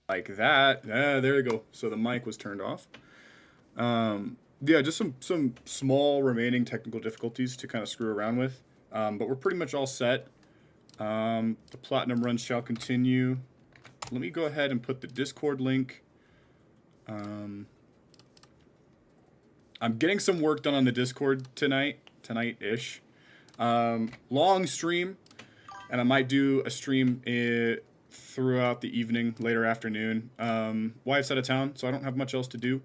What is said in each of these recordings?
Like that. Yeah, there you go. So the mic was turned off. Yeah, just some small remaining technical difficulties to kind of screw around with. But we're pretty much all set. The platinum run shall continue. Let me go ahead and put the Discord link. I'm getting some work done on the Discord tonight-ish. Long stream, and I might do a stream throughout the evening, later afternoon. Wife's out of town, so I don't have much else to do.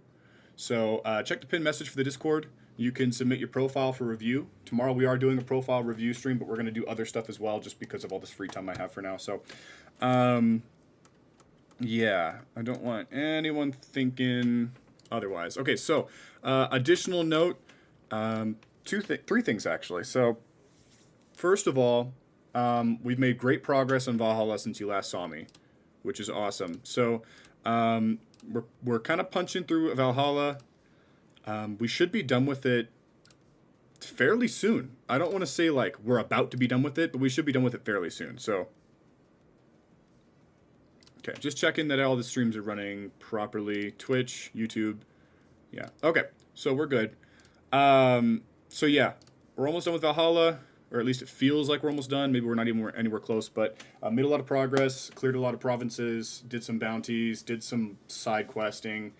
So check the pinned message for the Discord. You can submit your profile for review. Tomorrow we are doing a profile review stream, but we're going to do other stuff as well just because of all this free time I have for now. So, yeah, I don't want anyone thinking otherwise. Okay, so additional note, three things actually. So first of all, we've made great progress on Valhalla since you last saw me, which is awesome. So we're kind of punching through Valhalla. We should be done with it fairly soon. I don't want to say like we're about to be done with it, but we should be done with it fairly soon. So, okay, just checking that all the streams are running properly. Twitch, YouTube, yeah. Okay, so we're good. So yeah, we're almost done with Valhalla, or at least it feels like we're almost done. Maybe we're not even anywhere close, but made a lot of progress, cleared a lot of provinces, did some bounties, did some side questing.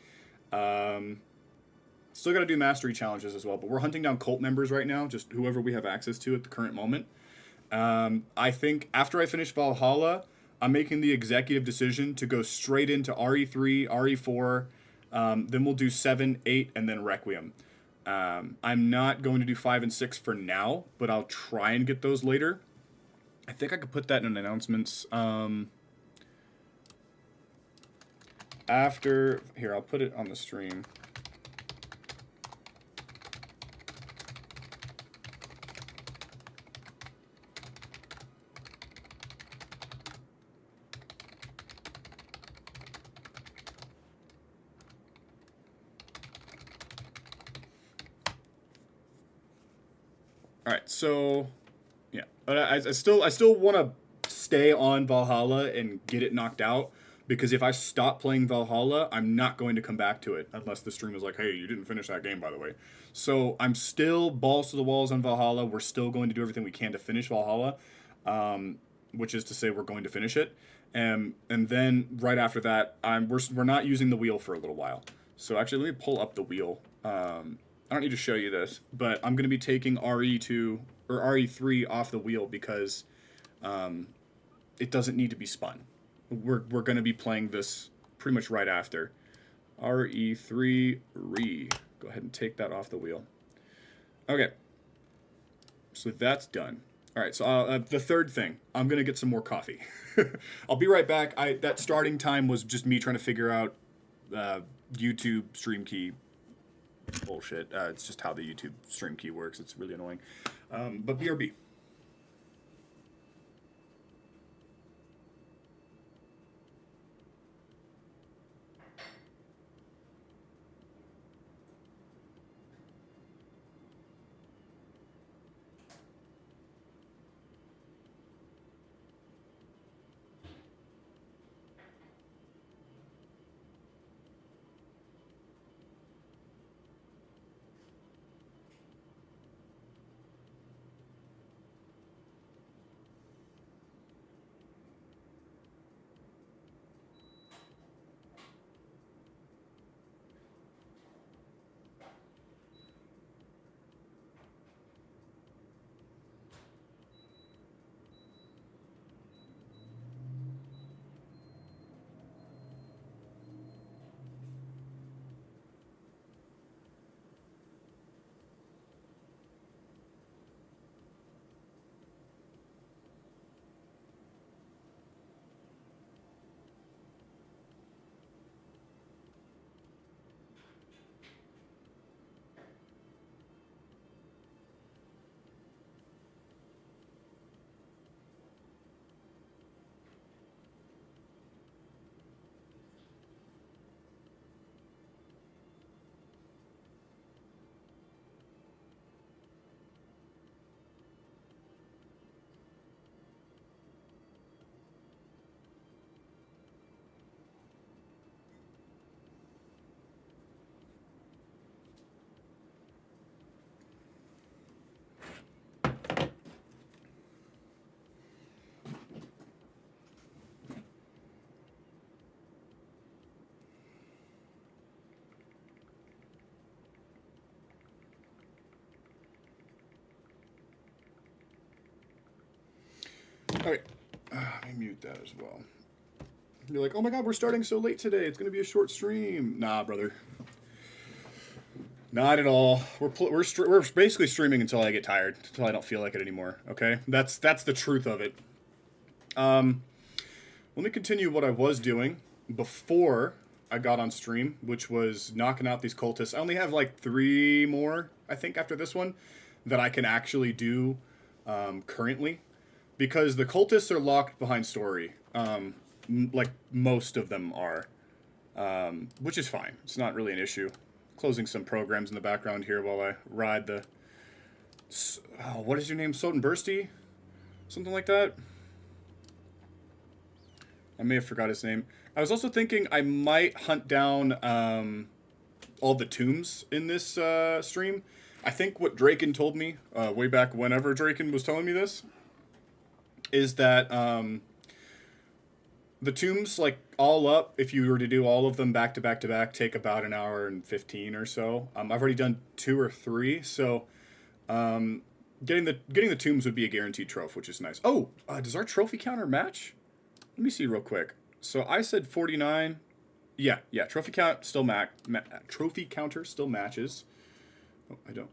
Still got to do mastery challenges as well, but we're hunting down cult members right now, just whoever we have access to at the current moment. I think after I finish Valhalla, I'm making the executive decision to go straight into RE3, RE4, then we'll do 7, 8, and then Requiem. I'm not going to do 5 and 6 for now, but I'll try and get those later. I think I could put that in announcements. After, here, I'll put it on the stream. All right, so yeah, but I still want to stay on Valhalla and get it knocked out because if I stop playing Valhalla, I'm not going to come back to it unless the stream is like, hey, you didn't finish that game, by the way. So I'm still balls to the walls on Valhalla. We're still going to do everything we can to finish Valhalla, which is to say we're going to finish it, and then right after that, we're not using the wheel for a little while. So actually, let me pull up the wheel. I don't need to show you this, but I'm going to be taking RE2 or RE3 off the wheel because it doesn't need to be spun. We're going to be playing this pretty much right after. RE3 re. Go ahead and take that off the wheel. Okay. So that's done. All right, so the third thing, I'm going to get some more coffee. I'll be right back. That starting time was just me trying to figure out YouTube stream key bullshit. It's just how the YouTube stream key works. It's really annoying. But BRB. Okay, let me mute that as well. You're like, oh my god, we're starting so late today. It's gonna be a short stream. Nah, brother. Not at all. We're basically streaming until I get tired, until I don't feel like it anymore. Okay, that's the truth of it. Let me continue what I was doing before I got on stream, which was knocking out these cultists. I only have like 3 more, I think, after this one that I can actually do currently, because the cultists are locked behind story. Like most of them are, which is fine. It's not really an issue. Closing some programs in the background here while I ride the... Oh, what is your name? Sotenbursty? Something like that? I may have forgot his name. I was also thinking I might hunt down all the tombs in this stream. I think what Draken told me, way back whenever Draken was telling me this, is that the tombs, like, all up, if you were to do all of them back to back to back, take about an hour and 15 or so. I've already done 2 or 3, so getting the tombs would be a guaranteed trophy, which is nice. Oh, does our trophy counter match? Let me see real quick. So I said 49. Yeah, trophy count still trophy counter still matches. Oh, I'm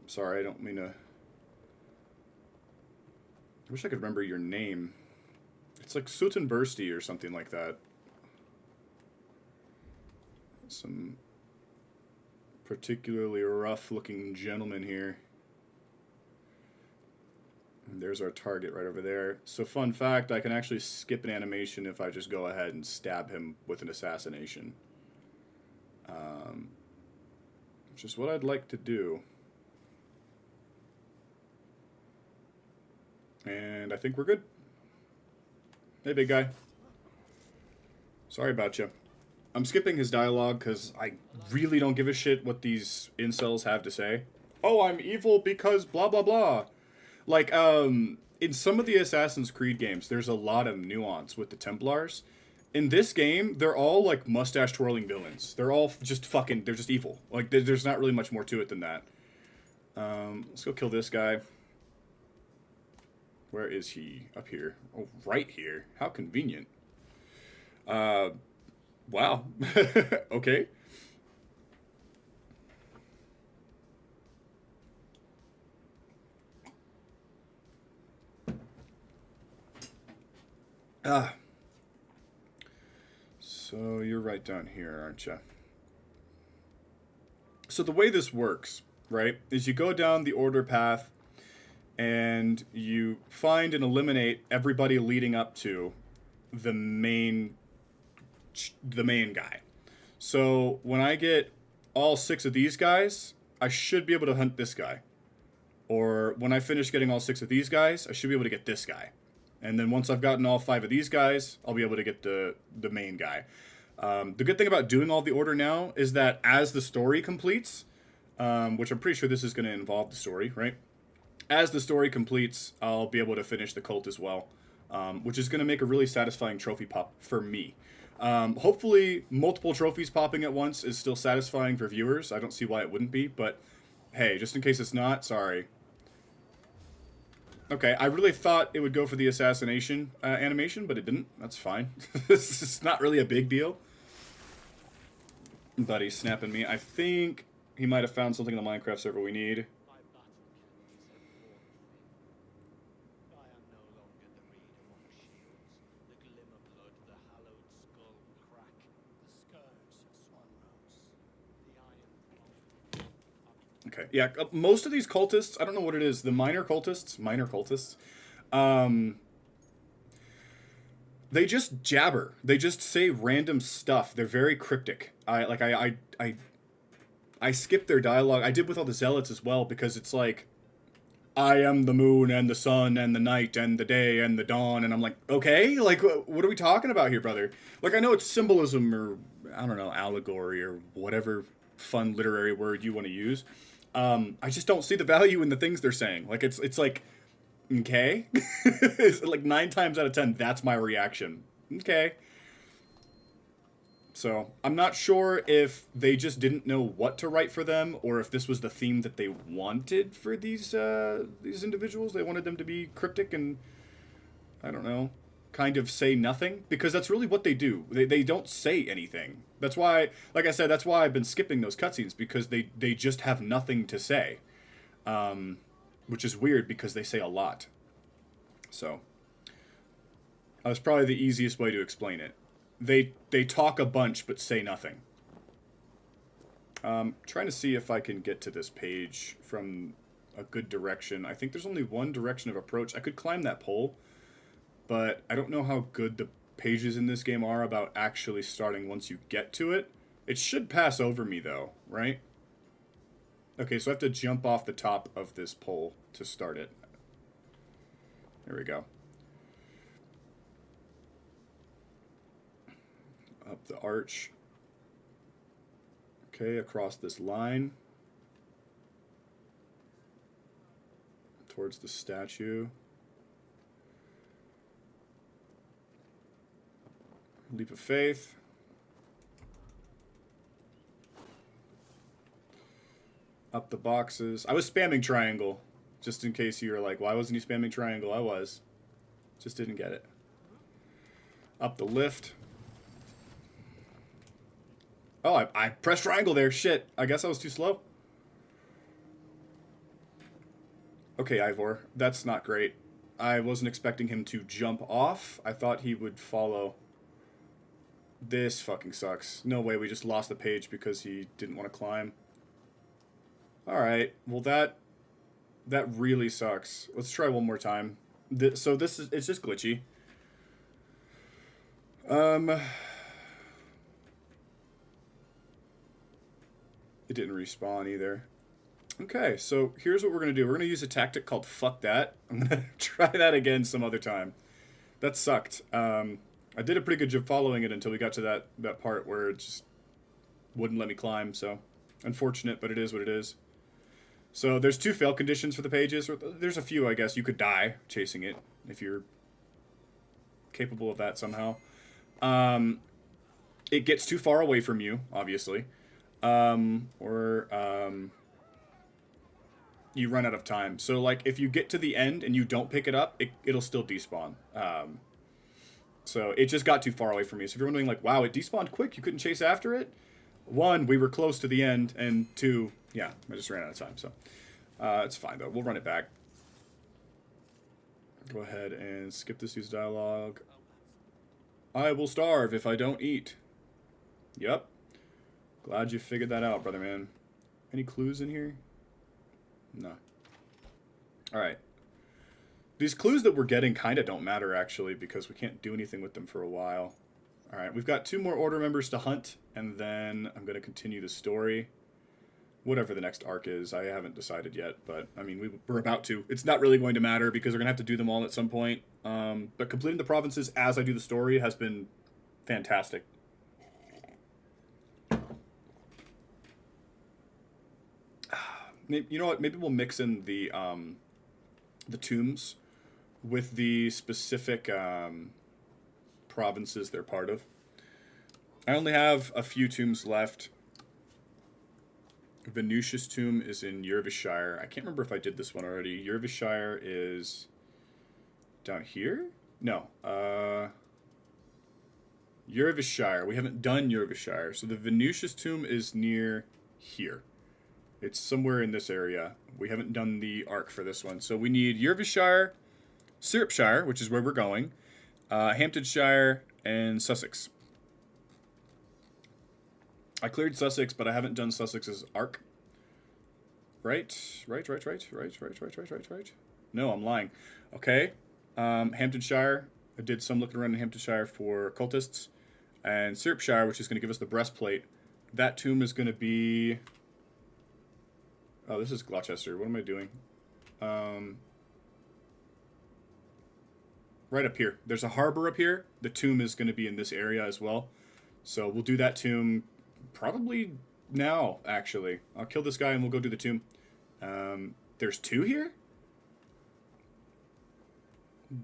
sorry, I don't mean to... I wish I could remember your name. It's like Sutenbursty or something like that. Some particularly rough-looking gentleman here. And there's our target right over there. So fun fact, I can actually skip an animation if I just go ahead and stab him with an assassination. Which is what I'd like to do. And I think we're good. Hey, big guy. Sorry about you. I'm skipping his dialogue because I really don't give a shit what these incels have to say. Oh, I'm evil because blah, blah, blah. Like, in some of the Assassin's Creed games, there's a lot of nuance with the Templars. In this game, they're all, like, mustache-twirling villains. They're all just fucking... They're just evil. Like, there's not really much more to it than that. Let's go kill this guy. Where is he? Up here. Oh, right here. How convenient. Wow. Okay. So you're right down here, aren't you? So the way this works, right, is you go down the order path and you find and eliminate everybody leading up to the main guy. So when I get all 6 of these guys, I should be able to hunt this guy. Or when I finish getting all 6 of these guys, I should be able to get this guy. And then once I've gotten all 5 of these guys, I'll be able to get the main guy. The good thing about doing all the order now is that as the story completes, which I'm pretty sure this is going to involve the story, right? As the story completes, I'll be able to finish the cult as well, which is going to make a really satisfying trophy pop for me. Hopefully, multiple trophies popping at once is still satisfying for viewers. I don't see why it wouldn't be, but hey, just in case it's not, sorry. Okay, I really thought it would go for the assassination animation, but it didn't. That's fine. This is not really a big deal. But he's snapping me. I think he might have found something in the Minecraft server we need. Okay, yeah, most of these cultists, I don't know what it is, the minor cultists, they just jabber. They just say random stuff. They're very cryptic. I skip their dialogue. I did with all the zealots as well, because it's like, I am the moon and the sun and the night and the day and the dawn, and I'm like, okay, like, what are we talking about here, brother? Like, I know it's symbolism or, I don't know, allegory or whatever fun literary word you want to use. I just don't see the value in the things they're saying. Like, it's like, okay? It's like 9 times out of 10, that's my reaction. Okay. So, I'm not sure if they just didn't know what to write for them, or if this was the theme that they wanted for these individuals. They wanted them to be cryptic and I don't know, kind of say nothing, because that's really what they do. They don't say anything. That's why, like I said, that's why I've been skipping those cutscenes, because they just have nothing to say, which is weird because they say a lot. So that's probably the easiest way to explain it. They talk a bunch but say nothing. Trying to see if I can get to this page from a good direction. I think there's only one direction of approach. I could climb that pole, but I don't know how good the pages in this game are about actually starting once you get to it. It should pass over me though, right? Okay, so I have to jump off the top of this pole to start it. There we go. Up the arch. Okay, across this line. Towards the statue. Leap of faith. Up the boxes. I was spamming triangle, just in case you were like, why wasn't he spamming triangle? I was. Just didn't get it. Up the lift. Oh, I pressed triangle there. Shit. I guess I was too slow. Okay, Ivor. That's not great. I wasn't expecting him to jump off. I thought he would follow. This fucking sucks. No way, we just lost the page because he didn't want to climb. Alright, well that really sucks. Let's try one more time. So this is, it's just glitchy. It didn't respawn either. Okay, so here's what we're going to do. We're going to use a tactic called fuck that. I'm going to try that again some other time. That sucked. I did a pretty good job following it until we got to that part where it just wouldn't let me climb, so unfortunate, but it is what it is. So there's 2 fail conditions for the pages. There's a few, I guess. You could die chasing it if you're capable of that somehow. It gets too far away from you, obviously. You run out of time. So, like, if you get to the end and you don't pick it up, it'll still despawn. So it just got too far away from me. So if you're wondering, like, wow, it despawned quick, you couldn't chase after it? 1, we were close to the end, and 2, yeah, I just ran out of time. So it's fine, though. We'll run it back. Go ahead and skip this use dialogue. I will starve if I don't eat. Yep. Glad you figured that out, brother man. Any clues in here? No. Alright. These clues that we're getting kind of don't matter, actually, because we can't do anything with them for a while. Alright, we've got 2 more Order members to hunt, and then I'm going to continue the story. Whatever the next arc is, I haven't decided yet, but, I mean, we're about to. It's not really going to matter, because we're going to have to do them all at some point. But completing the provinces as I do the story has been fantastic. You know what? Maybe we'll mix in the tombs with the specific provinces they're part of. I only have a few tombs left. Venusia's tomb is in Yervishire. I can't remember if I did this one already. Yervishire is down here? No. Yervishire. We haven't done Yervishire. So the Venusia's tomb is near here. It's somewhere in this area. We haven't done the arc for this one. So we need Yervishire, Syrupshire, which is where we're going, Hamptonshire, and Sussex. I cleared Sussex, but I haven't done Sussex's arc. Right. No, I'm lying. Okay. Hamptonshire. I did some looking around in Hamptonshire for cultists. And Syrupshire, which is going to give us the breastplate. That tomb is going to be... Oh, this is Gloucester. What am I doing? Right up here. There's a harbor up here. The tomb is going to be in this area as well. So we'll do that tomb probably now, actually. I'll kill this guy and we'll go do the tomb. There's 2 here?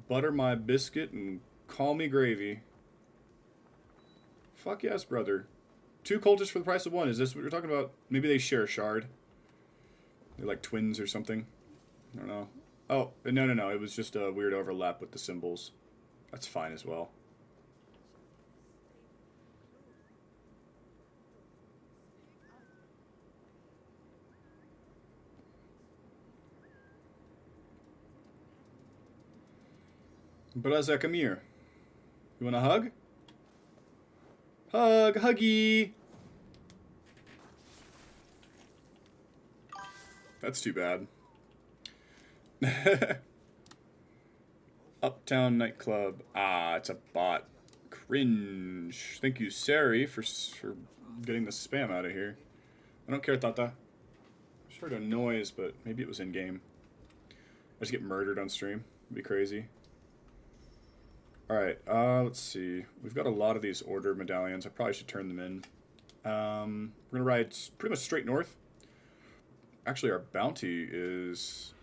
Butter my biscuit and call me gravy. Fuck yes, brother. 2 cultists for the price of 1. Is this what you're talking about? Maybe they share a shard. They're like twins or something. I don't know. Oh, no. It was just a weird overlap with the symbols. That's fine as well. Braza, come here. You want a hug? Hug, huggy. That's too bad. Uptown nightclub. Ah, it's a bot. Cringe. Thank you, Sari, for getting the spam out of here. I don't care, Tata. I just heard a noise, but maybe it was in game. I just get murdered on stream. It'd be crazy. Alright, let's see. We've got a lot of these order medallions. I probably should turn them in. We're gonna ride pretty much straight north. Actually, our bounty is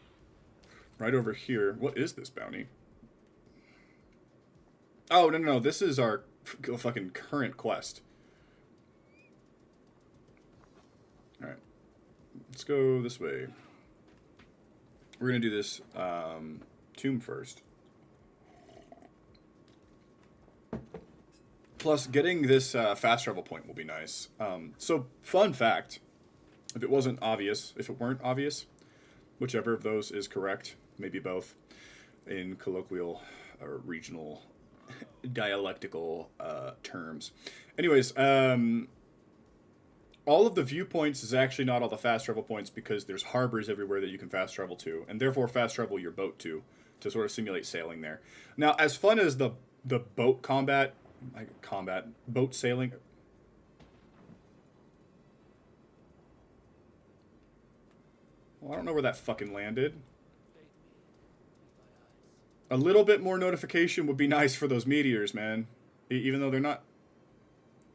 right over here. What is this bounty? Oh, no. This is our fucking current quest. Alright. Let's go this way. We're gonna do this tomb first. Plus, getting this fast travel point will be nice. So, fun fact, if it weren't obvious, whichever of those is correct, maybe both, in colloquial or regional dialectical terms. Anyways, all of the viewpoints is actually not all the fast travel points because there's harbors everywhere that you can fast travel to, and therefore fast travel your boat to sort of simulate sailing there. Now, as fun as the boat boat sailing. Well, I don't know where that fucking landed. A little bit more notification would be nice for those meteors, man. Even though they're not,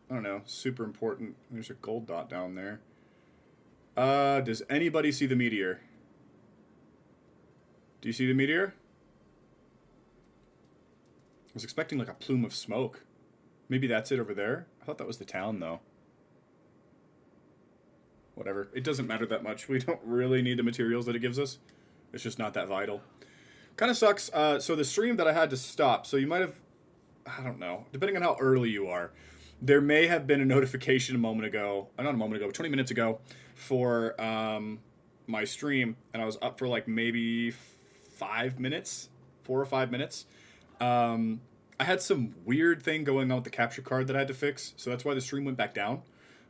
I don't know, super important. There's a gold dot down there. Does anybody see the meteor? Do you see the meteor? I was expecting like a plume of smoke. Maybe that's it over there? I thought that was the town, though. Whatever. It doesn't matter that much. We don't really need the materials that it gives us. It's just not that vital. Kind of sucks. So the stream that I had to stop, so you might have, I don't know, depending on how early you are, there may have been a notification a moment ago, not a moment ago, but 20 minutes ago, for my stream, and I was up for like maybe 5 minutes, 4 or 5 minutes. I had some weird thing going on with the capture card that I had to fix, so that's why the stream went back down.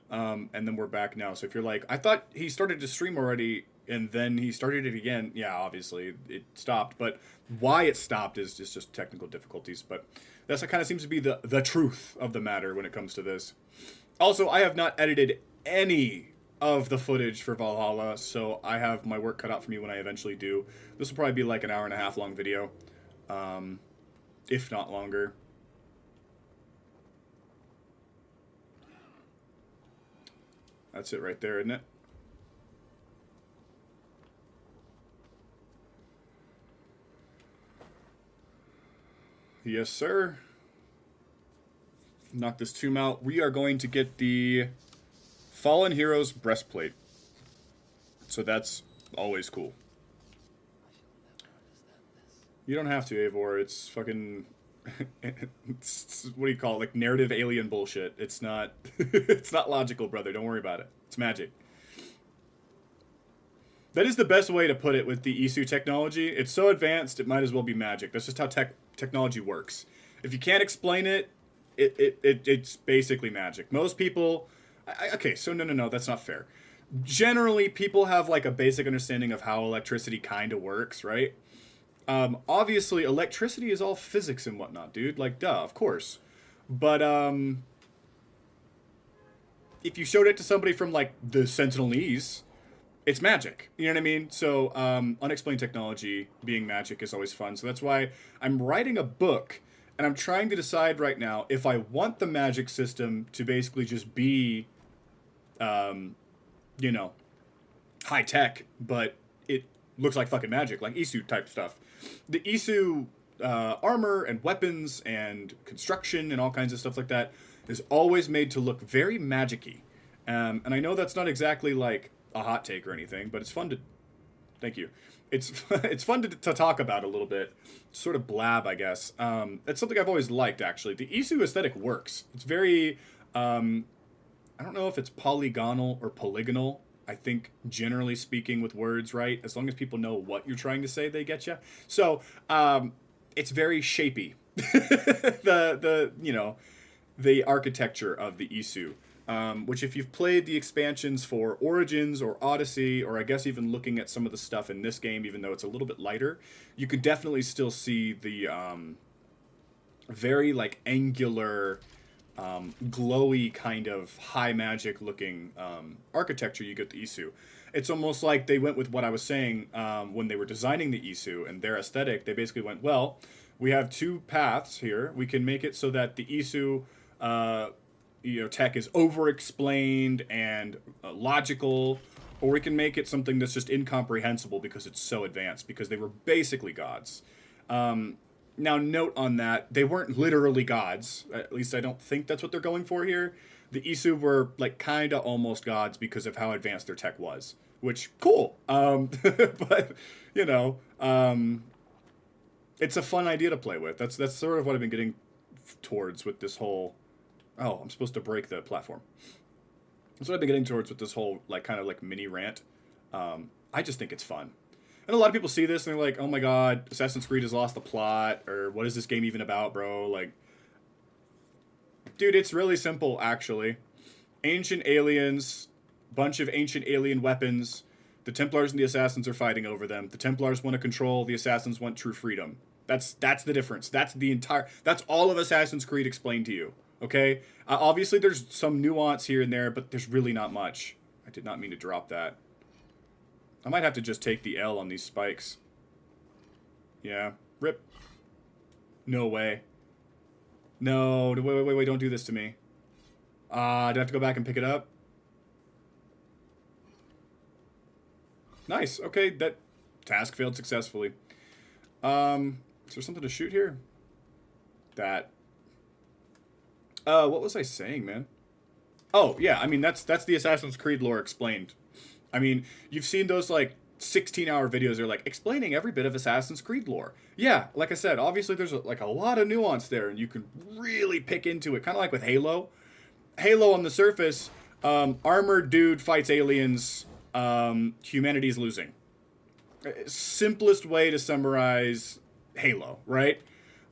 And then we're back now. So if you're like, I thought he started to stream already, and then he started it again. Yeah, obviously it stopped, but why it stopped is just technical difficulties. But that kind of seems to be the truth of the matter when it comes to this. Also, I have not edited any of the footage for Valhalla, so I have my work cut out for me when I eventually do. This will probably be like an hour and a half long video. If not longer. That's it right there, isn't it? Yes, sir. Knock this tomb out. We are going to get the Fallen Heroes breastplate. So that's always cool. You don't have to, Eivor. It's fucking... it's, what do you call it? Like narrative alien bullshit. It's not... it's not logical, brother. Don't worry about it. It's magic. That is the best way to put it with the Isu technology. It's so advanced, it might as well be magic. That's just how technology works. If you can't explain it, it's basically magic. Most people... okay, so no, that's not fair. Generally, people have like a basic understanding of how electricity kind of works, right? Obviously, electricity is all physics and whatnot, dude. Like, duh, of course. But, if you showed it to somebody from, like, the Sentinelese, it's magic. You know what I mean? So, unexplained technology being magic is always fun. So that's why I'm writing a book, and I'm trying to decide right now if I want the magic system to basically just be, you know, high tech, but it looks like fucking magic, like Isu type stuff. The Isu armor and weapons and construction and all kinds of stuff like that is always made to look very magic-y. And I know that's not exactly like a hot take or anything, but it's fun to... Thank you. it's it's fun to talk about a little bit, sort of blab, I guess. It's something I've always liked actually. The Isu aesthetic works. It's very I don't know if it's polygonal or polygonal. I think generally speaking with words, right? As long as people know what you're trying to say, they get you. So it's very shapy. The you know the architecture of the Isu. Which if you've played the expansions for Origins or Odyssey, or I guess even looking at some of the stuff in this game, even though it's a little bit lighter, you could definitely still see the very like angular, glowy kind of high magic looking architecture you get the Isu. It's almost like they went with what I was saying when they were designing the Isu and their aesthetic. They basically went, well, we have two paths here. We can make it so that the Isu tech is over-explained and logical, or we can make it something that's just incomprehensible because it's so advanced, because they were basically gods. Now, note on that, they weren't literally gods. At least I don't think that's what they're going for here. The Isu were, like, kind of almost gods because of how advanced their tech was, which, cool. But, it's a fun idea to play with. That's sort of what I've been getting towards with this whole... Oh, I'm supposed to break the platform. That's what I've been getting towards with this whole, like, kind of, like, mini rant. I just think it's fun. And a lot of people see this and they're like, oh my god, Assassin's Creed has lost the plot, or what is this game even about, bro? Like, dude, it's really simple, actually. Ancient aliens, bunch of ancient alien weapons. The Templars and the Assassins are fighting over them. The Templars want to control, the Assassins want true freedom. That's the difference. That's all of Assassin's Creed explained to you. Okay? Obviously, there's some nuance here and there, but there's really not much. I did not mean to drop that. I might have to just take the L on these spikes. Yeah. Rip. No way. No. Wait. Don't do this to me. Do I have to go back and pick it up? Nice. Okay, that task failed successfully. Is there something to shoot here? That. What was I saying, man? Oh, yeah, I mean, that's the Assassin's Creed lore explained. I mean, you've seen those, like, 16-hour videos that are, like, explaining every bit of Assassin's Creed lore. Yeah, like I said, obviously there's, like, a lot of nuance there, and you can really pick into it, kind of like with Halo. Halo, on the surface, armored dude fights aliens, humanity's losing. Simplest way to summarize Halo, right?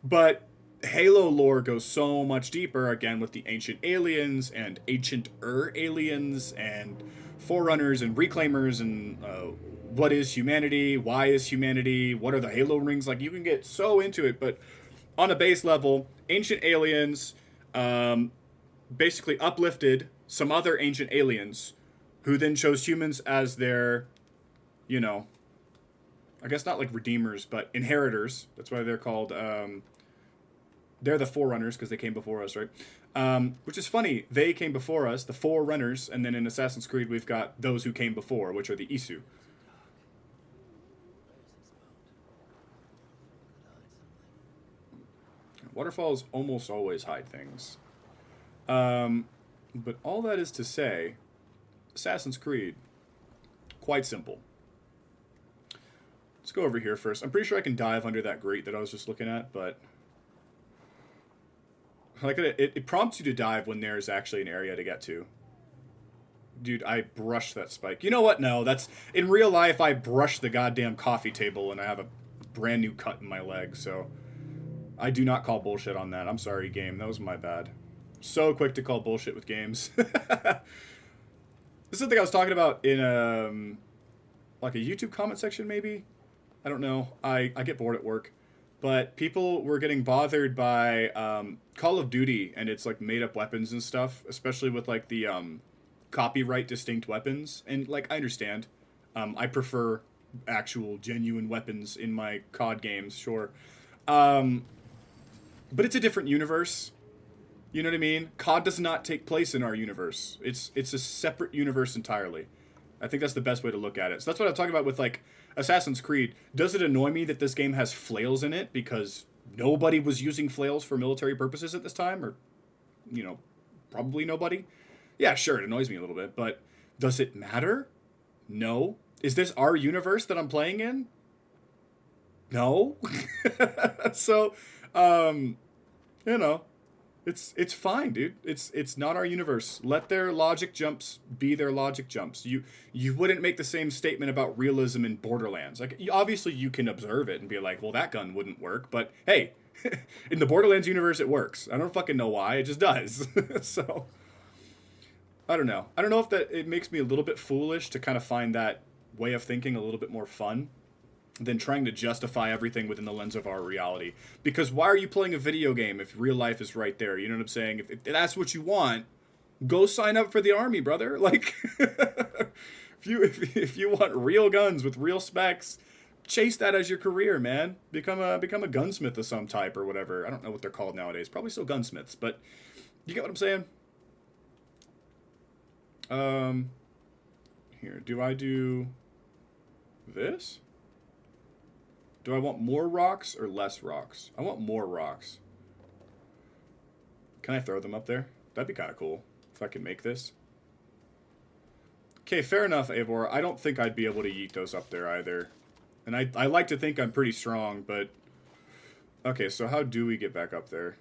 But Halo lore goes so much deeper, again, with the ancient aliens and ancient-er aliens and forerunners and reclaimers and what is humanity, why is humanity, what are the Halo rings, like, you can get so into it. But on a base level, ancient aliens basically uplifted some other ancient aliens who then chose humans as their, I guess not like redeemers, but inheritors. That's why they're called, they're the forerunners because they came before us, right? Which is funny. They came before us, the forerunners, and then in Assassin's Creed we've got those who came before, which are the Isu. Waterfalls almost always hide things. But all that is to say, Assassin's Creed, quite simple. Let's go over here first. I'm pretty sure I can dive under that grate that I was just looking at, but... like it prompts you to dive when there's actually an area to get to. Dude, I brushed that spike. You know what? No, that's... in real life, I brushed the goddamn coffee table and I have a brand new cut in my leg, so... I do not call bullshit on that. I'm sorry, game. That was my bad. So quick to call bullshit with games. This is something I was talking about in, like a YouTube comment section, maybe? I don't know. I get bored at work. But people were getting bothered by Call of Duty and its, like, made-up weapons and stuff, especially with, like, the copyright distinct weapons. And, like, I understand. I prefer actual, genuine weapons in my COD games, sure. But it's a different universe. You know what I mean? COD does not take place in our universe. It's a separate universe entirely. I think that's the best way to look at it. So that's what I'm talking about with, like, Assassin's Creed. Does it annoy me that this game has flails in it because nobody was using flails for military purposes at this time? Or, probably nobody? Yeah, sure, it annoys me a little bit, but does it matter? No. Is this our universe that I'm playing in? No. So, um, you know, it's fine, dude. It's not our universe. Let their logic jumps be their logic jumps. You wouldn't make the same statement about realism in Borderlands. Like obviously you can observe it and be like, well, that gun wouldn't work. But hey, in the Borderlands universe, it works. I don't fucking know why. It just does. So I don't know. I don't know if that it makes me a little bit foolish to kind of find that way of thinking a little bit more fun than trying to justify everything within the lens of our reality. Because why are you playing a video game if real life is right there? You know what I'm saying? If that's what you want, go sign up for the army, brother. Like, if you want real guns with real specs, chase that as your career, man. Become a gunsmith of some type or whatever. I don't know what they're called nowadays. Probably still gunsmiths, but you get what I'm saying? Um, Here, do I do this? Do I want more rocks or less rocks? I want more rocks. Can I throw them up there? That'd be kind of cool if I can make this. Okay, fair enough, Eivor. I don't think I'd be able to yeet those up there either. And I like to think I'm pretty strong, but... Okay, so how do we get back up there?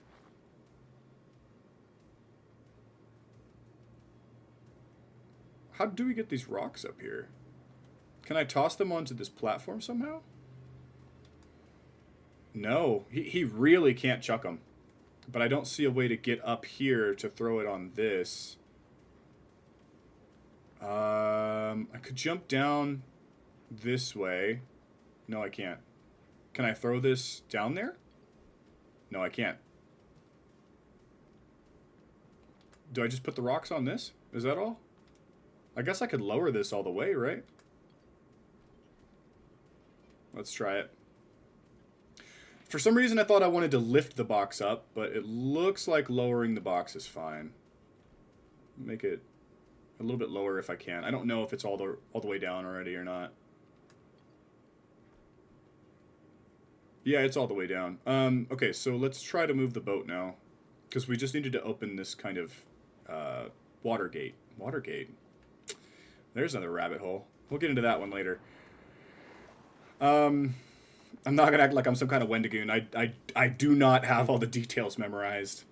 How do we get these rocks up here? Can I toss them onto this platform somehow? No, he really can't chuck them. But I don't see a way to get up here to throw it on this. I could jump down this way. No, I can't. Can I throw this down there? No, I can't. Do I just put the rocks on this? Is that all? I guess I could lower this all the way, right? Let's try it. For some reason, I thought I wanted to lift the box up, but it looks like lowering the box is fine. Make it a little bit lower if I can. I don't know if it's all the way down already or not. Yeah, it's all the way down. Okay, so let's try to move the boat now, because we just needed to open this kind of water gate. Water gate. There's another rabbit hole. We'll get into that one later. I'm not gonna act like I'm some kind of Wendigoon. I do not have all the details memorized.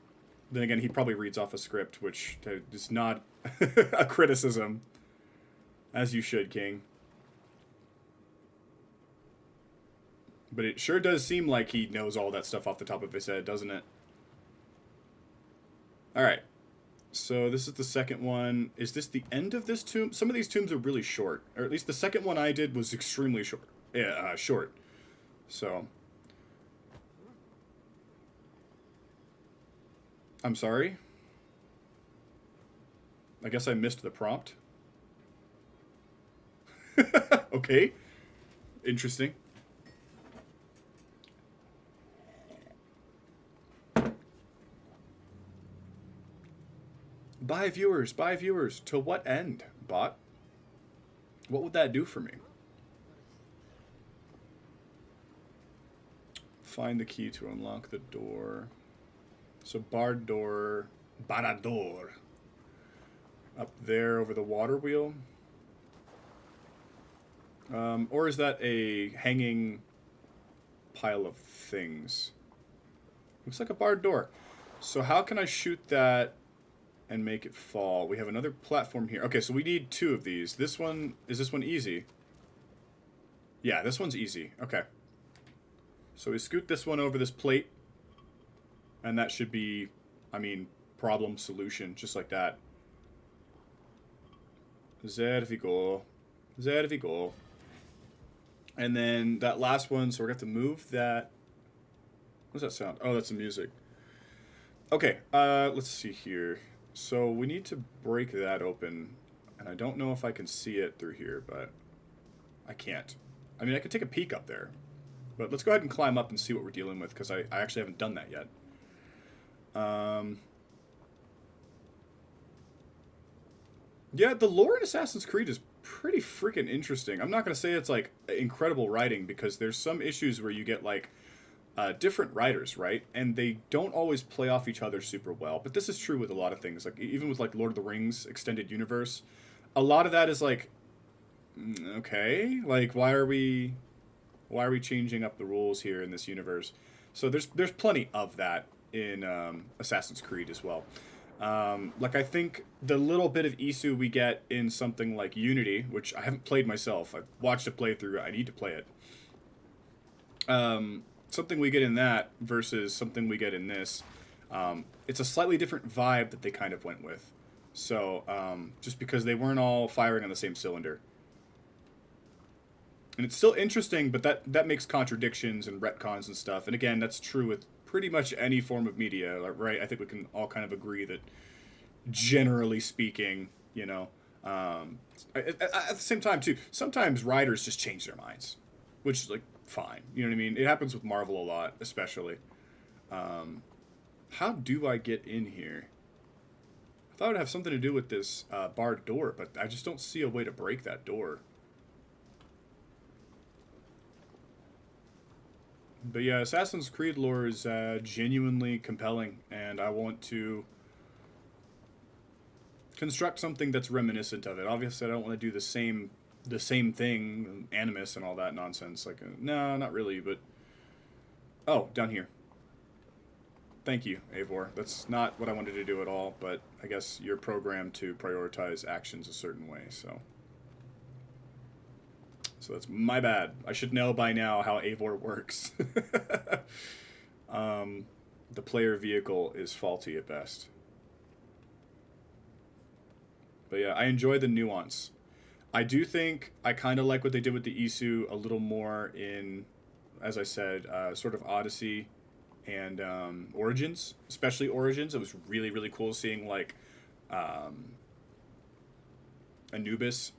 Then again, he probably reads off a script, which is not a criticism. As you should, King. But it sure does seem like he knows all that stuff off the top of his head, doesn't it? Alright. So this is the second one. Is this the end of this tomb? Some of these tombs are really short. Or at least the second one I did was extremely short. Yeah, short. So. I'm sorry. I guess I missed the prompt. Okay. Interesting. Buy viewers, buy viewers. To what end, bot? What would that do for me? Find the key to unlock the door. So barred door, Barador. Up there over the water wheel. Or is that a hanging pile of things? Looks like a barred door. So how can I shoot that and make it fall? We have another platform here. Okay, so we need two of these. This one, is this one easy? Yeah, this one's easy. Okay. So we scoot this one over this plate. And that should be, I mean, problem solution, just like that. There we go. There we go. And then that last one, so we're going to have to move that. What does that sound? Oh, that's the music. Okay, let's see here. So we need to break that open. And I don't know if I can see it through here, but I can't. I mean, I could take a peek up there. But let's go ahead and climb up and see what we're dealing with, because I actually haven't done that yet. Yeah, the lore in Assassin's Creed is pretty freaking interesting. I'm not going to say it's, like, incredible writing, because there's some issues where you get, like, different writers, right? And they don't always play off each other super well. But this is true with a lot of things. Like, even with, like, Lord of the Rings Extended Universe, a lot of that is, like, okay, like, why are we Why are we changing up the rules here in this universe? So there's plenty of that in Assassin's Creed as well. Like I think the little bit of Isu we get in something like Unity, which I haven't played myself. I've watched a playthrough. I need to play it. Something we get in that versus something we get in this. It's a slightly different vibe that they kind of went with. So just because they weren't all firing on the same cylinder. And it's still interesting, but that makes contradictions and retcons and stuff. And again, that's true with pretty much any form of media, right? I think we can all kind of agree that, generally speaking, you know, at the same time too, sometimes writers just change their minds, which is like fine. You know what I mean? It happens with Marvel a lot, especially. How do I get in here? I thought it would have something to do with this barred door, but I just don't see a way to break that door. But yeah, Assassin's Creed lore is genuinely compelling, and I want to construct something that's reminiscent of it. Obviously, I don't want to do the same thing, Animus and all that nonsense. Like, no, not really. But oh, down here. Thank you, Eivor. That's not what I wanted to do at all. But I guess you're programmed to prioritize actions a certain way, so. So that's my bad. I should know by now how Eivor works. The player vehicle is faulty at best. But yeah, I enjoy the nuance. I do think I kind of like what they did with the Isu a little more in, as I said, sort of Odyssey and Origins. Especially Origins. It was really, really cool seeing like Anubis.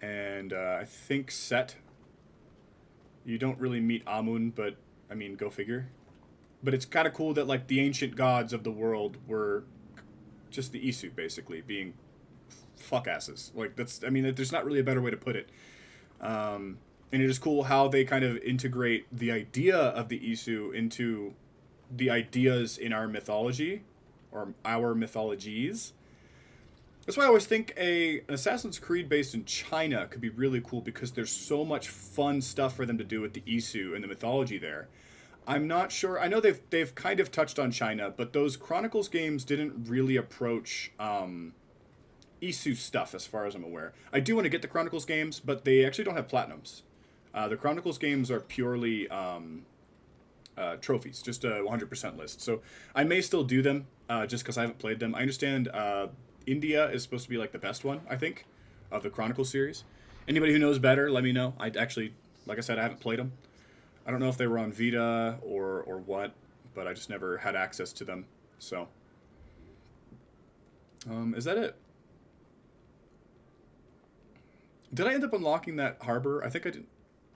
And I think Set. You don't really meet Amun, but I mean, go figure. But it's kind of cool that like the ancient gods of the world were just the Isu, basically being fuck asses. Like that's, I mean, there's not really a better way to put it. And it is cool how they kind of integrate the idea of the Isu into the ideas in our mythology, or our mythologies. That's why I always think an Assassin's Creed based in China could be really cool, because there's so much fun stuff for them to do with the Isu and the mythology there. I'm not sure. I know they've kind of touched on China, but those Chronicles games didn't really approach Isu stuff, as far as I'm aware. I do want to get the Chronicles games, but they actually don't have platinums. The Chronicles games are purely trophies, just a 100% list. So I may still do them just because I haven't played them. I understand India is supposed to be like the best one, I think, of the Chronicles series. Anybody who knows better, let me know. I actually, like I said, I haven't played them. I don't know if they were on Vita or what, but I just never had access to them. So, is that it? Did I end up unlocking that harbor? I think I didn't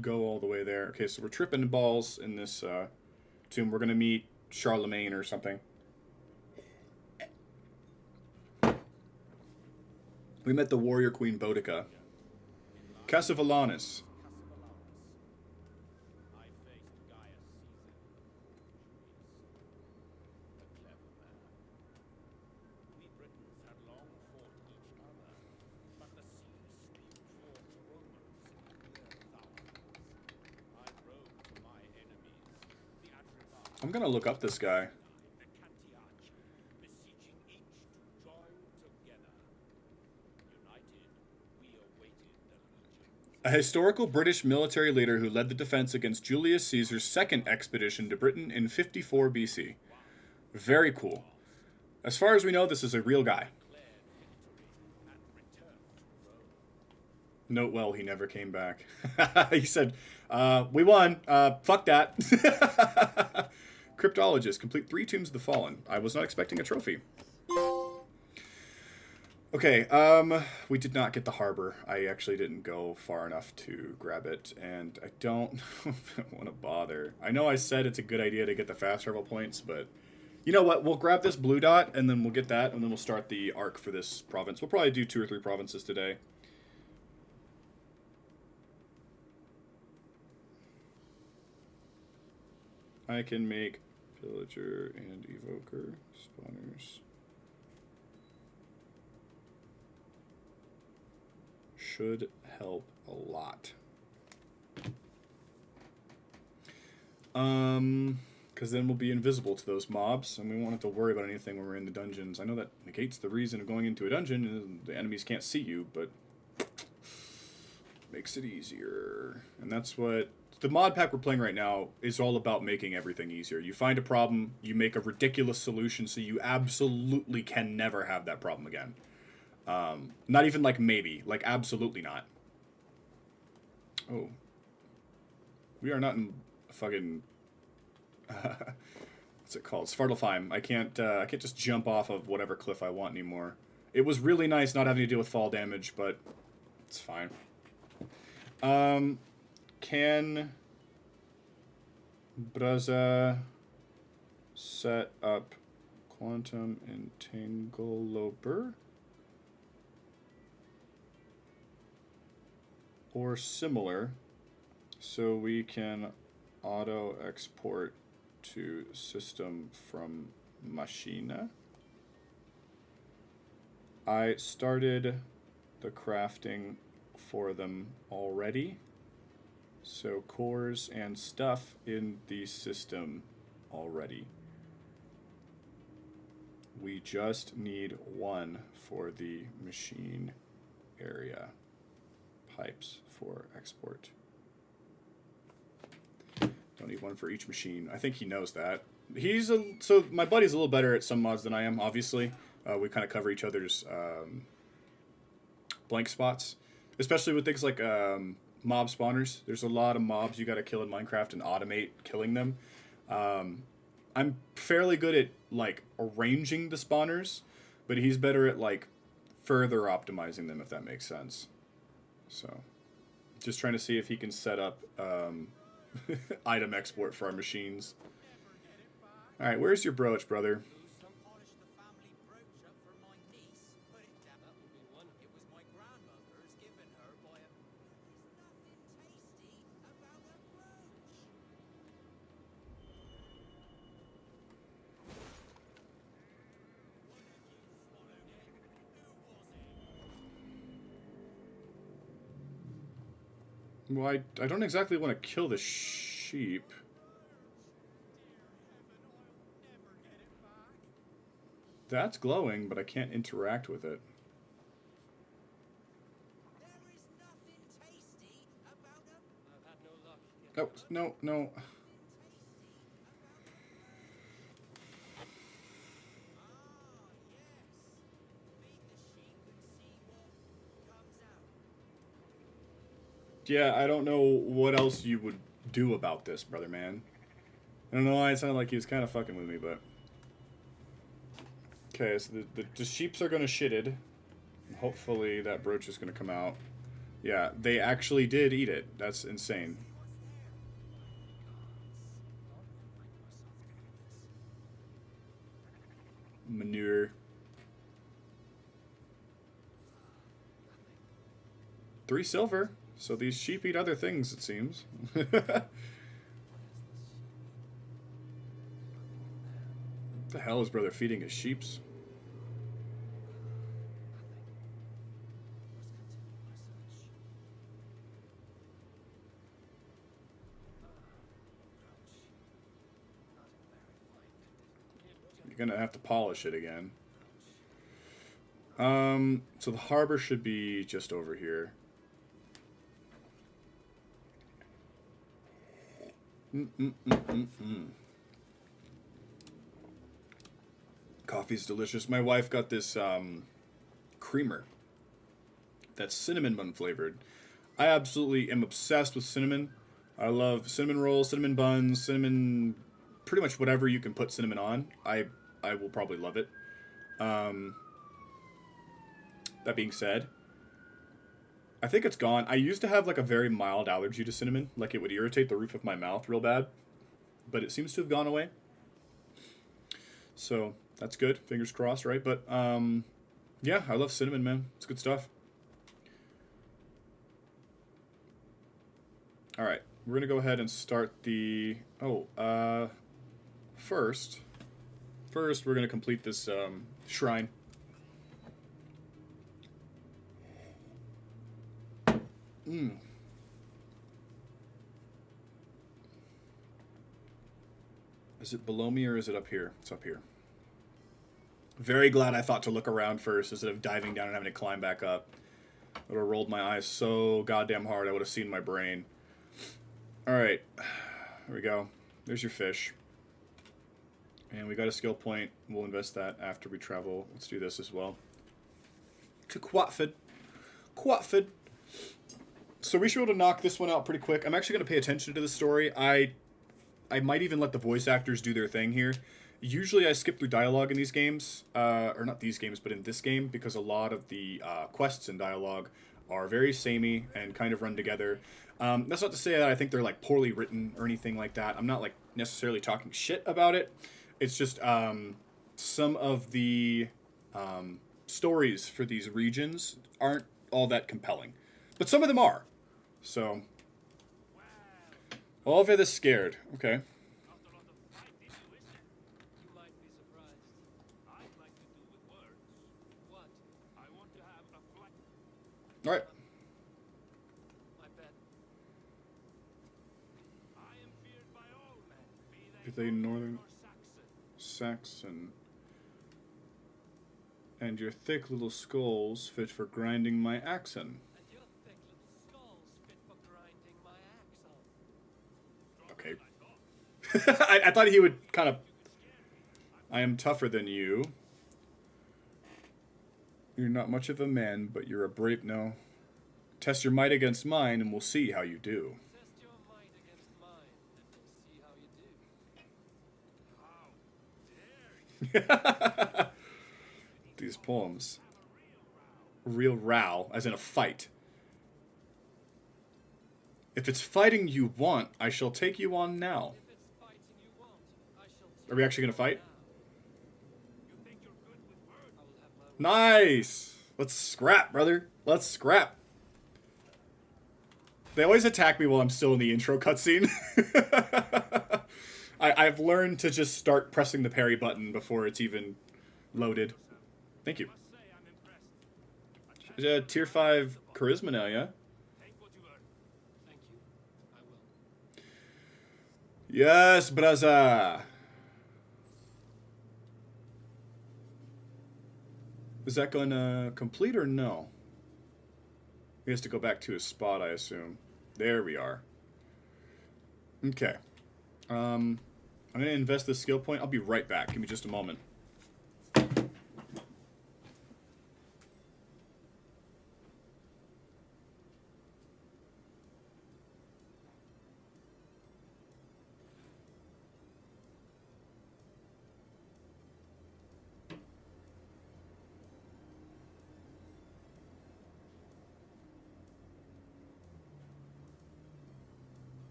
go all the way there. Okay, so we're tripping balls in this tomb. We're going to meet Charlemagne or something. We met the warrior queen Boudica. Cassivalanis. I'm gonna look up this guy. A historical British military leader who led the defense against Julius Caesar's second expedition to Britain in 54 BC. Very cool. As far as we know, this is a real guy. Note well, he never came back. He said, we won. Fuck that. Cryptologist. Complete 3 Tombs of the Fallen. I was not expecting a trophy. Okay, we did not get the harbor. I actually didn't go far enough to grab it, and I don't want to bother. I know I said it's a good idea to get the fast travel points, but you know what? We'll grab this blue dot, and then we'll get that, and then we'll start the arc for this province. We'll probably do 2 or 3 provinces today. I can make Pillager and Evoker spawners. Should help a lot. Because then we'll be invisible to those mobs, and we won't have to worry about anything when we're in the dungeons. I know that negates the reason of going into a dungeon, is the enemies can't see you, but makes it easier. And that's what the mod pack we're playing right now is all about, making everything easier. You find a problem, you make a ridiculous solution so you absolutely can never have that problem again. Not even like maybe, like absolutely not. Oh. We are not in fucking what's it called? Svartalfheim. I can't just jump off of whatever cliff I want anymore. It was really nice not having to deal with fall damage, but it's fine. Can Braza set up quantum entangloper or similar so we can auto export to system from machine? I started the crafting for them already. So cores and stuff in the system already. We just need one for the machine area. Pipes for export. Don't need one for each machine. I think he knows that. So my buddy's a little better at some mods than I am, obviously. We kind of cover each other's blank spots. Especially with things like mob spawners. There's a lot of mobs you gotta kill in Minecraft and automate killing them. I'm fairly good at like arranging the spawners, but he's better at like further optimizing them, if that makes sense. So just trying to see if he can set up item export for our machines. Alright, where's your brooch, brother? Well, I don't exactly want to kill the sheep. That's glowing, but I can't interact with it. Oh, no, no. Yeah, I don't know what else you would do about this, brother man. I don't know why it sounded like he was kind of fucking with me, but... Okay, so the sheeps are gonna shitted. Hopefully that brooch is gonna come out. Yeah, they actually did eat it. That's insane. Manure. 3 silver. So these sheep eat other things, it seems. What the hell is brother feeding his sheeps? You're gonna have to polish it again. So the harbor should be just over here. Coffee's delicious. My wife got this creamer that's cinnamon bun flavored. I absolutely am obsessed with cinnamon. I love cinnamon rolls, cinnamon buns, cinnamon, pretty much whatever you can put cinnamon on. I will probably love it. That being said, I think it's gone. I used to have like a very mild allergy to cinnamon. Like it would irritate the roof of my mouth real bad. But it seems to have gone away. So that's good. Fingers crossed, right? But yeah, I love cinnamon, man. It's good stuff. Alright, we're going to go ahead and start the... First, we're going to complete this shrine. Is it below me or is it up here? It's up here. Very glad I thought to look around first instead of diving down and having to climb back up. I would have rolled my eyes so goddamn hard I would have seen my brain. Alright. There we go. There's your fish. And we got a skill point. We'll invest that after we travel. Let's do this as well. To Quatford. Quatford. So we should be able to knock this one out pretty quick. I'm actually going to pay attention to the story. I might even let the voice actors do their thing here. Usually I skip through dialogue in these games. Or not these games, but in this game. Because a lot of the quests and dialogue are very samey and kind of run together. That's not to say that I think they're like poorly written or anything like that. I'm not like necessarily talking shit about it. It's just some of the stories for these regions aren't all that compelling. But some of them are. So, all of it is scared. Okay. All right. If they northern Saxon, and your thick little skulls fit for grinding my axon. Okay. I thought he would kind of... I am tougher than you. You're not much of a man, but you're a brave... No. Test your might against mine, and we'll see how you do. Test your might against mine, and we'll see how you do. These poems. Real row, as in a fight. If it's fighting you want, I shall take you on now. If it's fighting you want, I shall take Are we actually gonna fight? you now. You think you're good with words? I will have my Nice! Let's scrap, brother. Let's scrap. They always attack me while I'm still in the intro cutscene. I've learned to just start pressing the parry button before it's even loaded. Thank you. must say I'm impressed. Tier 5 charisma now, yeah? Take what you earn. Thank you. I will. Yes, braza. Is that gonna complete or no? He has to go back to his spot, I assume. There we are. Okay. I'm gonna invest this skill point. I'll be right back. Give me just a moment.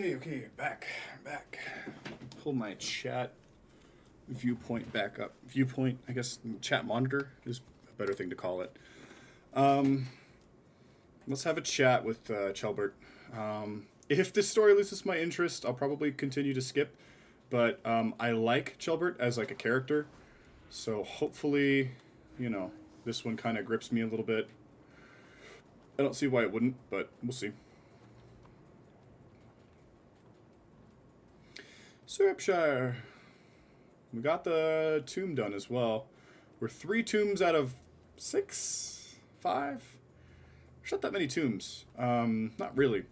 Okay, back. Pull my chat viewpoint back up. Viewpoint, I guess, chat monitor is a better thing to call it. Let's have a chat with Chelbert. If this story loses my interest, I'll probably continue to skip. But I like Chelbert as like a character, so hopefully, you know, this one kind of grips me a little bit. I don't see why it wouldn't, but we'll see. Syrupshire. We got the tomb done as well. We're 3 tombs out of 6? 5? There's not that many tombs. Not really.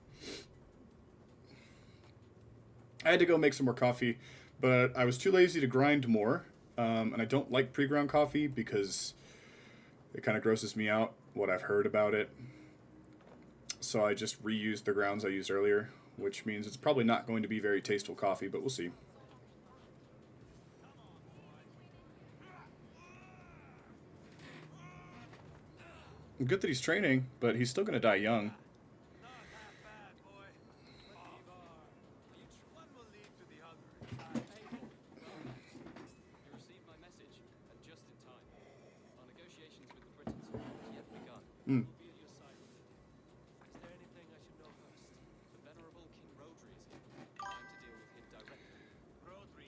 I had to go make some more coffee, but I was too lazy to grind more. And I don't like pre-ground coffee because it kind of grosses me out, what I've heard about it. So I just reused the grounds I used earlier, which means it's probably not going to be very tasteful coffee, but we'll see. Good that he's training, but he's still going to die young. Mm.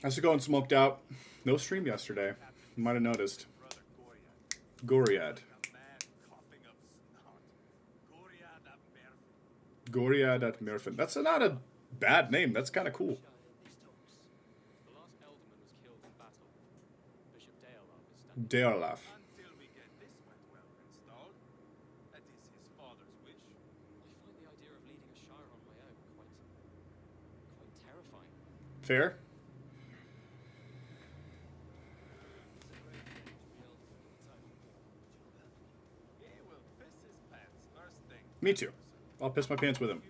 How's it going, Smoked Out? No stream yesterday. You might have noticed. Goriad. Goriad at Mirfin. That's not a bad name. That's kind of cool. Dearlaf. Fair. Me too. I'll piss my pants with him.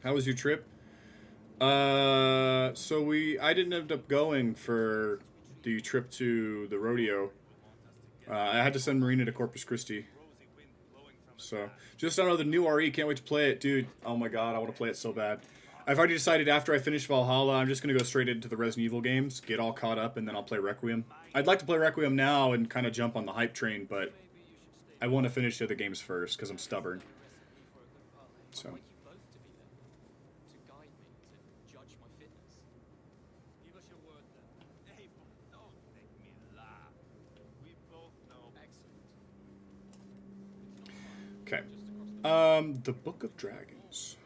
How was your trip? I didn't end up going for the trip to the rodeo. I had to send Marina to Corpus Christi. So, just don't know the new RE. Can't wait to play it, dude. Oh my god, I want to play it so bad. I've already decided after I finish Valhalla, I'm just going to go straight into the Resident Evil games, get all caught up, and then I'll play Requiem. I'd like to play Requiem now and kind of jump on the hype train, but I want to finish the other games first because I'm stubborn. So. Okay. The Book of Dragons.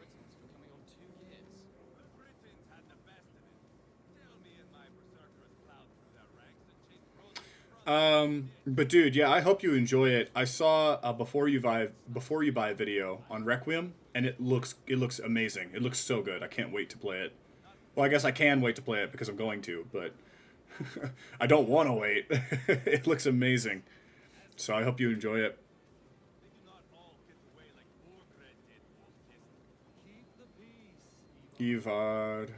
But dude, yeah, I hope you enjoy it. I saw a before you buy video on Requiem, and it looks amazing. It looks so good. I can't wait to play it. Well, I guess I can wait to play it because I'm going to, but I don't want to wait. It looks amazing. So I hope you enjoy it. Evad.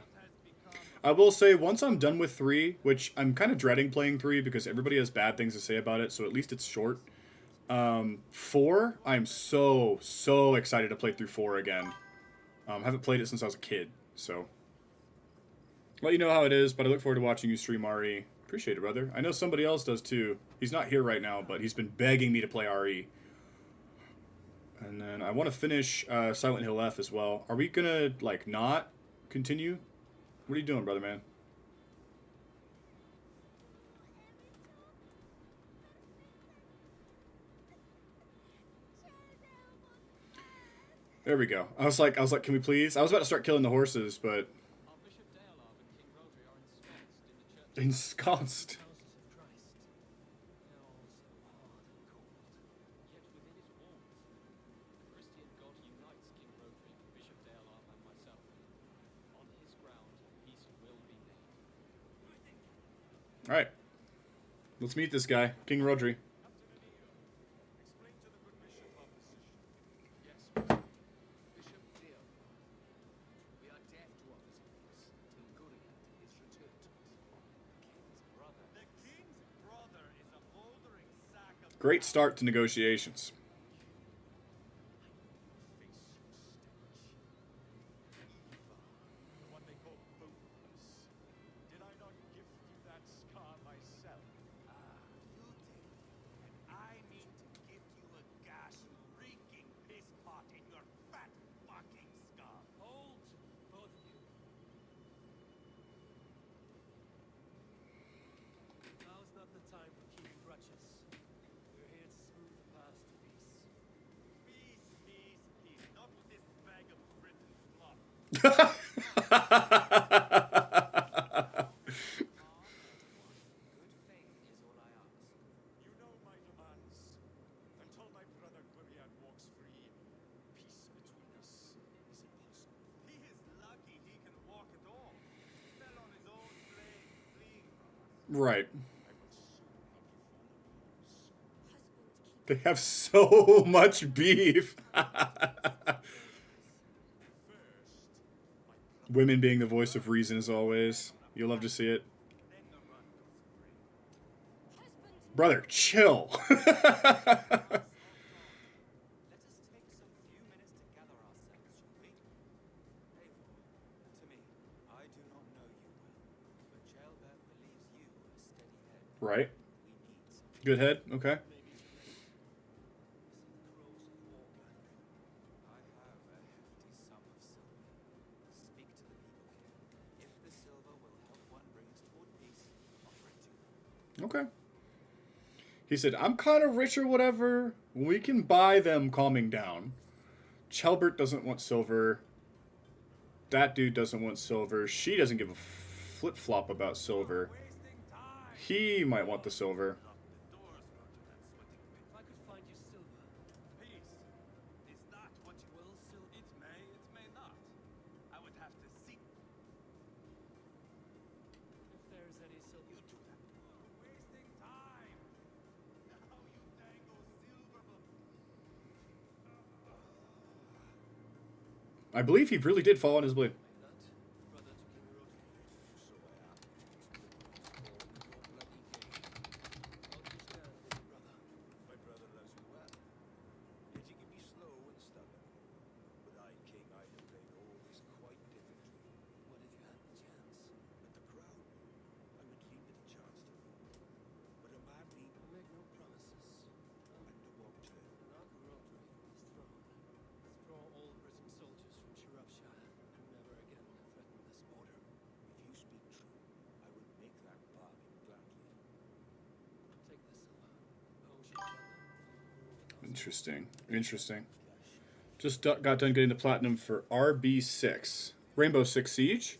I will say, once I'm done with 3, which I'm kind of dreading playing 3 because everybody has bad things to say about it, so at least it's short. 4, I'm so excited to play through 4 again. Haven't played it since I was a kid, so. Let you know how it is, but I look forward to watching you stream RE. Appreciate it, brother. I know somebody else does too. He's not here right now, but he's been begging me to play RE. And then I want to finish Silent Hill F as well. Are we gonna, like, not continue? What are you doing, brother man? There we go. I was like, can we please? I was about to start killing the horses, but ensconced. All right, let's meet this guy, King Rodri. Great start to negotiations. You know my demands. Until my brother Gwirion walks free, peace between us is impossible. He is lucky he can walk at all. He fell on his own blade, fleeing from us. Right. I will soon have you follow. They have so much beef. Women being the voice of reason as always. You'll love to see it. Then the run goes free. Brother, chill. Let us take some few minutes to gather ourselves, shall we? Eivor, to me, I do not know you well, but Jailbert believes you a steady head. Right. We need some. Good head. Okay. I have a hefty sum of silver. Speak to the people here. If the silver will help one bring us toward peace, offer it to them. Okay. He said, I'm kind of rich or whatever. We can buy them calming down. Chelbert doesn't want silver. That dude doesn't want silver. She doesn't give a flip-flop about silver. Wasting time. He might want the silver. The doors, Roger, that sweating bit. If I could find you silver, Peace. Is that what you will, Sil? It may not. I would have to seek. if there is any silver. You do that. Wasting time. Now you dangle silver. I believe he really did fall on his blade. That, brother to King Roger. So I am. My brother loves you well. Yet he can be slow and stubborn. But I, King, I have played all this quite differently. What if you had the chance? At the crown, I would leave it a chance to rule. But a man need I make no promises. and a long term. Not Roderick on his throne. Withdraw all Briton soldiers from Shropshire and never again threaten this border. If you speak true, I would make that bargain gladly. Take the silver. Ocean brother. Interesting. Interesting. Just got done getting the platinum for RB6. Rainbow Six Siege.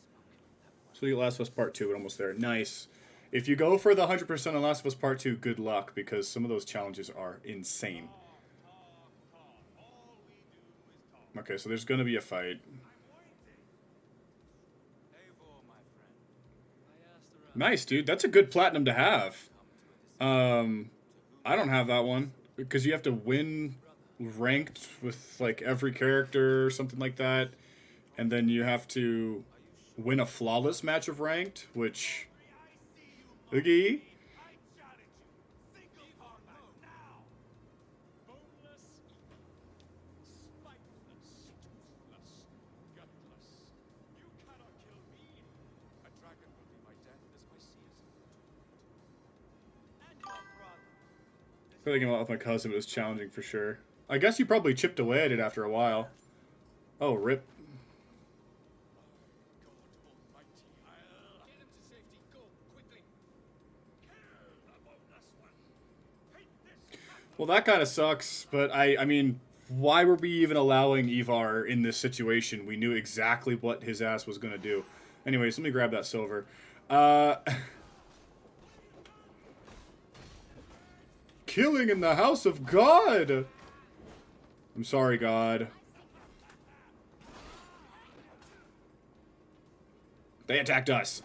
So we get Last of Us Part 2. We're almost there. Nice. If you go for the 100% on Last of Us Part 2, good luck, because some of those challenges are insane. All we do is talk. Okay, so there's going to be a fight. I'm waiting. Eivor, my friend. I asked around. Nice, dude. That's a good platinum to have. Come to a decision. I don't have that one, because you have to win ranked with, like, every character or something like that. And then you have to win a flawless match of ranked, which... Okay. I challenge you. Single combat now. Boneless, spiteless, toothless, gutless. You cannot kill me. A dragon will be my death as my sea is food. And your brother. Playing a lot with my cousin, it was challenging for sure. I guess you probably chipped away at it after a while. Oh, rip. God almighty. Get him to safety. Go, quickly. Kill the boneless one. Hate this. Well, that kind of sucks, but I mean, why were we even allowing Ivar in this situation? We knew exactly what his ass was going to do. Anyways, let me grab that silver. Killing in the house of God! I'm sorry, God. They attacked us.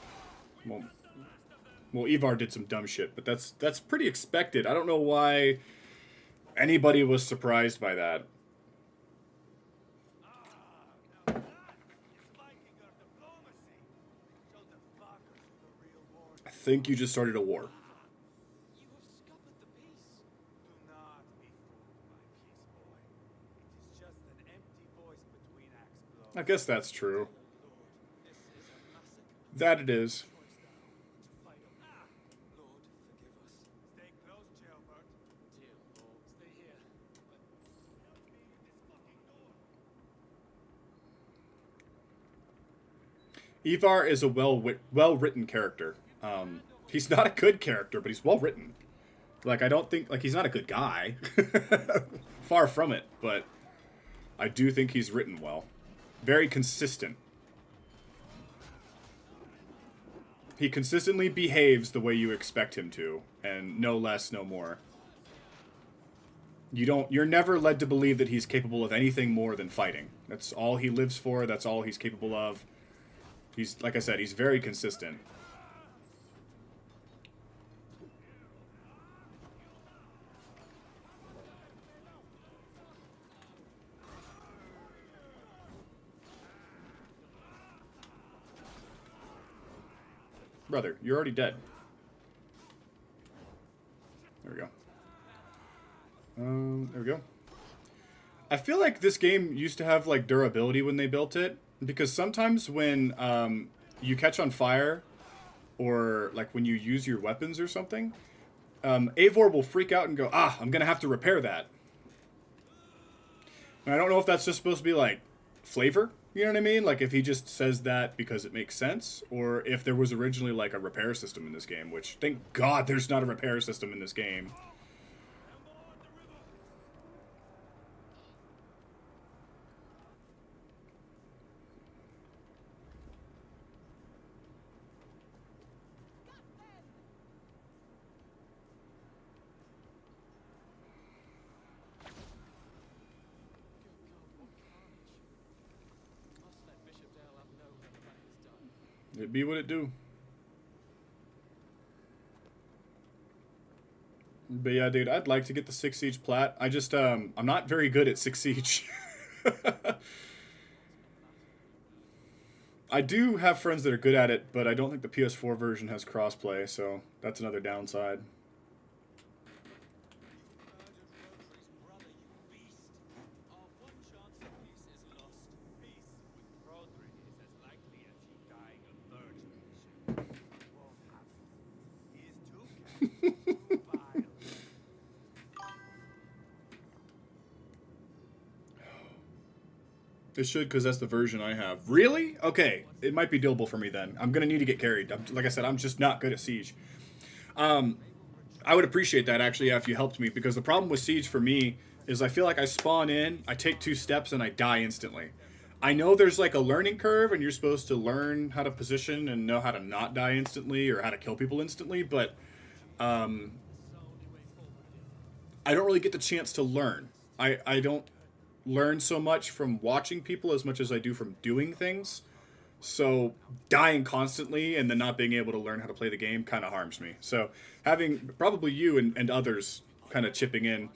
Well, Ivar did some dumb shit, but that's pretty expected. I don't know why anybody was surprised by that. Now that is Viking of diplomacy. Show the fuckers who the real war I think you just started a war. You have scuppered the peace. Do not be fooled, my peace boy. It is just an empty voice between axe blows. I guess that's true. Lord, this is a massacre. That it is. Choice thou to fight on. Lord, forgive us. Stay close, Jailbert. Dear Lord, stay here. But Help me in this fucking door. Ivar is a well-written character. He's not a good character, but he's well-written. Like, I don't think... Like, he's not a good guy. Far from it, but I do think he's written well. Very consistent. He consistently behaves the way you expect him to, and no less, no more. You're never led to believe that he's capable of anything more than fighting. That's all he lives for, that's all he's capable of. He's, like I said, he's very consistent. Brother, you're already dead. There we go. There we go. I feel like this game used to have like durability when they built it, because sometimes when you catch on fire, or like when you use your weapons or something, Eivor will freak out and go, "Ah, I'm gonna have to repair that." And I don't know if that's just supposed to be like flavor, you know what I mean? Like if he just says that because it makes sense, or if there was originally like a repair system in this game, which thank God there's not a repair system in this game. It be what it do. But yeah, dude, I'd like to get the 6 Siege plat. I just, I'm not very good at 6 Siege. I do have friends that are good at it, but I don't think the PS4 version has crossplay, so that's another downside. It should, because that's the version I have. Really? Okay. It might be doable for me then. I'm going to need to get carried. Like I said, I'm just not good at Siege. I would appreciate that, actually, if you helped me, because the problem with Siege for me is I feel like I spawn in, I take 2 steps, and I die instantly. I know there's like a learning curve, and you're supposed to learn how to position and know how to not die instantly or how to kill people instantly, but I don't really get the chance to learn. I don't learn so much from watching people as much as I do from doing things. So dying constantly and then not being able to learn how to play the game kind of harms me. So having probably you and others kind of chipping in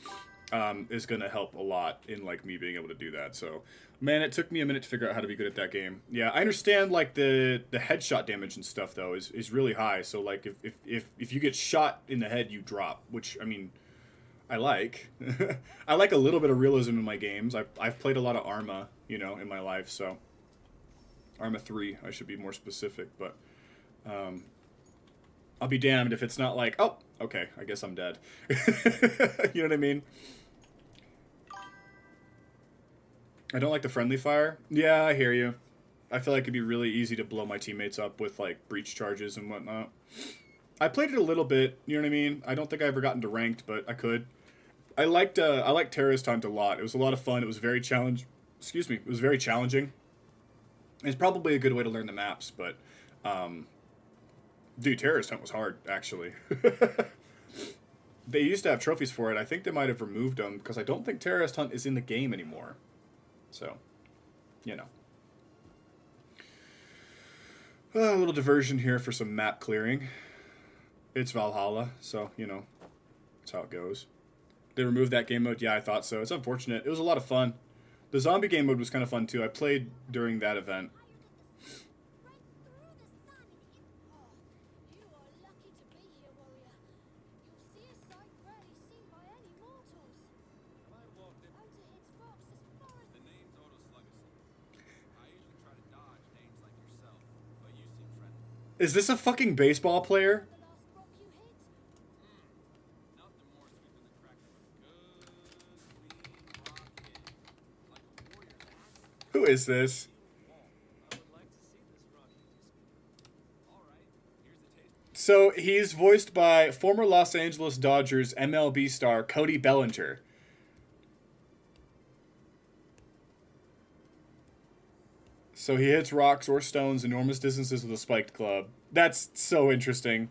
is going to help a lot in like me being able to do that. So man, it took me a minute to figure out how to be good at that game. Yeah, I understand like the headshot damage and stuff though is really high. So like if you get shot in the head, you drop, which I mean, I like. I like a little bit of realism in my games. I've played a lot of Arma, you know, in my life, so Arma 3, I should be more specific, but I'll be damned if it's not like, oh, okay, I guess I'm dead. You know what I mean? I don't like the friendly fire. Yeah, I hear you. I feel like it'd be really easy to blow my teammates up with like breach charges and whatnot. I played it a little bit, you know what I mean? I don't think I ever got into ranked, but I could. I liked Terrorist Hunt a lot. It was a lot of fun. It was very It was very challenging. It's probably a good way to learn the maps, but dude, Terrorist Hunt was hard actually. They used to have trophies for it. I think they might have removed them because I don't think Terrorist Hunt is in the game anymore. So, you know. A little diversion here for some map clearing. It's Valhalla, so, you know, that's how it goes. They removed that game mode? Yeah, I thought so. It's unfortunate. It was a lot of fun. The zombie game mode was kind of fun, too. I played during that event. Is this a fucking baseball player? Who is this? So he's voiced by former Los Angeles Dodgers MLB star Cody Bellinger. So he hits rocks or stones enormous distances with a spiked club. That's so interesting.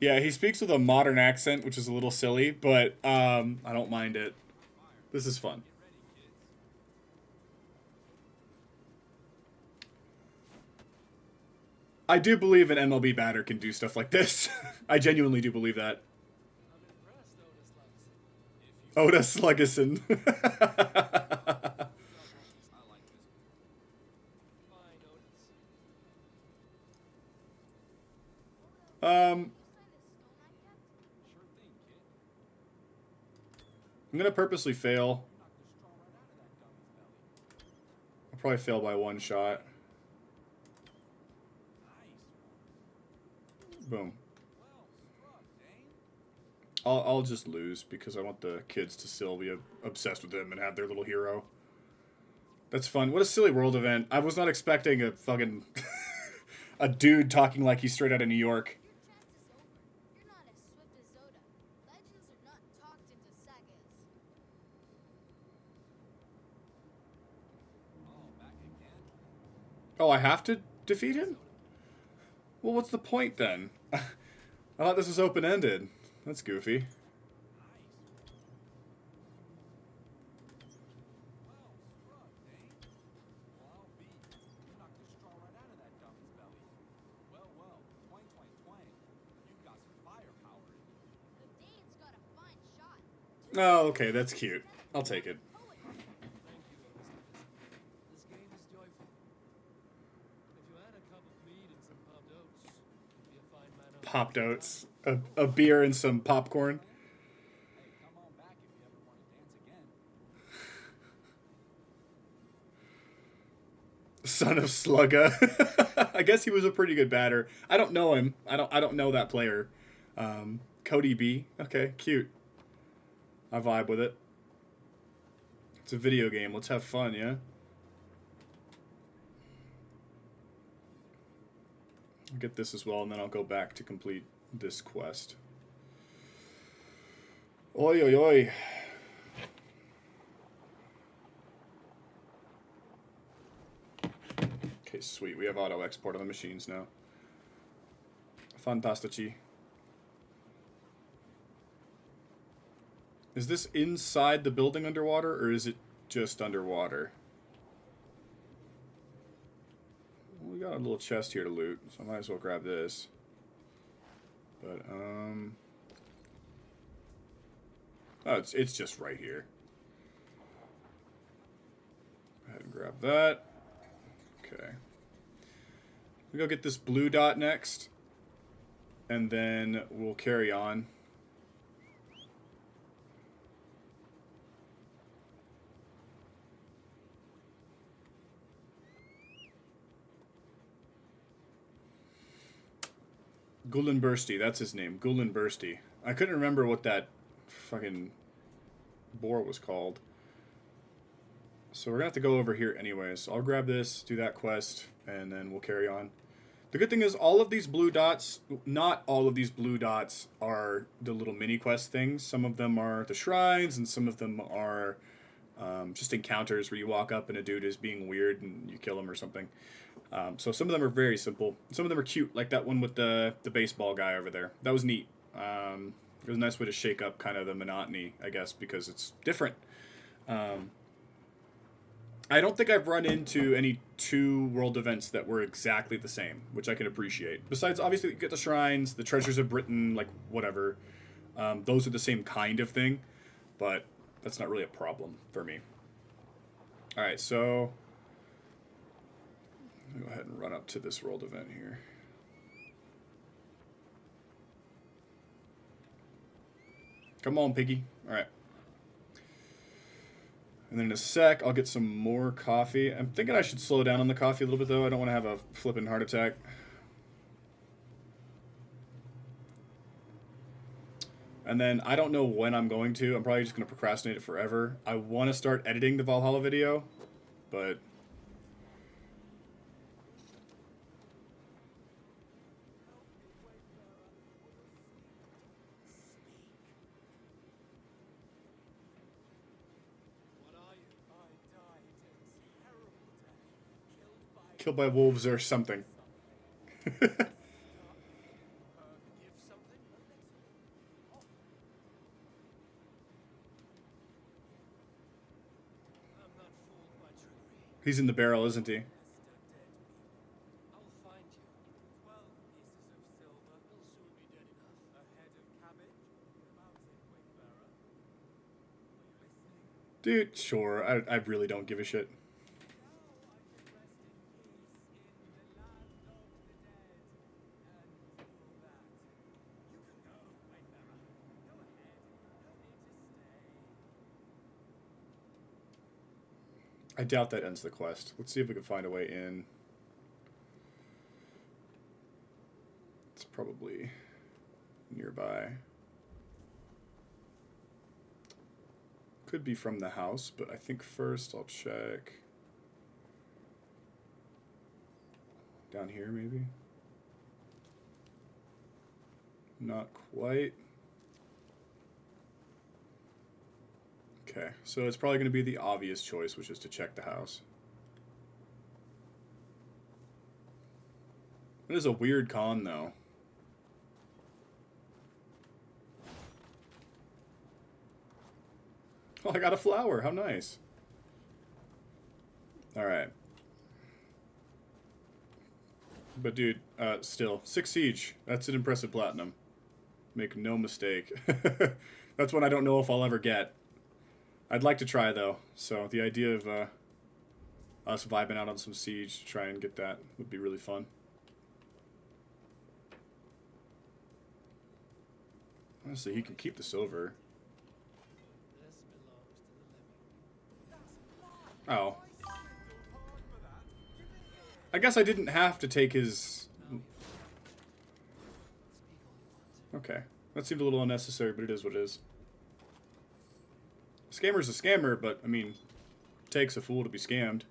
Yeah, he speaks with a modern accent, which is a little silly, but I don't mind it. This is fun. I do believe an MLB batter can do stuff like this. I genuinely do believe that. Otis Sluggerson. um, I'm gonna purposely fail. I'll probably fail by one shot. Boom. I'll just lose because I want the kids to still be obsessed with him and have their little hero. That's fun. What a silly world event. I was not expecting a fucking a dude talking like he's straight out of New York. Your chance is over. You're not as swift as Zoda. Legends are not talked into sagas. Oh, I have to defeat him? Well, what's the point then? I thought this was open-ended. That's goofy. The Dane's got a fine shot. Oh, okay, that's cute. I'll take it. This game is joyful. If you had a cup of mead and some popped oats, you'd be a fine man of Popped oats. A beer and some popcorn. Hey, come on back if you ever want to dance again. Son of Slugga. I guess he was a pretty good batter. I don't know him. I don't know that player. Cody B. Okay, cute. I vibe with it. It's a video game. Let's have fun, yeah? I'll get this as well, and then I'll go back to complete this quest. Oi, oi, oi. Okay, sweet. We have auto export on the machines now. Fantastici. Is this inside the building underwater, or is it just underwater? We got a little chest here to loot, so I might as well grab this. But, oh, it's just right here. Go ahead and grab that. Okay. We go get this blue dot next, and then we'll carry on. Gullenbursty, that's his name. Gullenbursty. I couldn't remember what that fucking boar was called. So we're gonna have to go over here anyways. So I'll grab this, do that quest, and then we'll carry on. The good thing is all of these blue dots, not all of these blue dots are the little mini quest things. Some of them are the shrines, and some of them are just encounters where you walk up and a dude is being weird and you kill him or something. So some of them are very simple. Some of them are cute, like that one with the baseball guy over there. That was neat. It was a nice way to shake up kind of the monotony, I guess, because it's different. I don't think I've run into any two world events that were exactly the same, which I can appreciate. Besides, obviously, you get the shrines, the treasures of Britain, like whatever. Those are the same kind of thing, but that's not really a problem for me. All right, so go ahead and run up to this world event here. Come on, piggy. All right. And then in a sec, I'll get some more coffee. I'm thinking I should slow down on the coffee a little bit, though. I don't want to have a flipping heart attack. And then I don't know when I'm going to. I'm probably just going to procrastinate it forever. I want to start editing the Valhalla video, but What are you? I died a terrible death. Killed by wolves or something. Give something? I'm not fooled by trickery. He's in the barrel, isn't he? I'll find you. 12 pieces of silver. He'll soon be dead enough. A head of cabbage. About it, Wayfarer. Are you listening? Dude, sure. I really don't give a shit. Now I can rest in peace in the land of the dead. And all that. You can go, Wayfarer. Go ahead. No need to stay. I doubt that ends the quest. Let's see if we can find a way in. It's probably nearby. Could be from the house, but I think first I'll check. Down here, maybe? Not quite. Okay, so it's probably going to be the obvious choice, which is to check the house. It is a weird con, though. Oh, I got a flower. How nice. Alright. But dude, still, 6 siege. That's an impressive platinum. Make no mistake. That's one I don't know if I'll ever get. I'd like to try, though. So the idea of us vibing out on some siege to try and get that would be really fun. Honestly, he can keep the silver. This belongs to the living. Oh. I guess I didn't have to take his... Speak all you want. Okay. That seemed a little unnecessary, but it is what it is. Scammer's a scammer, but, I mean, takes a fool to be scammed.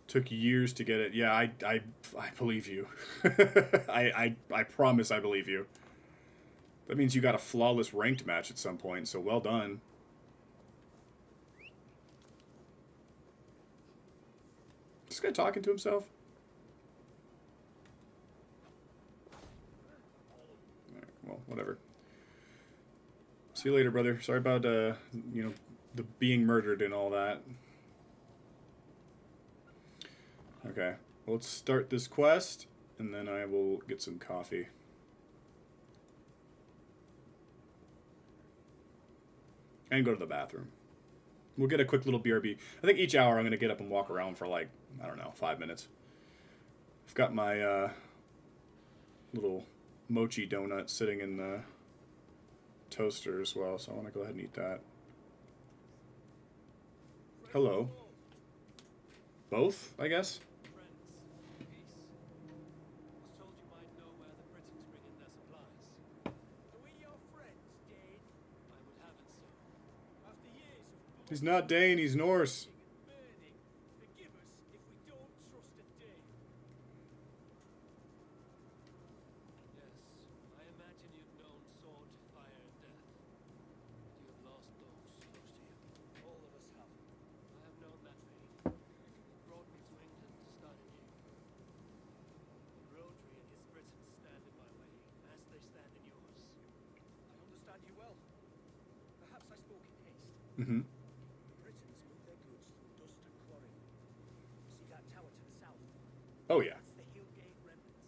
Took years to get it. Yeah, I believe you. I promise I believe you. That means you got a flawless ranked match at some point, so well done. This guy talking to himself? Alright, well, whatever. See you later, brother. Sorry about, you know, the being murdered and all that. Okay, well, let's start this quest, and then I will get some coffee. And go to the bathroom. We'll get a quick little BRB. I think each hour I'm going to get up and walk around for like, I don't know, 5 minutes. I've got my little mochi donut sitting in the toaster as well, so I want to go ahead and eat that. Hello. Both, I guess? Friends, peace. Was told you might know where the Britons bring in their supplies. Are we your friends, Dane? I would have it so. After years of He's not Dane, he's Norse. and burning, forgive us if we don't trust a Dane. Yes, I imagine you've known sword, fire, and death. But you have lost those close to you. All of us have. I have known that pain. It brought me to England to start anew. Rodri and his Britons stand in my way, as they stand in yours. I understand you well. Perhaps I spoke in haste. Mm-hmm. The Britons move their goods through dust and quarry. See that tower to the south? Oh, yeah. That's the Hillgate remnants.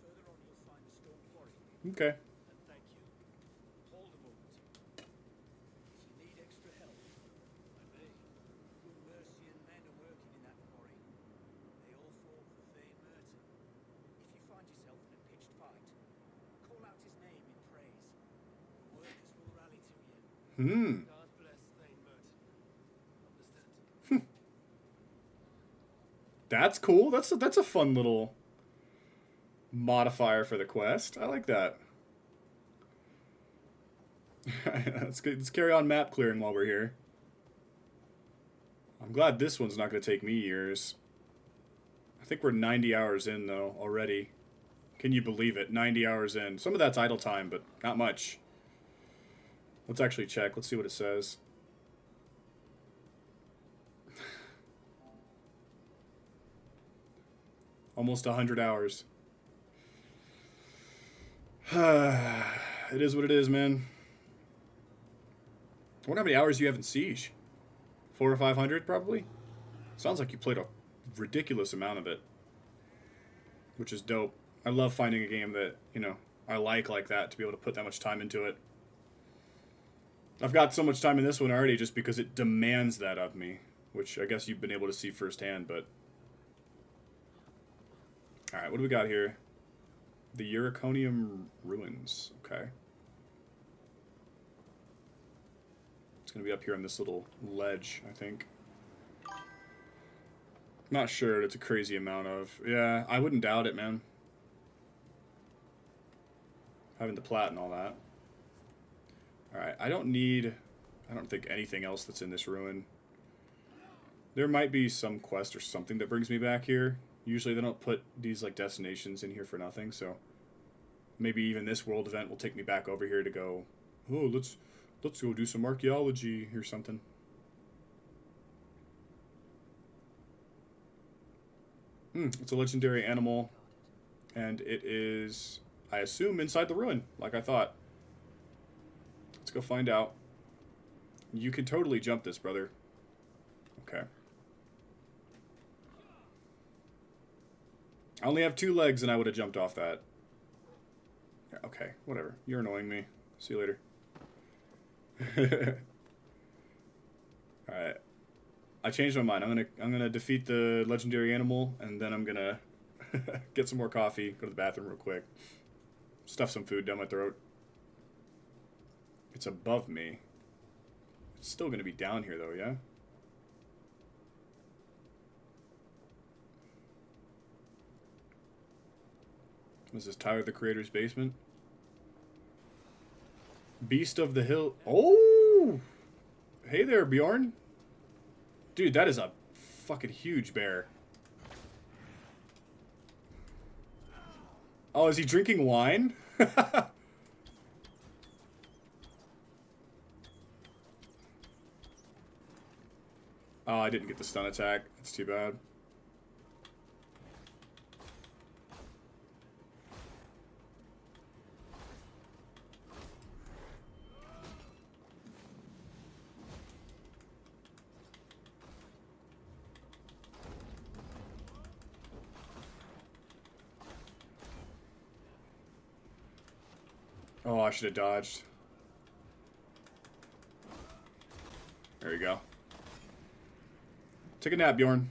Further on you'll find the stone quarry. Okay. And thank you. Hold a moment. If you need extra help, I may. good Mercian men are working in that quarry. They all fought for Thane Merton. If you find yourself in a pitched fight, call out his name in praise. The workers will rally to you. Hmm. God bless Thane Merton. Understand? That's cool. That's a fun little modifier for the quest. I like that. Let's carry on map clearing while we're here. I'm glad this one's not going to take me years. I think we're 90 hours in, though, already. Can you believe it? 90 hours in. Some of that's idle time, but not much. Let's actually check. Let's see what it says. Almost 100 hours. It is what it is, man. I wonder how many hours you have in Siege. 400 or 500, probably? Sounds like you played a ridiculous amount of it. Which is dope. I love finding a game that, you know, I like that, to be able to put that much time into it. I've got so much time in this one already just because it demands that of me. Which I guess you've been able to see firsthand, but... Alright, what do we got here? The Uriconium Ruins. Okay. It's going to be up here on this little ledge, I think. Not sure. It's a crazy amount of... Yeah, I wouldn't doubt it, man. Having the plat and all that. Alright, I don't think anything else that's in this ruin. There might be some quest or something that brings me back here. Usually they don't put these like destinations in here for nothing, so... Maybe even this world event will take me back over here to go... Oh, let's go do some archaeology or something. It's a legendary animal, and it is, I assume, inside the ruin, like I thought. Let's go find out. You can totally jump this, brother. Okay. I only have 2 legs, and I would have jumped off that. Yeah, okay, whatever. You're annoying me. See you later. Alright. I changed my mind. I'm gonna defeat the legendary animal, and then I'm gonna get some more coffee, go to the bathroom real quick, stuff some food down my throat. It's above me. It's still gonna be down here though, yeah? Was this Tyler the Creator's basement? Beast of the Hill. Oh! Hey there, Bjorn. Dude, that is a fucking huge bear. Oh, is he drinking wine? Oh, I didn't get the stun attack. That's too bad. Oh, I should have dodged. There you go. Take a nap, Bjorn.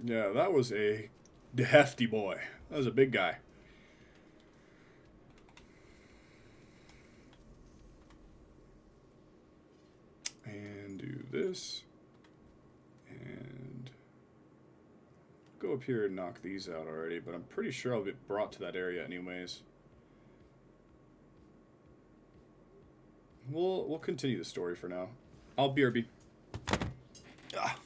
Yeah, that was a hefty boy. That was a big guy. And do this. And go up here and knock these out already, but I'm pretty sure I'll get brought to that area anyways. We'll continue the story for now. I'll BRB. Ah.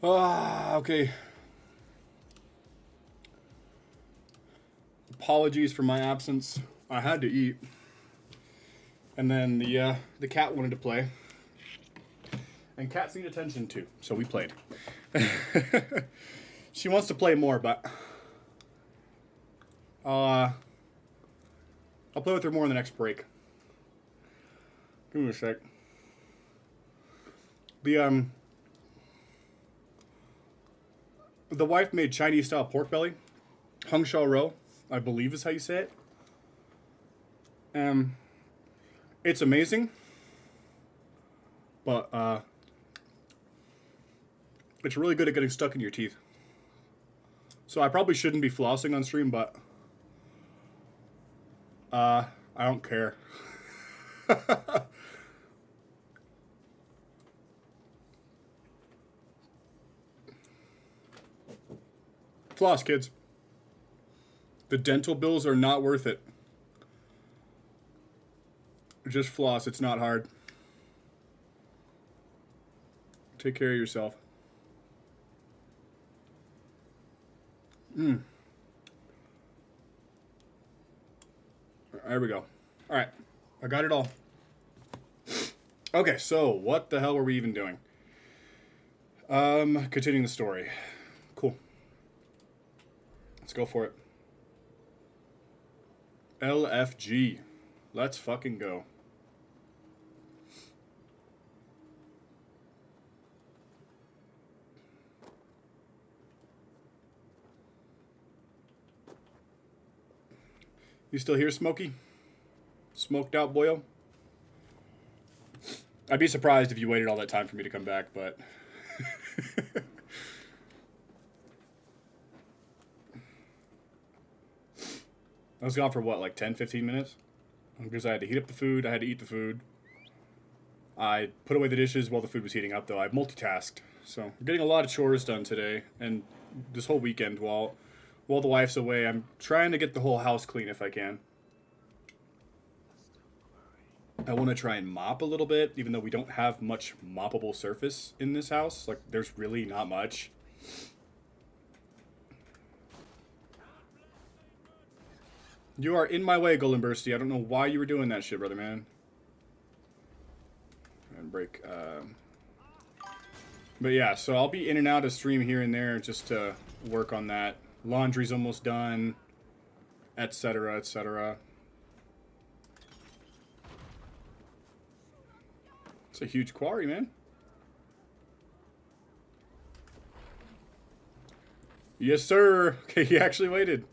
Ah, okay. Apologies for my absence. I had to eat. And then the cat wanted to play. And cats need attention too, so we played. She wants to play more, but I'll play with her more in the next break. Give me a sec. The wife made Chinese style pork belly. Hung Shao Rou, I believe is how you say it. It's amazing. But it's really good at getting stuck in your teeth. So I probably shouldn't be flossing on stream, but I don't care. Floss, kids. The dental bills are not worth it. Just floss, it's not hard. Take care of yourself. There we go. All right, I got it all. Okay, so what the hell were we even doing? Continuing the story. Cool. Let's go for it. LFG. Let's fucking go. You still here, Smokey? Smoked out, boyo? I'd be surprised if you waited all that time for me to come back, but... I was gone for what, like 10, 15 minutes? Because I had to heat up the food, I had to eat the food. I put away the dishes while the food was heating up, though. I multitasked. So, I'm getting a lot of chores done today, and this whole weekend while the wife's away, I'm trying to get the whole house clean if I can. I want to try and mop a little bit, even though we don't have much moppable surface in this house. Like, there's really not much. You are in my way, Golden Bursty. I don't know why you were doing that shit, brother man. And break. But yeah, so I'll be in and out of stream here and there just to work on that. Laundry's almost done, etc., etc. It's a huge quarry, man. Yes, sir. Okay, he actually waited.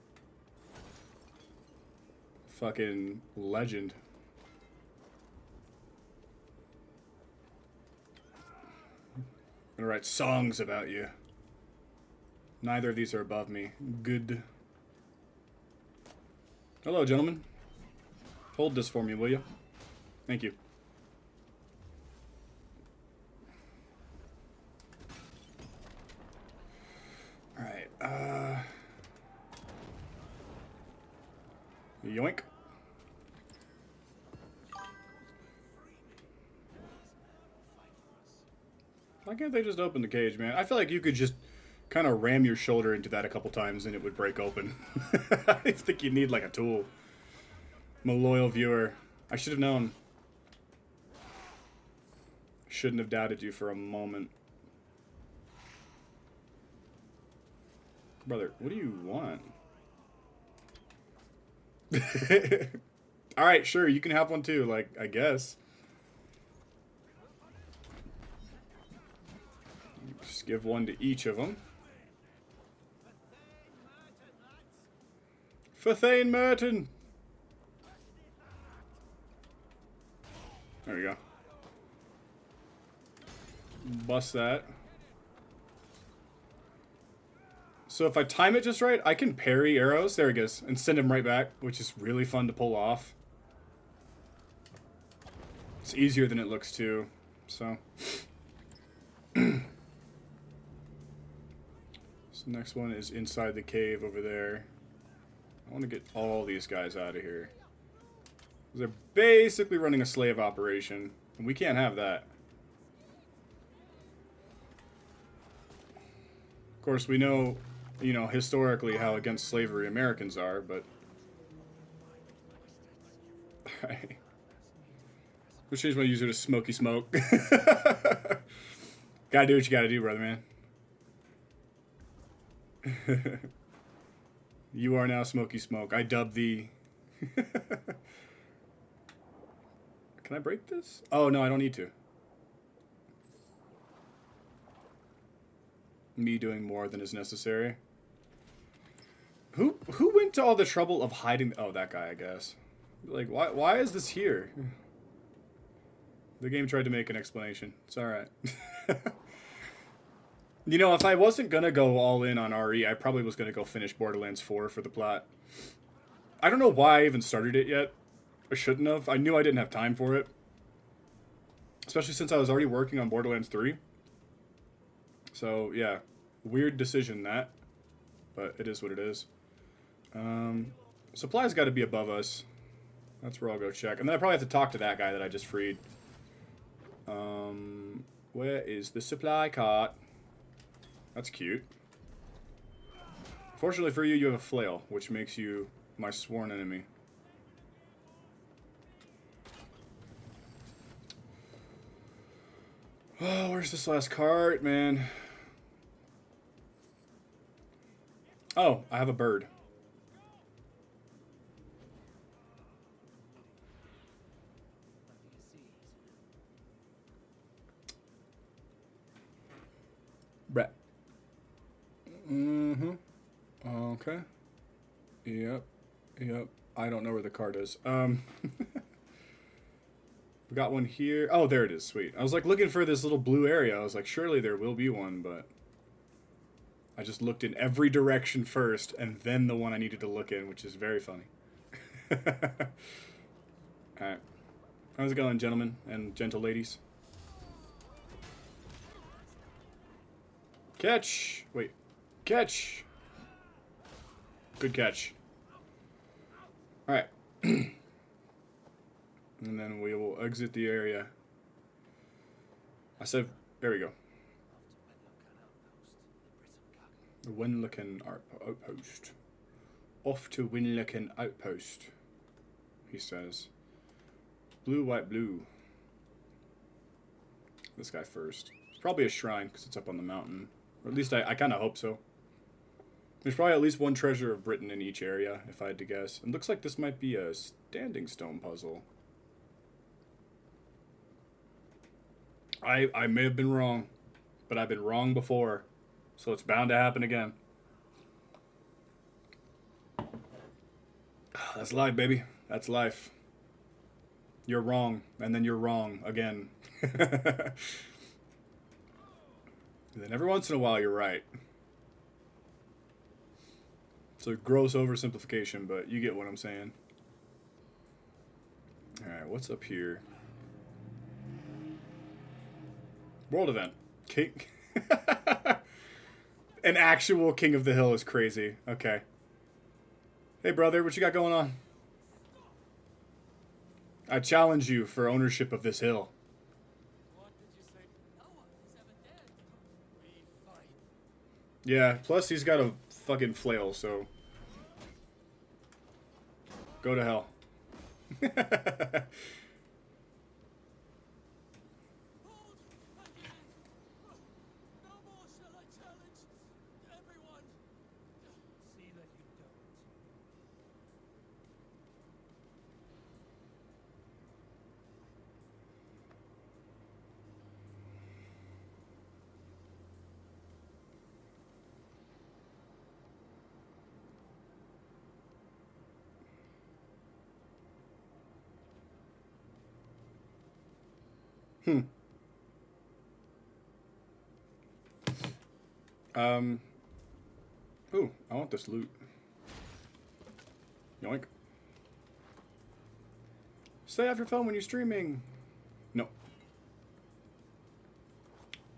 Fucking legend. I'm gonna write songs about you. Neither of these are above me. Good. Hello, gentlemen. Hold this for me, will you? Thank you. Alright, yoink. Why can't they just open the cage, man? I feel like you could just kind of ram your shoulder into that a couple times and it would break open. I think you need like a tool. I'm a loyal viewer. I should have known. Shouldn't have doubted you for a moment. Brother, what do you want? Alright, sure, you can have one too, like, I guess. Just give one to each of them. For Thane Merton! There we go. Bust that. So if I time it just right, I can parry arrows. There he goes. And send him right back, which is really fun to pull off. It's easier than it looks too. So. So next one is inside the cave over there. I want to get all these guys out of here. They're basically running a slave operation. And we can't have that. course, we know, you know, historically how against slavery Americans are, but... Alright. We'll change my user to Smoky Smoke. Gotta do what you gotta do, brother, man. You are now Smoky Smoke. I dub thee. Can I break this? Oh, no, I don't need to. Me doing more than is necessary. Who went to all the trouble of hiding? Oh, that guy, I guess. Like, why is this here? The game tried to make an explanation. It's alright. You know, if I wasn't gonna go all in on RE, I probably was gonna go finish Borderlands 4 for the plot. I don't know why I even started it yet. I shouldn't have. I knew I didn't have time for it. Especially since I was already working on Borderlands 3. So, yeah. Weird decision, that. But it is what it is. Supplies got to be above us. That's where I'll go check. And then I probably have to talk to that guy that I just freed. Where is the supply cart? That's cute. Fortunately for you, you have a flail, which makes you my sworn enemy. Oh, where's this last cart, man? Oh, I have a bird. Brett. Mm-hmm. Okay. Yep. Yep. I don't know where the card is. We got one here. Oh, there it is. Sweet. I was like looking for this little blue area. I was like, surely there will be one, but I just looked in every direction first and then the one I needed to look in, which is very funny. Alright. How's it going, gentlemen and gentle ladies? Catch! Wait. Catch! Good catch. Alright. And then we will exit the area. I said, there we go. The Winlickin outpost. Off to Winlickin outpost, he says. Blue, white, blue. This guy first. It's probably a shrine because it's up on the mountain. Or at least I kind of hope so. There's probably at least one treasure of Britain in each area, if I had to guess. It looks like this might be a standing stone puzzle. I may have been wrong, but I've been wrong before, so it's bound to happen again. That's life, baby. That's life. You're wrong, and then you're wrong again. And then every once in a while, you're right. It's a gross oversimplification, but you get what I'm saying. Alright, what's up here? World event. King. An actual King of the Hill is crazy. Okay. Hey, brother, what you got going on? I challenge you for ownership of this hill. What did you say? No one is ever dead. We fight. Yeah, plus he's got a fucking flail, so... Go to hell. No more shall I challenge everyone. See that you don't. Ooh, I want this loot. Yoink. Stay off your phone when you're streaming. No.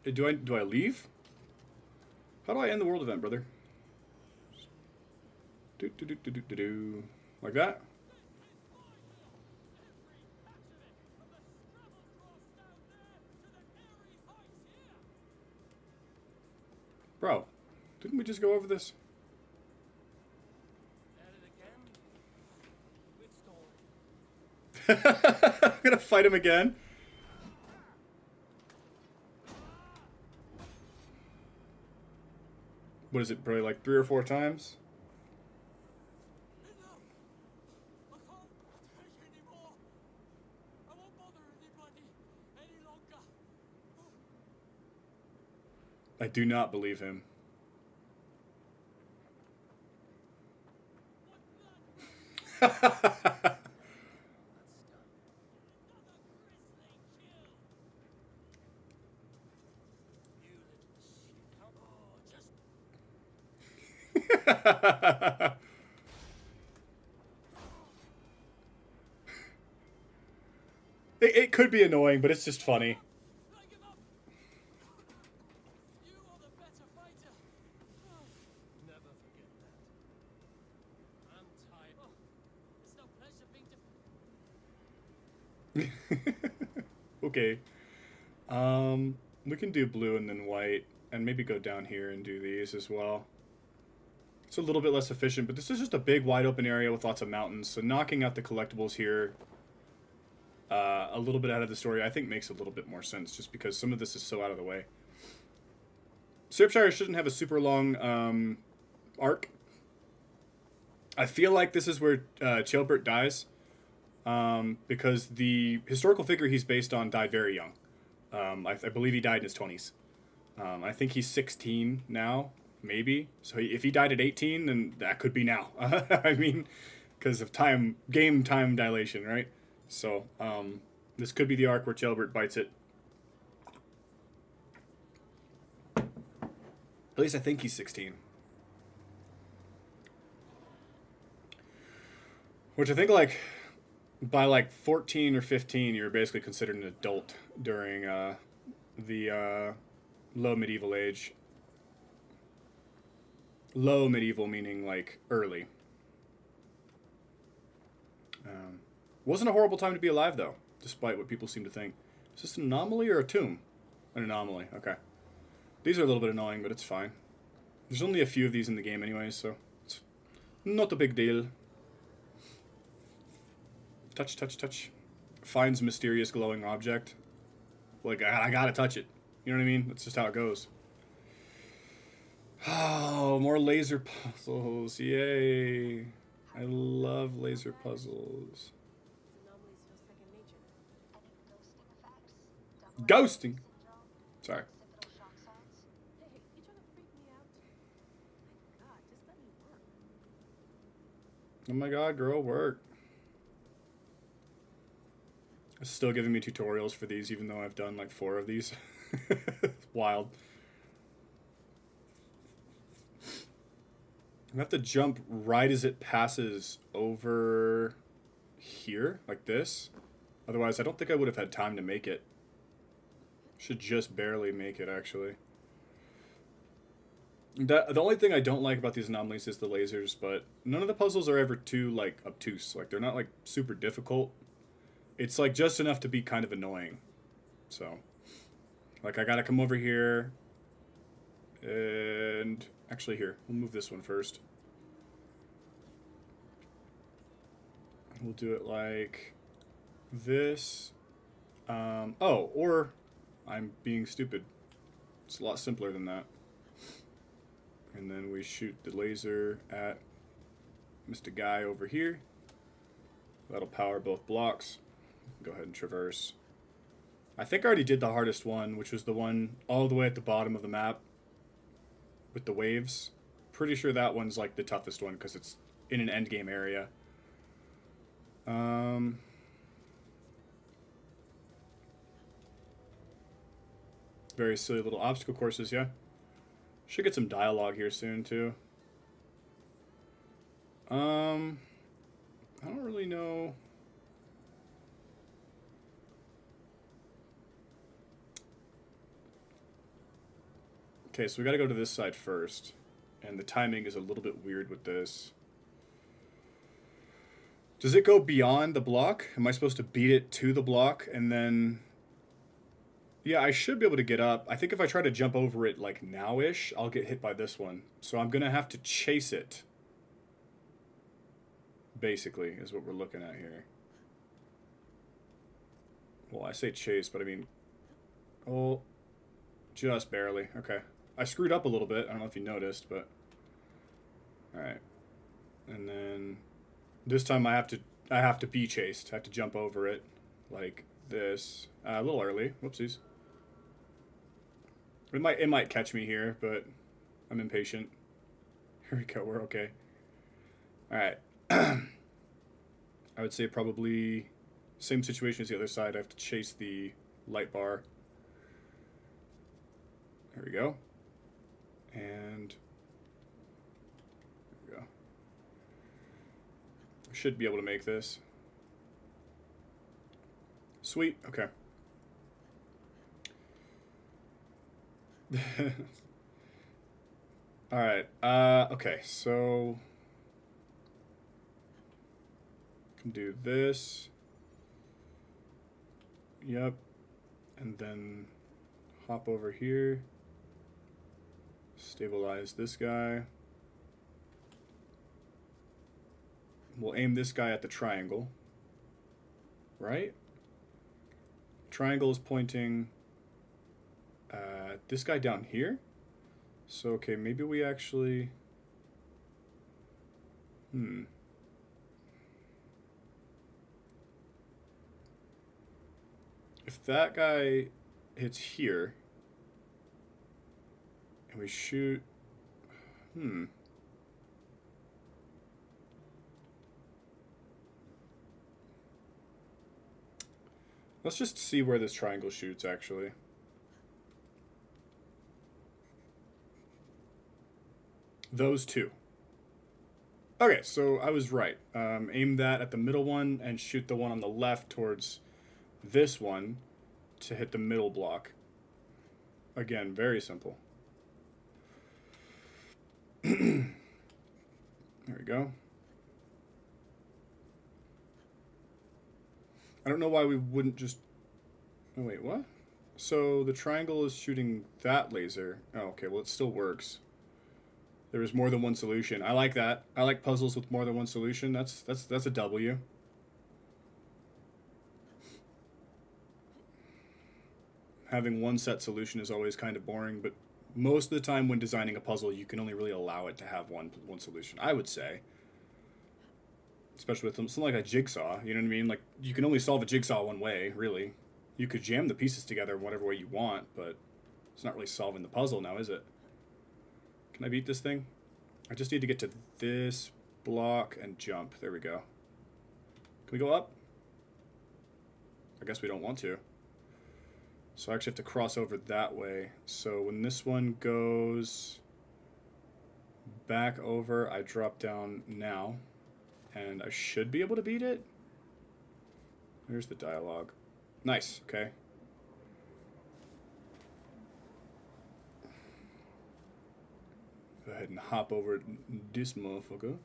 Do I leave? How do I end the world event, brother? Do do do do do do do. Like that? Bro, Didn't we just go over this? At it again? Which story? I'm gonna fight him again. What is it, probably like 3 or 4 times? Enough! I can't take any more. I won't bother anybody any longer. I do not believe him. It could be annoying, but it's just funny. I give up. You are the better fighter. Never forget that. I'm tired. It's no pleasure being Okay. We can do blue and then white, and maybe go down here and do these as well. It's a little bit less efficient, but this is just a big wide open area with lots of mountains, so knocking out the collectibles here a little bit out of the story I think makes a little bit more sense, just because some of this is so out of the way. Syrupshire shouldn't have a super long arc. I feel like this is where Ceolbert dies, because the historical figure he's based on died very young. I believe he died in his 20s. I think he's 16 now, maybe. So if he died at 18, then that could be now. I mean, because of game time dilation, right? So this could be the arc where Ceolbert bites it. At least I think he's 16. Which I think, like, by like 14 or 15, you're basically considered an adult during the low medieval age. Low medieval meaning like early. Wasn't a horrible time to be alive though, despite what people seem to think. Is this an anomaly or a tomb? An anomaly, okay. These are a little bit annoying, but it's fine. There's only a few of these in the game anyway, so it's not a big deal. Touch, touch, touch. Finds mysterious glowing object. Like, I gotta touch it. You know what I mean? That's just how it goes. Oh, more laser puzzles. Yay. I love laser puzzles. Anomalies feel second nature. Ghosting! Sorry. Hey, you trying to freak me out? My God, just let me work. Oh my god, girl, work. It's still giving me tutorials for these, even though I've done like 4 of these. Wild. I have to jump right as it passes over here, like this. Otherwise, I don't think I would have had time to make it. Should just barely make it, actually. The only thing I don't like about these anomalies is the lasers, but none of the puzzles are ever too, like, obtuse. Like, they're not, like, super difficult. It's, like, just enough to be kind of annoying. So, like, I gotta come over here. And actually, here, we'll move this one first. We'll do it like this. Oh, or I'm being stupid. It's a lot simpler than that. And then we shoot the laser at Mr. Guy over here. That'll power both blocks. Go ahead and traverse. I think I already did the hardest one, which was the one all the way at the bottom of the map with the waves. Pretty sure that one's like the toughest one because it's in an endgame area. Very silly little obstacle courses, yeah. Should get some dialogue here soon too. I don't really know. Okay, so we gotta go to this side first. And the timing is a little bit weird with this. Does it go beyond the block? Am I supposed to beat it to the block and then... Yeah, I should be able to get up. I think if I try to jump over it like now-ish, I'll get hit by this one. So I'm going to have to chase it. Basically, is what we're looking at here. Well, I say chase, but I mean... Oh, just barely. Okay. I screwed up a little bit. I don't know if you noticed, but... Alright. And then... This time I have to be chased. I have to jump over it. Like this. A little early. Whoopsies. It might catch me here, but I'm impatient. Here we go, we're okay. Alright. I would say probably same situation as the other side. I have to chase the light bar. There we go. And there we go. I should be able to make this. Sweet, okay. Alright, okay, so can do this. Yep. And then hop over here. Stabilize this guy. We'll aim this guy at the triangle. Right? Triangle is pointing this guy down here. So, okay, maybe we actually... If that guy hits here, and we shoot... Let's just see where this triangle shoots, actually. Those two. Okay, so I was right. Aim that at the middle one and shoot the one on the left towards this one to hit the middle block. Again, very simple. There we go. I don't know why we wouldn't just... Oh, wait, what? So the triangle is shooting that laser. Oh, okay, well, it still works. There is more than one solution. I like that. I like puzzles with more than one solution. That's a W. Having one set solution is always kind of boring, but most of the time when designing a puzzle, you can only really allow it to have one solution, I would say. Especially with something like a jigsaw, you know what I mean? Like, you can only solve a jigsaw one way, really. You could jam the pieces together whatever way you want, but it's not really solving the puzzle now, is it? Can I beat this thing? I just need to get to this block and jump. There we go. Can we go up? I guess we don't want to. So I actually have to cross over that way. So when this one goes back over, I drop down now. And I should be able to beat it. There's the dialogue. Nice, okay. Go ahead and hop over this motherfucker.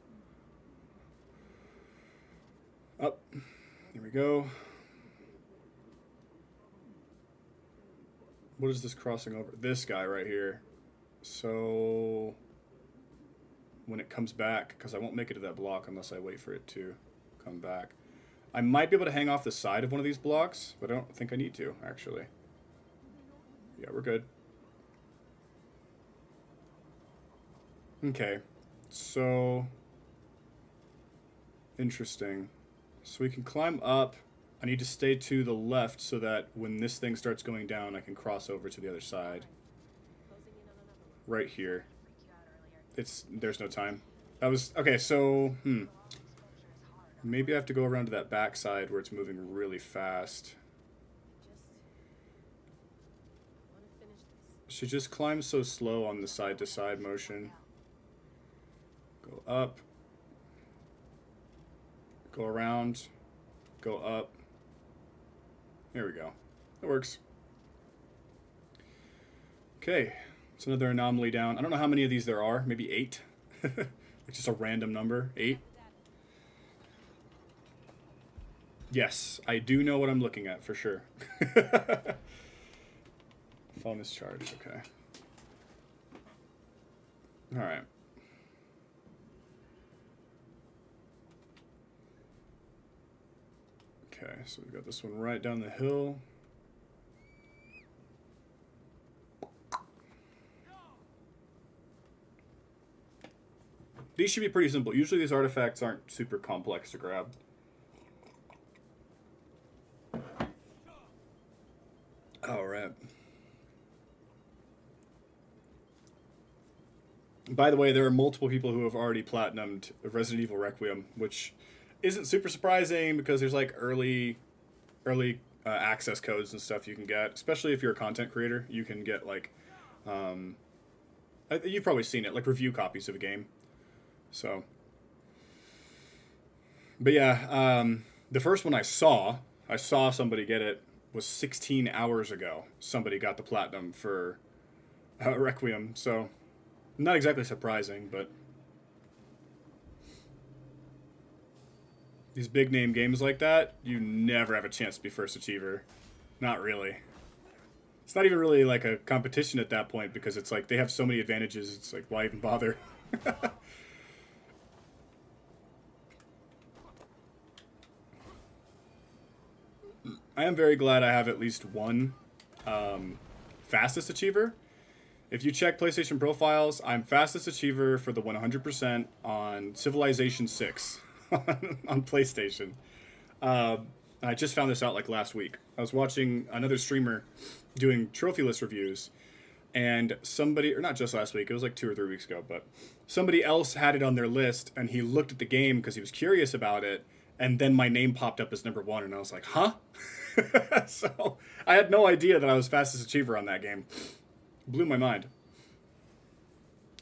Up. Here we go. What is this crossing over? This guy right here. So when it comes back, because I won't make it to that block unless I wait for it to come back. I might be able to hang off the side of one of these blocks, but I don't think I need to, actually. Yeah, we're good. Okay, so interesting. So we can climb up. I need to stay to the left so that when this thing starts going down, I can cross over to the other side. Right here. There's no time. That was, okay, so, maybe I have to go around to that back side where it's moving really fast. She just climbs so slow on the side-to-side motion. Go up. Go around. Go up. There we go. That works. Okay. It's another anomaly down. I don't know how many of these there are. Maybe 8. It's just a random number. 8. Yes, I do know what I'm looking at for sure. Phone is charged. Okay. All right. Okay, so we've got this one right down the hill. These should be pretty simple. Usually these artifacts aren't super complex to grab. All right. By the way, there are multiple people who have already platinumed Resident Evil Requiem, which isn't super surprising because there's like early access codes and stuff you can get, especially if you're a content creator. You can get like, you've probably seen it, like review copies of a game. So, but yeah, the first one I saw somebody get it was 16 hours ago. Somebody got the platinum for Requiem, so not exactly surprising, but these big name games like that, you never have a chance to be first achiever. Not really. It's not even really like a competition at that point because it's like they have so many advantages, it's like, why even bother? I am very glad I have at least one fastest achiever. If you check PlayStation profiles, I'm fastest achiever for the 100% on Civilization 6 on PlayStation. I just found this out like last week. I was watching another streamer doing trophy list reviews, and somebody, or not just last week, it was like 2 or 3 weeks ago, but somebody else had it on their list, and he looked at the game because he was curious about it, and then my name popped up as number 1, and I was like, huh? So I had no idea that I was fastest achiever on that game. Blew my mind.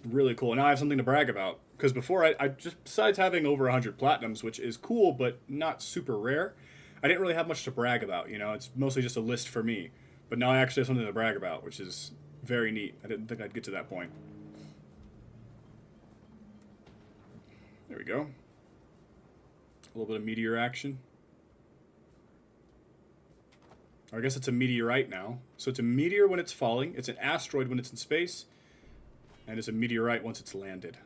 Really cool. Now I have something to brag about. Because before, I just, besides having over 100 platinums, which is cool, but not super rare, I didn't really have much to brag about. You know, it's mostly just a list for me. But now I actually have something to brag about, which is very neat. I didn't think I'd get to that point. There we go. A little bit of meteor action. Or I guess it's a meteorite now. So it's a meteor when it's falling. It's an asteroid when it's in space. And it's a meteorite once it's landed.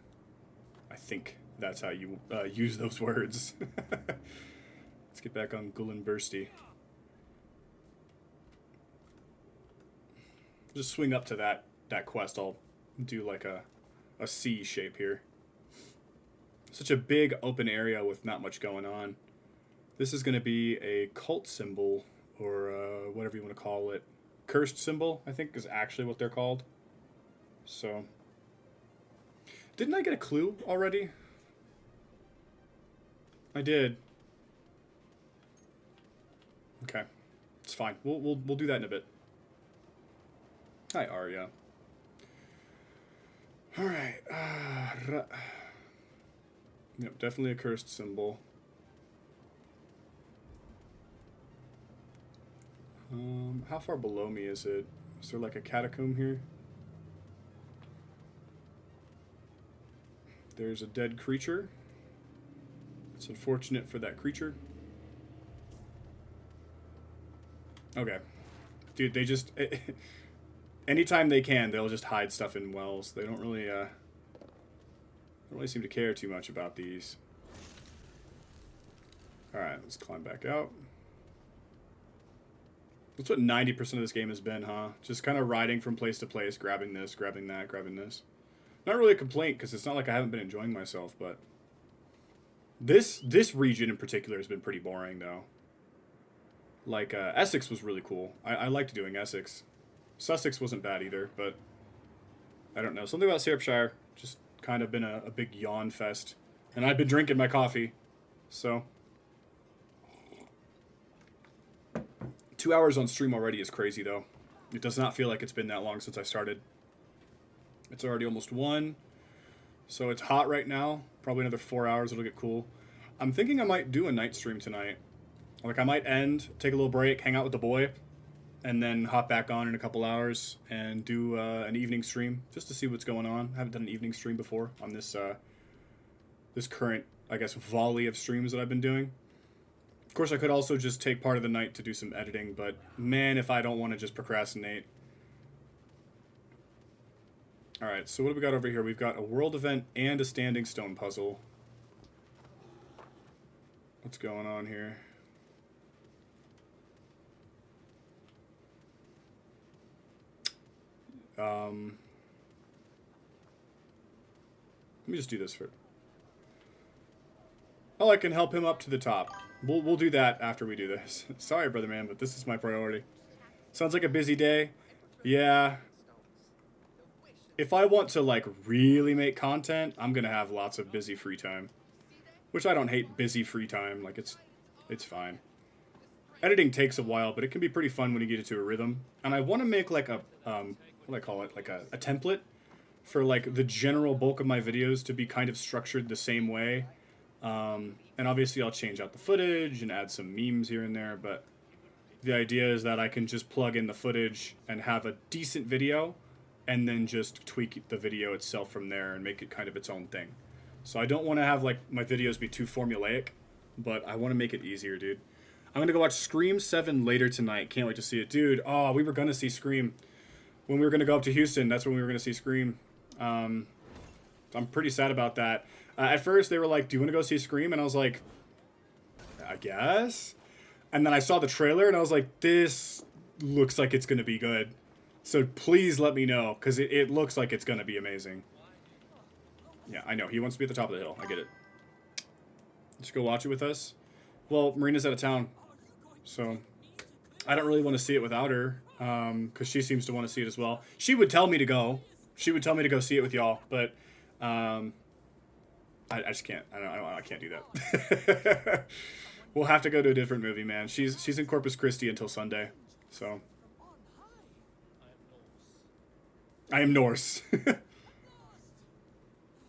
I think that's how you use those words. Let's get back on Gulen Bursty. Just swing up to that quest. I'll do like a C shape here. Such a big open area with not much going on. This is going to be a cult symbol, or whatever you want to call it. Cursed symbol, I think, is actually what they're called. So, didn't I get a clue already? I did. Okay, it's fine. We'll do that in a bit. Hi, Arya. All right. Yep, definitely a cursed symbol. How far below me is it? Is there like a catacomb here? There's a dead creature. It's unfortunate for that creature. Okay. Dude, they just... anytime they can, they'll just hide stuff in wells. They don't really seem to care too much about these. Alright, let's climb back out. That's what 90% of this game has been, huh? Just kind of riding from place to place, grabbing this, grabbing that, grabbing this. Not really a complaint, because it's not like I haven't been enjoying myself, but... This region in particular has been pretty boring, though. Like, Essex was really cool. I liked doing Essex. Sussex wasn't bad either, but... I don't know. Something about Syrup just kind of been a big yawn fest. And I've been drinking my coffee, so... 2 hours on stream already is crazy, though. It does not feel like it's been that long since I started. It's already almost 1. So it's hot right now. Probably another 4 hours, it'll get cool. I'm thinking I might do a night stream tonight. Like, I might end, take a little break, hang out with the boy, and then hop back on in a couple hours and do an evening stream, just to see what's going on. I haven't done an evening stream before on this this current, I guess, volley of streams that I've been doing. Of course, I could also just take part of the night to do some editing, but man, if I don't want to just procrastinate, Alright, so what do we got over here? We've got a world event and a standing stone puzzle. What's going on here? Let me just do this for... Oh, I can help him up to the top. We'll do that after we do this. Sorry, brother man, but this is my priority. Sounds like a busy day. Yeah. If I want to, like, really make content, I'm gonna have lots of busy free time. Which I don't hate busy free time. Like, it's fine. Editing takes a while, but it can be pretty fun when you get into a rhythm. And I want to make, like, a, what do I call it? Like, a template for, like, the general bulk of my videos to be kind of structured the same way. And obviously I'll change out the footage and add some memes here and there, but the idea is that I can just plug in the footage and have a decent video and then just tweak the video itself from there and make it kind of its own thing. So I don't want to have, like, my videos be too formulaic, but I want to make it easier, dude. I'm going to go watch Scream 7 later tonight. Can't wait to see it. Dude, oh, we were going to see Scream. When we were going to go up to Houston, that's when we were going to see Scream. I'm pretty sad about that. At first, they were like, do you want to go see Scream? And I was like, I guess. And then I saw the trailer, and I was like, this looks like it's going to be good. So please let me know, because it looks like it's going to be amazing. Yeah, I know. He wants to be at the top of the hill. I get it. Just go watch it with us. Well, Marina's out of town, so I don't really want to see it without her, because she seems to want to see it as well. She would tell me to go. She would tell me to go see it with y'all, but I just can't. I can't do that. We'll have to go to a different movie, man. She's in Corpus Christi until Sunday, so. I am Norse.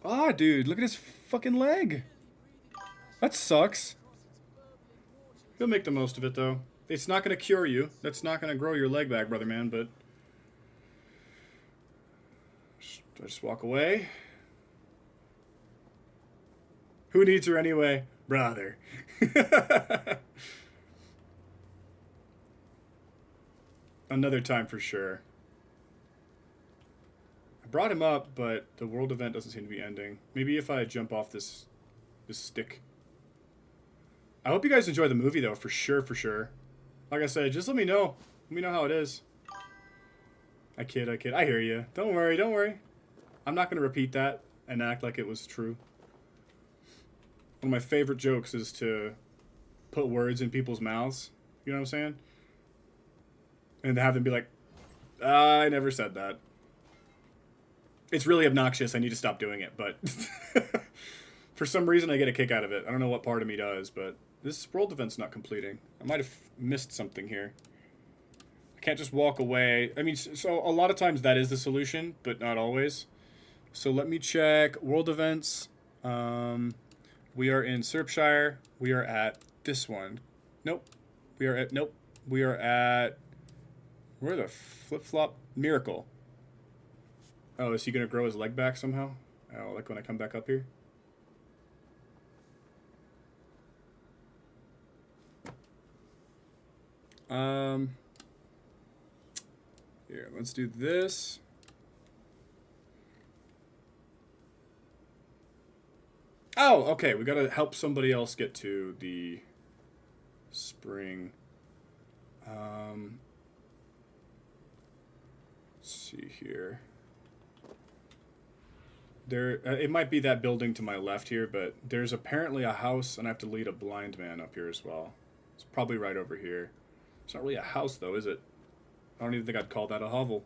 Ah, dude, look at his fucking leg. That sucks. He'll make the most of it, though. It's not going to cure you. That's not going to grow your leg back, brother man, but... Do I just walk away? Who needs her anyway? Brother. Another time for sure. I brought him up, but the world event doesn't seem to be ending. Maybe if I jump off this stick. I hope you guys enjoy the movie, though, for sure, for sure. Like I said, just let me know. Let me know how it is. I kid. I hear you. Don't worry, don't worry. I'm not going to repeat that and act like it was true. One of my favorite jokes is to put words in people's mouths. You know what I'm saying? And have them be like, I never said that. It's really obnoxious. I need to stop doing it, but for some reason I get a kick out of it. I don't know what part of me does, but this world event's not completing. I might have missed something here. I can't just walk away. I mean, so a lot of times that is the solution, but not always. So let me check world events. We are in Surpshire. We are at this one. Nope. We are at where the flip-flop? Miracle. Oh, is he going to grow his leg back somehow? Oh, like when I come back up here? Here, let's do this. Oh, okay, we gotta help somebody else get to the spring. Let's see here. It might be that building to my left here, but there's apparently a house, and I have to lead a blind man up here as well. It's probably right over here. It's not really a house, though, is it? I don't even think I'd call that a hovel.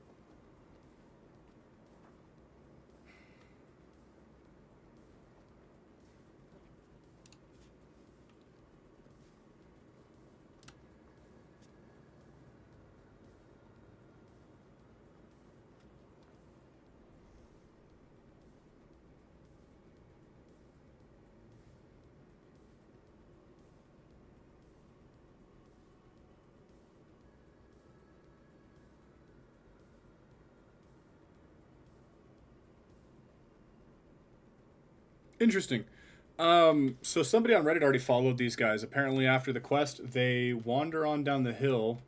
Interesting. So somebody on Reddit already followed these guys. Apparently after the quest, they wander on down the hill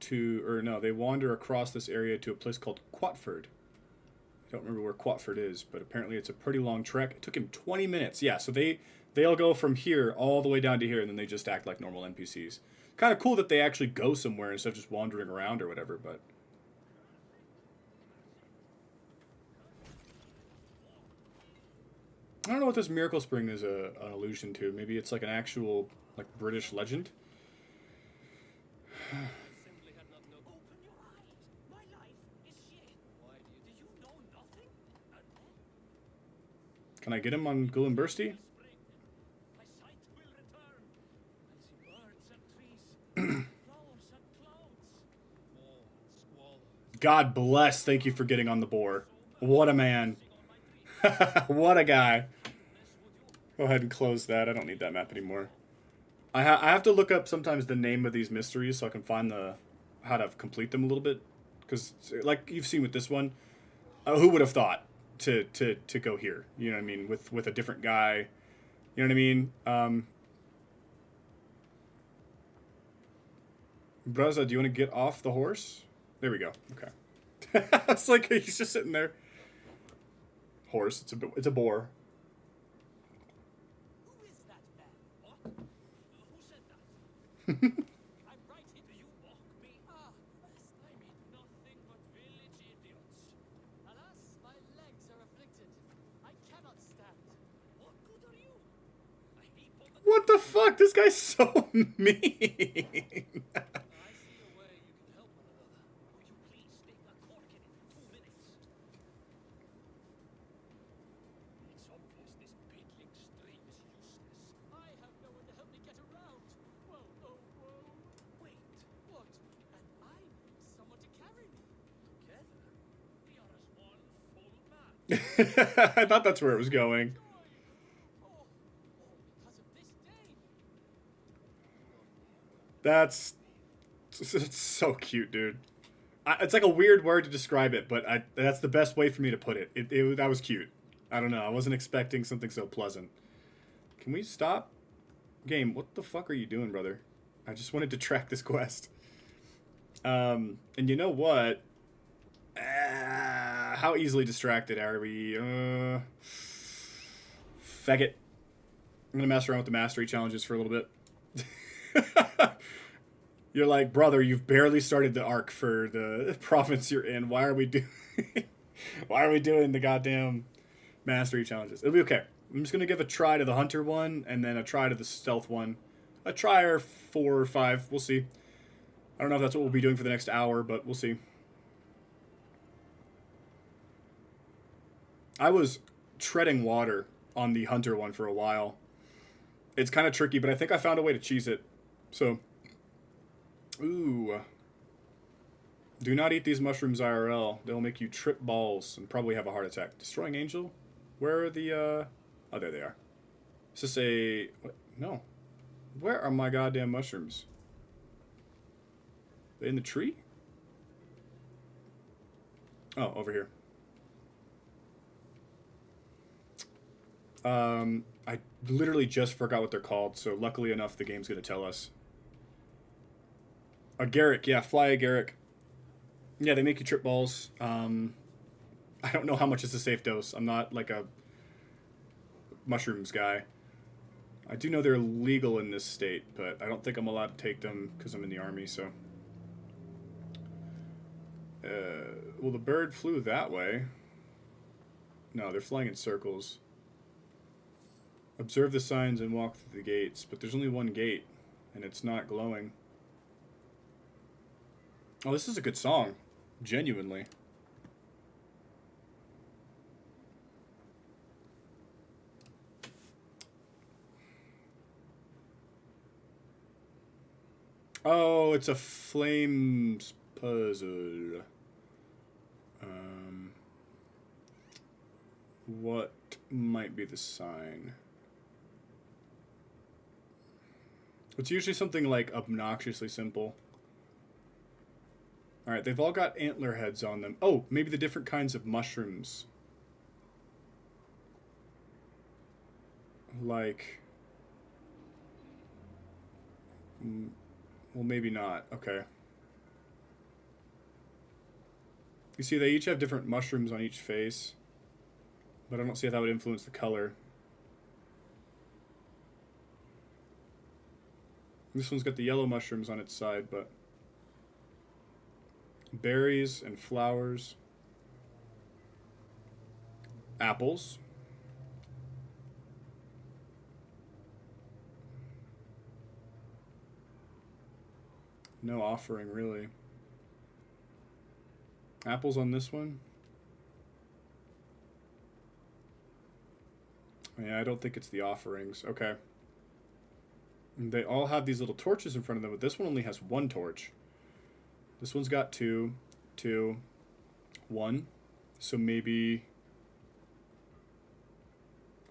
they wander across this area to a place called Quatford. don't remember where Quatford is, but apparently it's a pretty long trek. It took him 20 minutes. Yeah, so they'll go from here all the way down to here, and then they just act like normal NPCs. Kind of cool that they actually go somewhere instead of just wandering around or whatever, but... I don't know what this Miracle Spring is an allusion to. Maybe it's like an actual like British legend. Simply had not known. Open your eyes. My life is shit. Why do you Did you know nothing? Can I get him on Gullen Bursty? spring? My sight will return. I see birds and trees, flowers and clouds. War and squalor. God bless. Thank you for getting on the boar. What a man. What a guy. Go ahead and close that. I don't need that map anymore. I have to look up sometimes the name of these mysteries so I can find how to complete them a little bit. Because, like you've seen with this one, who would have thought to go here? You know what I mean? With a different guy. You know what I mean? Braza, do you want to get off the horse? There we go. Okay. It's like he's just sitting there. Horse. It's a boar. Who is that man? What? Who said that? I'm right here. Do you mock me? I meet nothing but village idiots. Alas, my legs are afflicted. I cannot stand. What good are you? A heap on the... What the fuck? This guy's so mean. I see a way you can help one another. Would you please stick a cork in it for 2 minutes? It's obvious this piddling stream is useless. I have no one to help me get around. Whoa, oh, whoa. Wait, What? And I need someone to carry me. together we are as one full man. I thought that's where it was going. All because of this day. That's it's so cute, dude. It's like a weird word to describe it, but that's the best way for me to put it. That was cute. I don't know. I wasn't expecting something so pleasant. Can we stop? Game, what the fuck are you doing, brother? I just wanted to track this quest. And you know what? How easily distracted are we? Faggot. I'm gonna mess around with the mastery challenges for a little bit. You're like, brother, you've barely started the arc for the province you're in. Why are we doing the goddamn mastery challenges? It'll be okay. I'm just gonna give a try to the hunter one and then a try to the stealth one. A try or 4 or 5. We'll see. I don't know if that's what we'll be doing for the next hour, but we'll see. I was treading water on the hunter one for a while. It's kind of tricky, but I think I found a way to cheese it. So, ooh. Do not eat these mushrooms IRL. They'll make you trip balls and probably have a heart attack. Destroying Angel? Where are the, oh, there they are. Is this a, what? No. Where are my goddamn mushrooms? They in the tree? Oh, over here. I literally just forgot what they're called, so luckily enough, the game's going to tell us. A Garrick, yeah, fly a Garrick. Yeah, they make you trip balls. I don't know how much is a safe dose. I'm not like a mushrooms guy. I do know they're legal in this state, but I don't think I'm allowed to take them because I'm in the army, so. Well, the bird flew that way. No, they're flying in circles. Observe the signs and walk through the gates, but there's only one gate, and it's not glowing. Oh, this is a good song. Genuinely. Oh, it's a flames puzzle. What might be the sign? It's usually something like obnoxiously simple. Alright, they've all got antler heads on them. Oh, maybe the different kinds of mushrooms. Like... well, maybe not. Okay. You see, they each have different mushrooms on each face, but I don't see how that would influence the color. This one's got the yellow mushrooms on its side, but berries and flowers. Apples. No offering, really. Apples on this one. Yeah, I don't think it's the offerings. Okay. And they all have these little torches in front of them, but this one only has one torch. This one's got two, one. So maybe...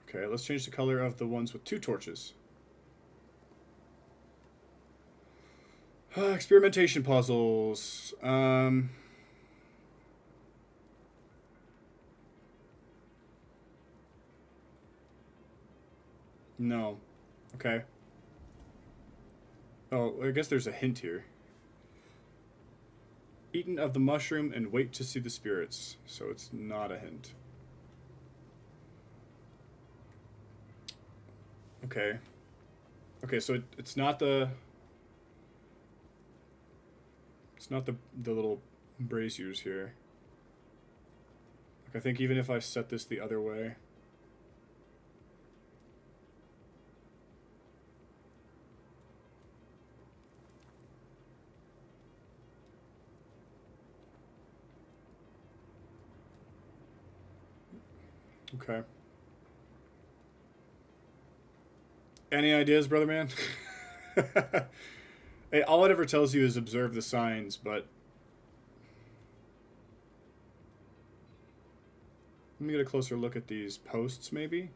Okay, let's change the color of the ones with two torches. Experimentation puzzles. No. Okay. Oh, I guess there's a hint here. Eaten of the mushroom and wait to see the spirits. So it's not a hint. Okay. Okay, so it's not the... It's not the little braziers here. Like, I think even if I set this the other way... Okay. Any ideas, brother man? Hey, all it ever tells you is observe the signs, but... Let me get a closer look at these posts, maybe.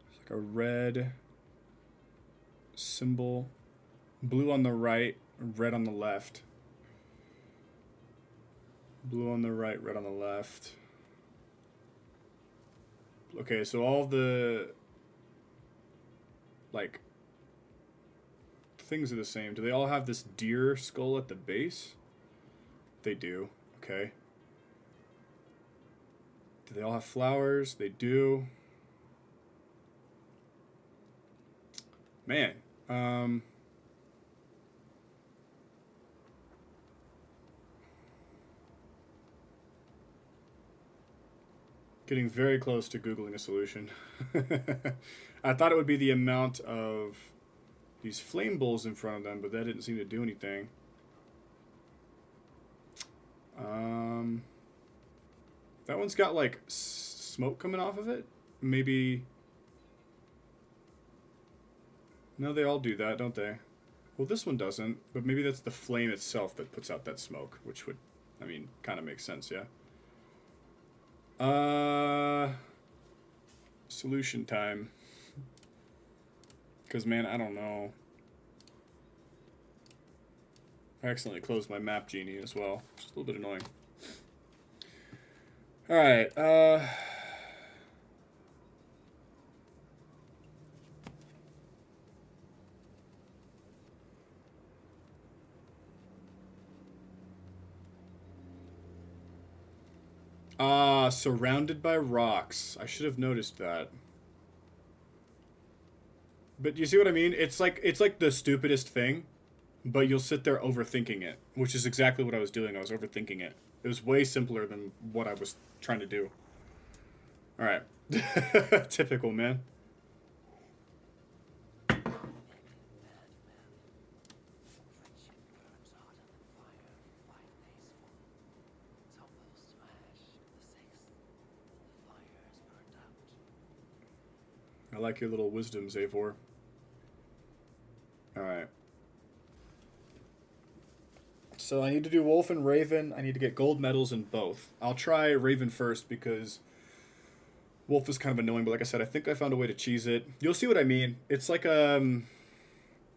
It's like a red symbol. Blue on the right, red on the left. Blue on the right, red on the left. Okay, so all the... like... things are the same. Do they all have this deer skull at the base? They do. Okay. Do they all have flowers? They do. Man. Getting very close to Googling a solution. I thought it would be the amount of these flame bowls in front of them, but that didn't seem to do anything. That one's got like smoke coming off of it. Maybe. No, they all do that, don't they? Well, this one doesn't, but maybe that's the flame itself that puts out that smoke, which would, I mean, kind of makes sense, yeah. Solution time. Because, man, I don't know. I accidentally closed my map genie as well. Just a little bit annoying. Alright, surrounded by rocks. I should have noticed that. But you see what I mean? It's like the stupidest thing, but you'll sit there overthinking it, which is exactly what I was doing. I was overthinking it. It was way simpler than what I was trying to do. All right. Typical, man. I like your little wisdom, Zavor. Alright. So I need to do Wolf and Raven. I need to get gold medals in both. I'll try Raven first because Wolf is kind of annoying, but like I said, I think I found a way to cheese it. You'll see what I mean. It's like I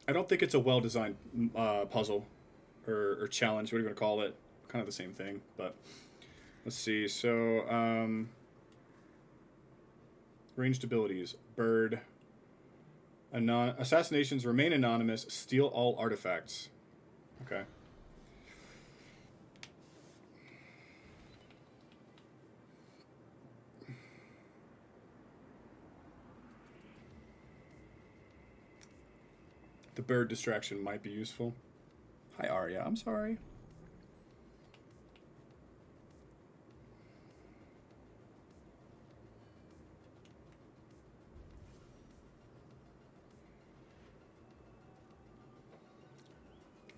don't think it's a well-designed puzzle or challenge, what are you going to call it? Kind of the same thing, but let's see. So, ranged abilities. Bird. Assassinations remain anonymous. Steal all artifacts. Okay. The bird distraction might be useful. Hi, Arya. I'm sorry.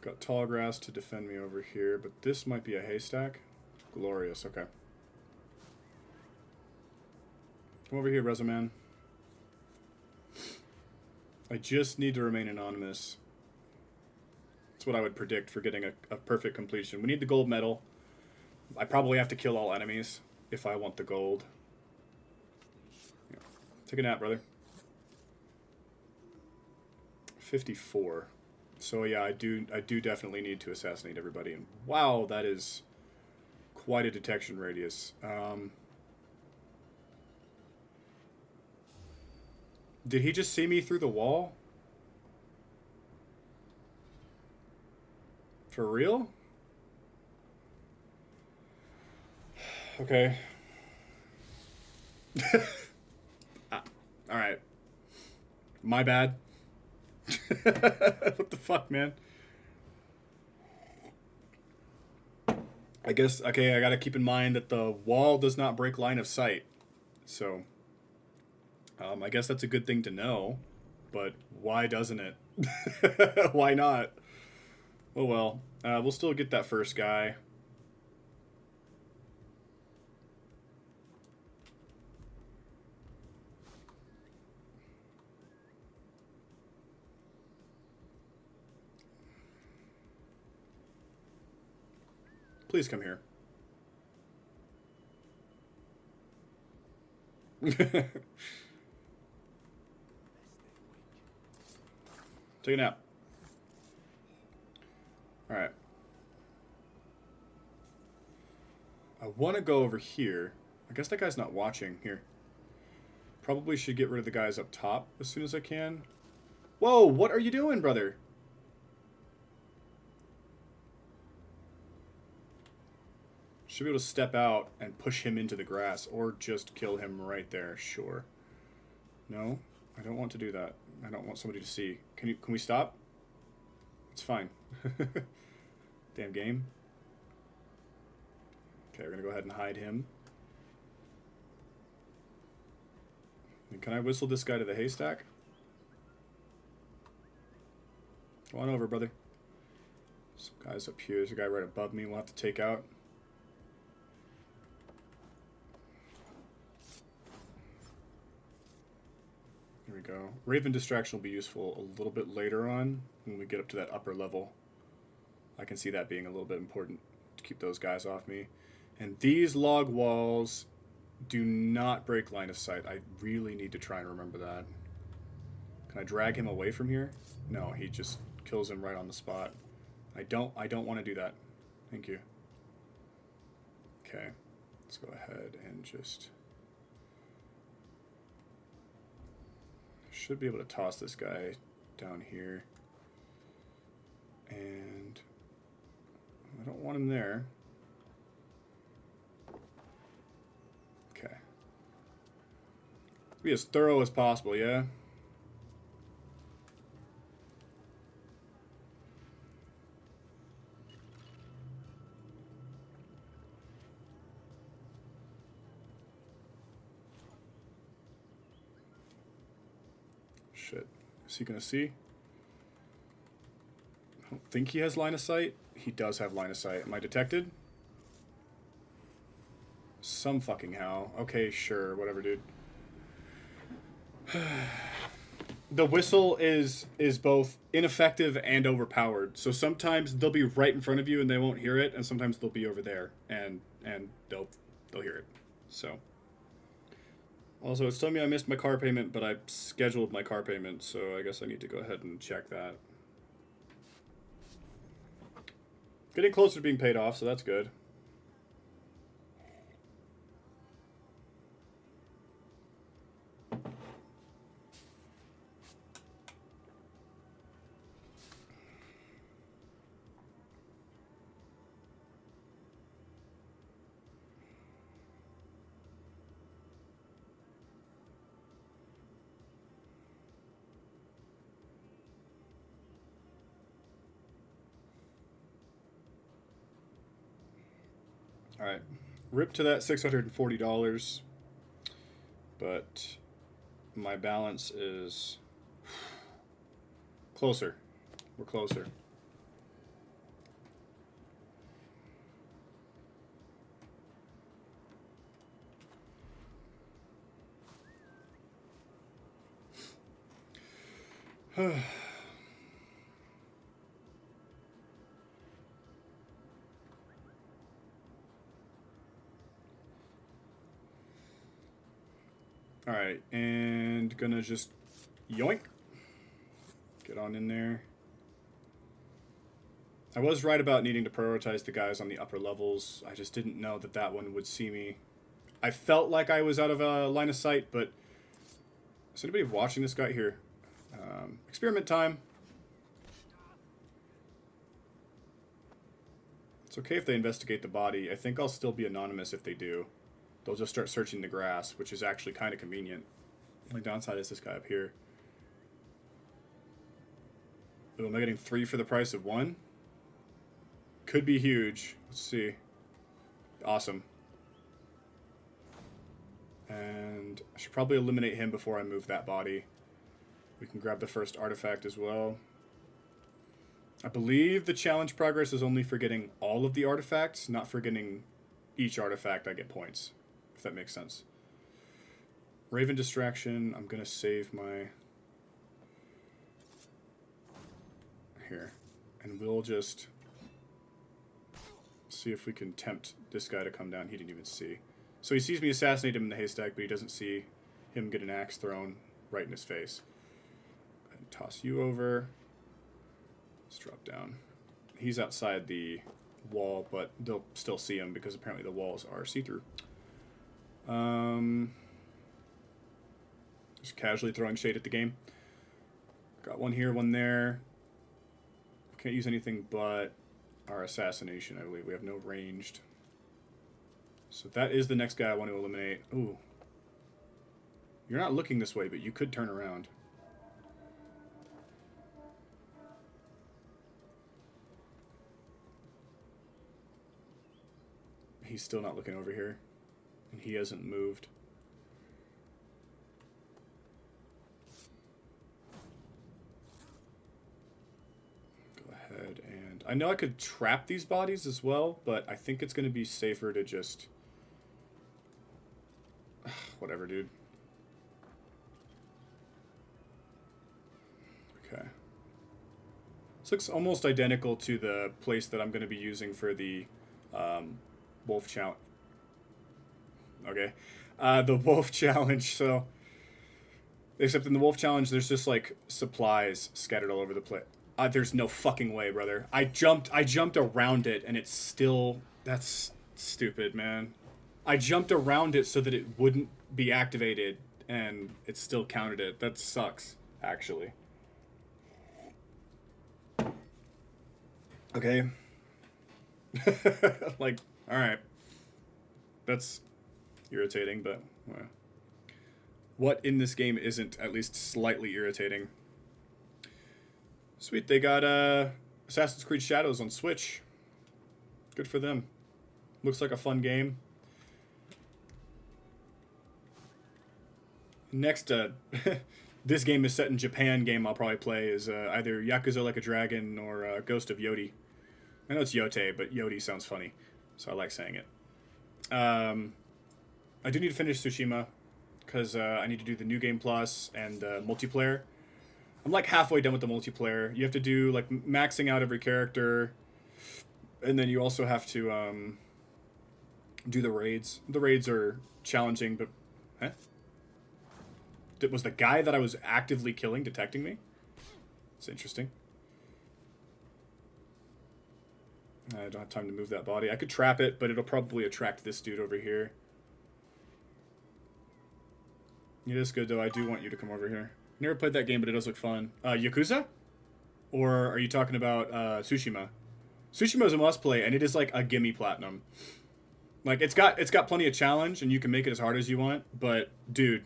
Got tall grass to defend me over here, but this might be a haystack. Glorious. Okay. Come over here, Resuman. I just need to remain anonymous. That's what I would predict for getting a perfect completion. We need the gold medal. I probably have to kill all enemies if I want the gold. Yeah. Take a nap, brother. 54. So yeah, I do definitely need to assassinate everybody. And wow, that is quite a detection radius. Did he just see me through the wall? For real? Okay. Alright. My bad. What the fuck, man? I guess, okay, I gotta keep in mind that the wall does not break line of sight. So, I guess that's a good thing to know. But why doesn't it? Why not? Oh well. We'll still get that first guy. Please come here. Take a nap. Alright. I want to go over here. I guess that guy's not watching. Here. Probably should get rid of the guys up top as soon as I can. Whoa, what are you doing, brother? Should be able to step out and push him into the grass, or just kill him right there, sure. No, I don't want to do that. I don't want somebody to see. Can we stop? It's fine. Damn game. Okay, we're gonna go ahead and hide him. And can I whistle this guy to the haystack? Go on over, brother. Some guys up here. There's a guy right above me we'll have to take out. Here we go. Raven distraction will be useful a little bit later on when we get up to that upper level. I can see that being a little bit important to keep those guys off me. And these log walls do not break line of sight. I really need to try and remember that. Can I drag him away from here? No, he just kills him right on the spot. I don't want to do that. Thank you. Okay. Let's go ahead and just... should be able to toss this guy down here. And I don't want him there. Okay. Be as thorough as possible, yeah? Shit. Is he gonna see? I don't think he has line of sight. He does have line of sight. Am I detected? Some fucking how. Okay, sure. Whatever, dude. The whistle is both ineffective and overpowered. So sometimes they'll be right in front of you and they won't hear it, and sometimes they'll be over there and they'll hear it. So... also, it's telling me I missed my car payment, but I scheduled my car payment, so I guess I need to go ahead and check that. Getting closer to being paid off, so that's good. All right. Rip to that $640. But my balance is closer. We're closer. All right, and gonna just yoink. Get on in there. I was right about needing to prioritize the guys on the upper levels. I just didn't know that that one would see me. I felt like I was out of line of sight, but is anybody watching this guy here? Experiment time. It's okay if they investigate the body. I think I'll still be anonymous if they do. They'll just start searching the grass, which is actually kind of convenient. The only downside is this guy up here. Ooh, am I getting 3 for the price of 1? Could be huge. Let's see. Awesome. And I should probably eliminate him before I move that body. We can grab the first artifact as well. I believe the challenge progress is only for getting all of the artifacts, not for getting each artifact I get points, if that makes sense. Raven distraction, I'm going to save my... Here. And we'll just see if we can tempt this guy to come down. He didn't even see. So he sees me assassinate him in the haystack, but he doesn't see him get an axe thrown right in his face. Go ahead and toss you over. Let's drop down. He's outside the wall, but they'll still see him because apparently the walls are see-through. Just casually throwing shade at the game. Got one here, one there. Can't use anything but our assassination, I believe. We have no ranged. So that is the next guy I want to eliminate. Ooh. You're not looking this way, but you could turn around. He's still not looking over here. And he hasn't moved. Go ahead and... I know I could trap these bodies as well, but I think it's going to be safer to just... Whatever, dude. Okay. This looks almost identical to the place that I'm going to be using for the wolf challenge. Okay. The wolf challenge, so... Except in the wolf challenge, there's just, like, supplies scattered all over the place. There's no fucking way, brother. I jumped around it, and it's still... That's stupid, man. I jumped around it so that it wouldn't be activated, and it still counted it. That sucks, actually. Okay. Like, alright. That's irritating, but... Well. What in this game isn't at least slightly irritating? Sweet, they got Assassin's Creed Shadows on Switch. Good for them. Looks like a fun game. Next, this game is set in Japan game I'll probably play is either Yakuza Like a Dragon or Ghost of Yodi. I know it's Yote, but Yodi sounds funny, so I like saying it. I do need to finish Tsushima, because I need to do the New Game Plus and multiplayer. I'm like halfway done with the multiplayer. You have to do like maxing out every character, and then you also have to do the raids. The raids are challenging, but... Huh? Was the guy that I was actively killing detecting me? It's interesting. I don't have time to move that body. I could trap it, but it'll probably attract this dude over here. It is good, though. I do want you to come over here. Never played that game, but it does look fun. Yakuza? Or are you talking about Tsushima? Tsushima is a must-play, and it is like a gimme platinum. Like, it's got plenty of challenge, and you can make it as hard as you want, but, dude...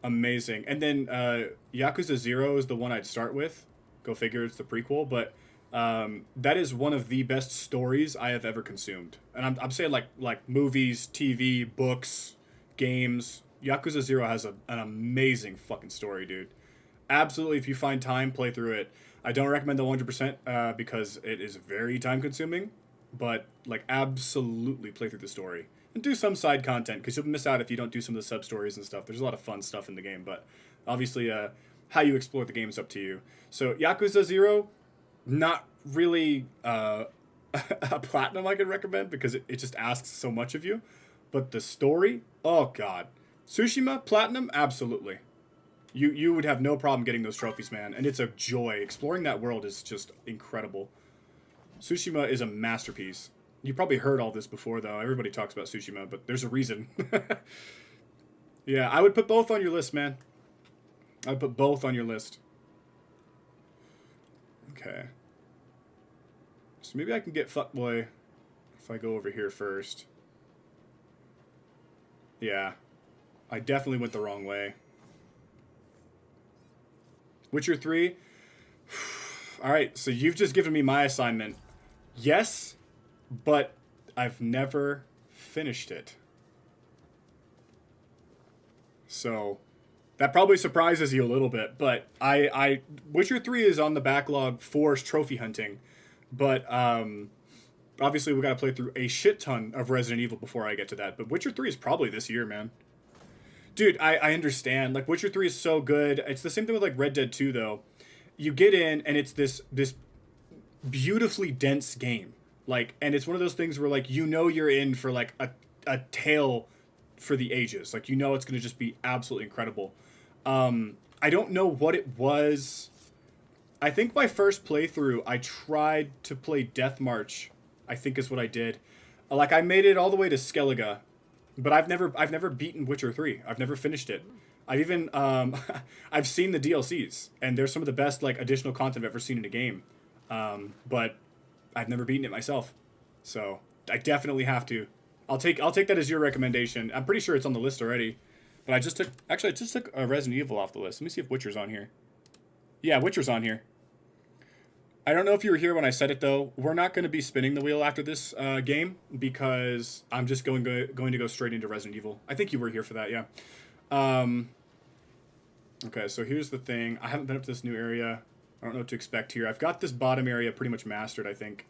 Amazing. And then Yakuza 0 is the one I'd start with. Go figure, it's the prequel. But That is one of the best stories I have ever consumed, and I'm saying like movies, TV, books, games. Yakuza 0 has an amazing fucking story, dude. Absolutely, if you find time, play through it. I don't recommend the 100% because it is very time consuming, but like absolutely play through the story and do some side content because you'll miss out if you don't do some of the sub stories and stuff. There's a lot of fun stuff in the game, but obviously, how you explore the game is up to you. So Yakuza 0, not really a platinum I could recommend because it just asks so much of you, but the story, oh god. Tsushima platinum, absolutely. You would have no problem getting those trophies, man, and it's a joy. Exploring that world is just incredible. Tsushima is a masterpiece. You probably heard all this before, though. Everybody talks about Tsushima, but there's a reason. Yeah, I would put both on your list, man. I would put both on your list. Okay. So maybe I can get Fuckboy if I go over here first. Yeah. I definitely went the wrong way. Witcher 3. Alright, so you've just given me my assignment. Yes, but I've never finished it. So, that probably surprises you a little bit, but Witcher 3 is on the backlog for trophy hunting, but obviously we gotta play through a shit ton of Resident Evil before I get to that, but Witcher 3 is probably this year, man. Dude, I understand. Like, Witcher 3 is so good. It's the same thing with, like, Red Dead 2, though. You get in, and it's this beautifully dense game. Like, and it's one of those things where, like, you know you're in for, like, a tale for the ages. Like, you know it's going to just be absolutely incredible. I don't know what it was. I think my first playthrough, I tried to play Death March, I think is what I did. Like, I made it all the way to Skellige. But I've never beaten Witcher 3. I've never finished it. I've even I've seen the DLCs, and they're some of the best like additional content I've ever seen in a game. But I've never beaten it myself. So I definitely have to. I'll take that as your recommendation. I'm pretty sure it's on the list already. But I just took Resident Evil off the list. Let me see if Witcher's on here. Yeah, Witcher's on here. I don't know if you were here when I said it, though. We're not going to be spinning the wheel after this game because I'm just going to go straight into Resident Evil. I think you were here for that, yeah. Okay, so here's the thing. I haven't been up to this new area. I don't know what to expect here. I've got this bottom area pretty much mastered, I think.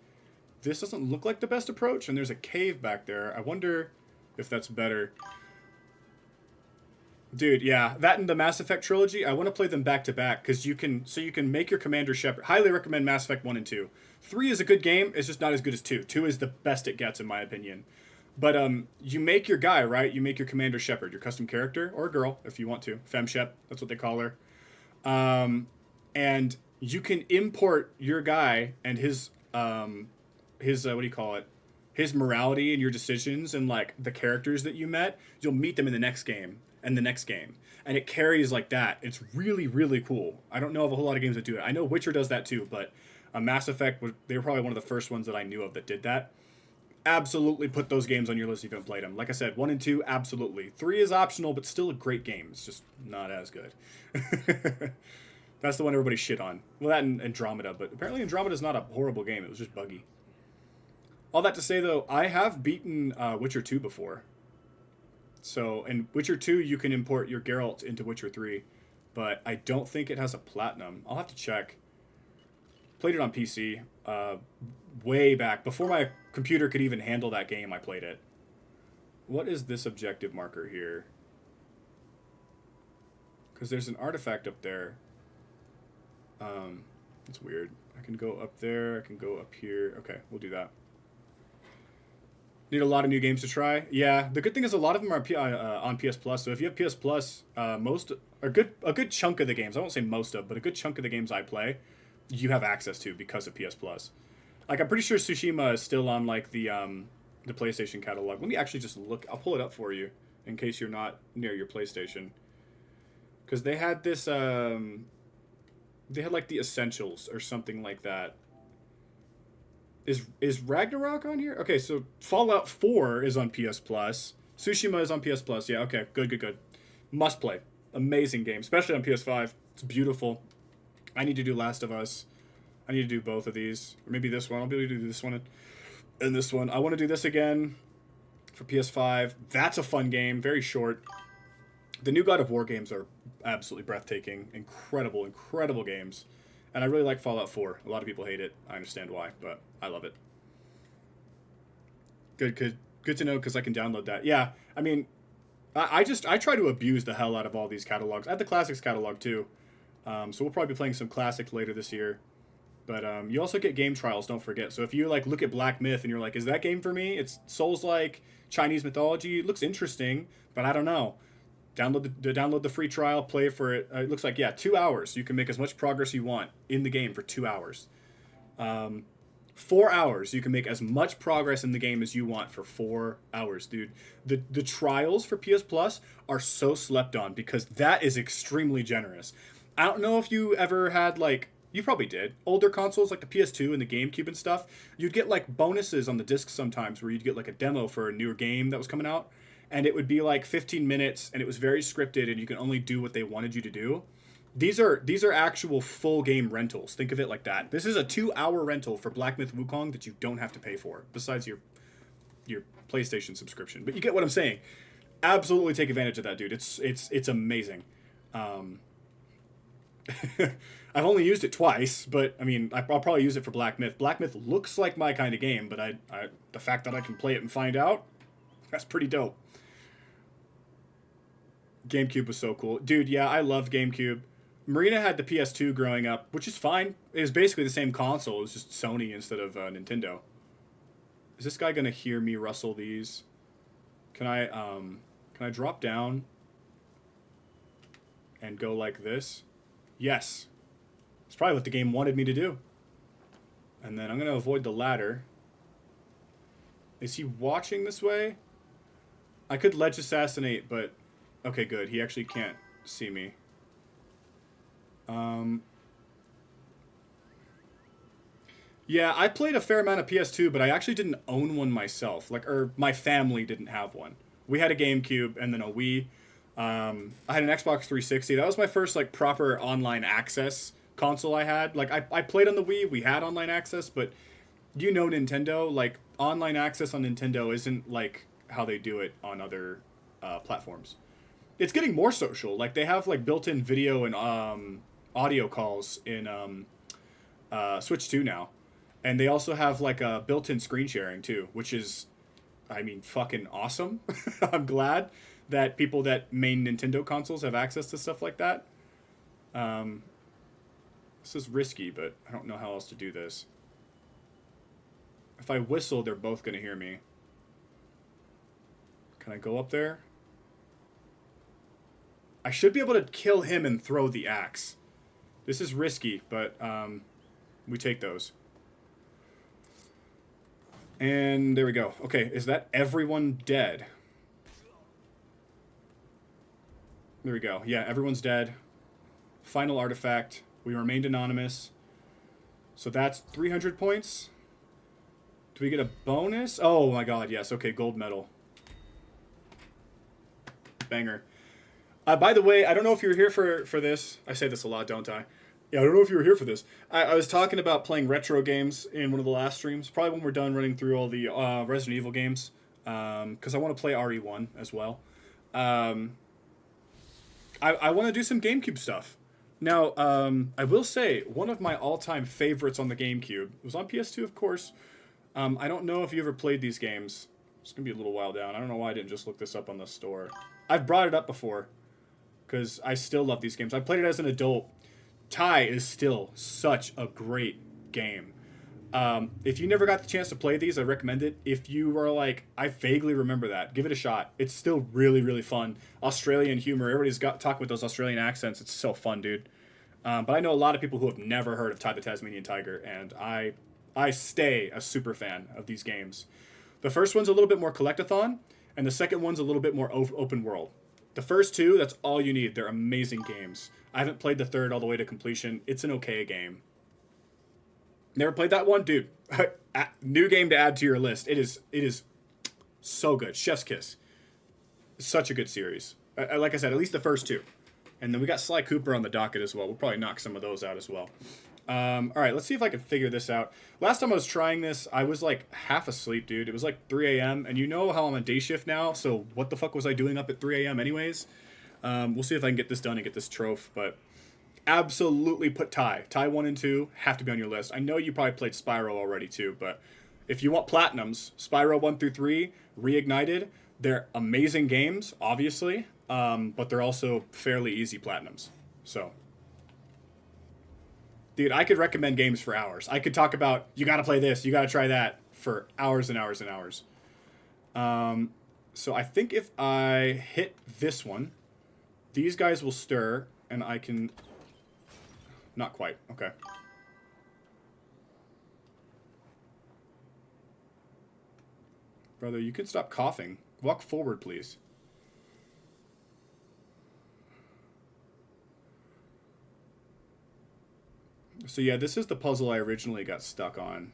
This doesn't look like the best approach, and there's a cave back there. I wonder if that's better. Dude, yeah, that and the Mass Effect trilogy, I want to play them back to back because you can make your Commander Shepard. Highly recommend Mass Effect 1 and 2. 3 is a good game, it's just not as good as 2. 2 is the best it gets in my opinion. But you make your guy, right? You make your Commander Shepard, your custom character, or a girl if you want to. Femshep, that's what they call her. And you can import your guy and his what do you call it? His morality and your decisions and like the characters that you met, you'll meet them in the next game. And the next game. And it carries like that. It's really, really cool. I don't know of a whole lot of games that do it. I know Witcher does that too, but Mass Effect, they were probably one of the first ones that I knew of that did that. Absolutely put those games on your list if you haven't played them. Like I said, 1 and 2, absolutely. 3 is optional, but still a great game. It's just not as good. That's the one everybody shit on. Well, that and Andromeda, but apparently Andromeda's not a horrible game. It was just buggy. All that to say, though, I have beaten Witcher 2 before. So, in Witcher 2, you can import your Geralt into Witcher 3, but I don't think it has a platinum. I'll have to check. Played it on PC way back. Before my computer could even handle that game, I played it. What is this objective marker here? Because there's an artifact up there. It's weird. I can go up there. I can go up here. Okay, we'll do that. Need a lot of new games to try. Yeah, the good thing is a lot of them are on PS Plus. So if you have PS Plus, a good chunk of the games, I won't say most of, but a good chunk of the games I play, you have access to because of PS Plus. Like I'm pretty sure Tsushima is still on like the PlayStation catalog. Let me actually just look. I'll pull it up for you in case you're not near your PlayStation. Because they had this, they had like the Essentials or something like that. Is Ragnarok on here? Okay, so Fallout 4 is on PS Plus. Tsushima is on PS Plus. Yeah, okay, good. Must play. Amazing game, especially on PS5. It's beautiful. I need to do Last of Us. I need to do both of these. Or maybe this one. I'll be able to do this one and this one. I want to do this again for PS5. That's a fun game. Very short. The new God of War games are absolutely breathtaking. Incredible, incredible games. And I really like Fallout 4. A lot of people hate it. I understand why, but I love it. Good to know because I can download that. Yeah, I mean, I try to abuse the hell out of all these catalogs. I have the Classics catalog too. So we'll probably be playing some Classics later this year. But you also get game trials, don't forget. So if you like look at Black Myth and you're like, is that game for me? It's Souls-like, Chinese mythology. It looks interesting, but I don't know. Download the free trial, play for it. It looks like, yeah, 2 hours. You can make as much progress you want in the game for 2 hours. 4 hours. You can make as much progress in the game as you want for 4 hours, dude. The trials for PS Plus are so slept on because that is extremely generous. I don't know if you ever had, like, you probably did. Older consoles like the PS2 and the GameCube and stuff, you'd get, like, bonuses on the disc sometimes where you'd get, like, a demo for a newer game that was coming out. And it would be like 15 minutes, and it was very scripted, and you can only do what they wanted you to do. These are actual full game rentals. Think of it like that. This is a 2-hour rental for Black Myth Wukong that you don't have to pay for, besides your PlayStation subscription. But you get what I'm saying. Absolutely take advantage of that, dude. It's amazing. I've only used it twice, but I mean, I'll probably use it for Black Myth. Black Myth looks like my kind of game, but the fact that I can play it and find out, that's pretty dope. GameCube was so cool. Dude, yeah, I loved GameCube. Marina had the PS2 growing up, which is fine. It was basically the same console. It was just Sony instead of Nintendo. Is this guy going to hear me rustle these? Can I drop down and go like this? Yes. It's probably what the game wanted me to do. And then I'm going to avoid the ladder. Is he watching this way? I could ledge assassinate, but... Okay, good. He actually can't see me. Yeah, I played a fair amount of PS2, but I actually didn't own one myself. Or my family didn't have one. We had a GameCube and then a Wii. I had an Xbox 360. That was my first like proper online access console I had. Like I played on the Wii. We had online access, but you know Nintendo, like online access on Nintendo isn't like how they do it on other platforms. It's getting more social. Like they have like built-in video and audio calls in Switch 2 now, and they also have like a built-in screen sharing too, which is, I mean, fucking awesome. I'm glad that people that main Nintendo consoles have access to stuff like that. This is risky, but I don't know how else to do this. If I whistle, they're both gonna hear me. Can I go up there? I should be able to kill him and throw the axe. This is risky, but we take those. And there we go. Okay, is that everyone dead? There we go. Yeah, everyone's dead. Final artifact. We remained anonymous. So that's 300 points. Do we get a bonus? Oh my god, yes. Okay, gold medal. Banger. By the way, I don't know if you were here for this. I say this a lot, don't I? Yeah, I don't know if you were here for this. I was talking about playing retro games in one of the last streams. Probably when we're done running through all the Resident Evil games. Because I want to play RE1 as well. I want to do some GameCube stuff. Now, I will say, one of my all-time favorites on the GameCube was on PS2, of course. I don't know if you ever played these games. It's going to be a little while down. I don't know why I didn't just look this up on the store. I've brought it up before, because I still love these games. I played it as an adult. Tai is still such a great game. If you never got the chance to play these, I recommend it. If you were like, I vaguely remember that, give it a shot. It's still really, really fun. Australian humor. Everybody's talking with those Australian accents. It's so fun, dude. But I know a lot of people who have never heard of Tai the Tasmanian Tiger, and I stay a super fan of these games. The first one's a little bit more collectathon, and the second one's a little bit more open world. The first two, that's all you need. They're amazing games. I haven't played the third all the way to completion. It's an okay game. Never played that one? Dude, new game to add to your list. It is so good. Chef's Kiss. Such a good series. Like I said, at least the first two. And then we got Sly Cooper on the docket as well. We'll probably knock some of those out as well. All right, let's see if I can figure this out. Last time I was trying this, I was like half asleep, dude. It was like 3 a.m. And you know how I'm on day shift now, so what the fuck was I doing up at 3 a.m. anyways? We'll see if I can get this done and get this trophy, but absolutely put Ty. Ty 1 and 2 have to be on your list. I know you probably played Spyro already too, but if you want platinums, Spyro 1 through 3, Reignited, they're amazing games, obviously, but they're also fairly easy platinums. So... Dude, I could recommend games for hours. I could talk about, you gotta play this, you gotta try that, for hours and hours and hours. So I think if I hit this one, these guys will stir, and I can... Not quite, okay. Brother, you can stop coughing. Walk forward, please. So yeah, this is the puzzle I originally got stuck on.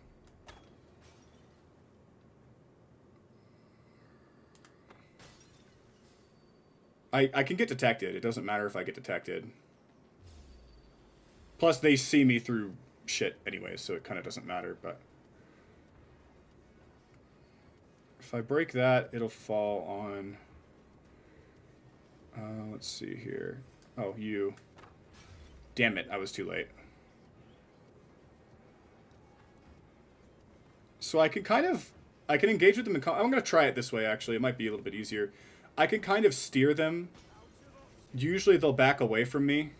I can get detected. It doesn't matter if I get detected. Plus, they see me through shit anyway, so it kind of doesn't matter, but... If I break that, it'll fall on... let's see here. Oh, you. Damn it, I was too late. So I can kind of... I can engage with them in... I'm going to try it this way, actually. It might be a little bit easier. I can kind of steer them. Usually they'll back away from me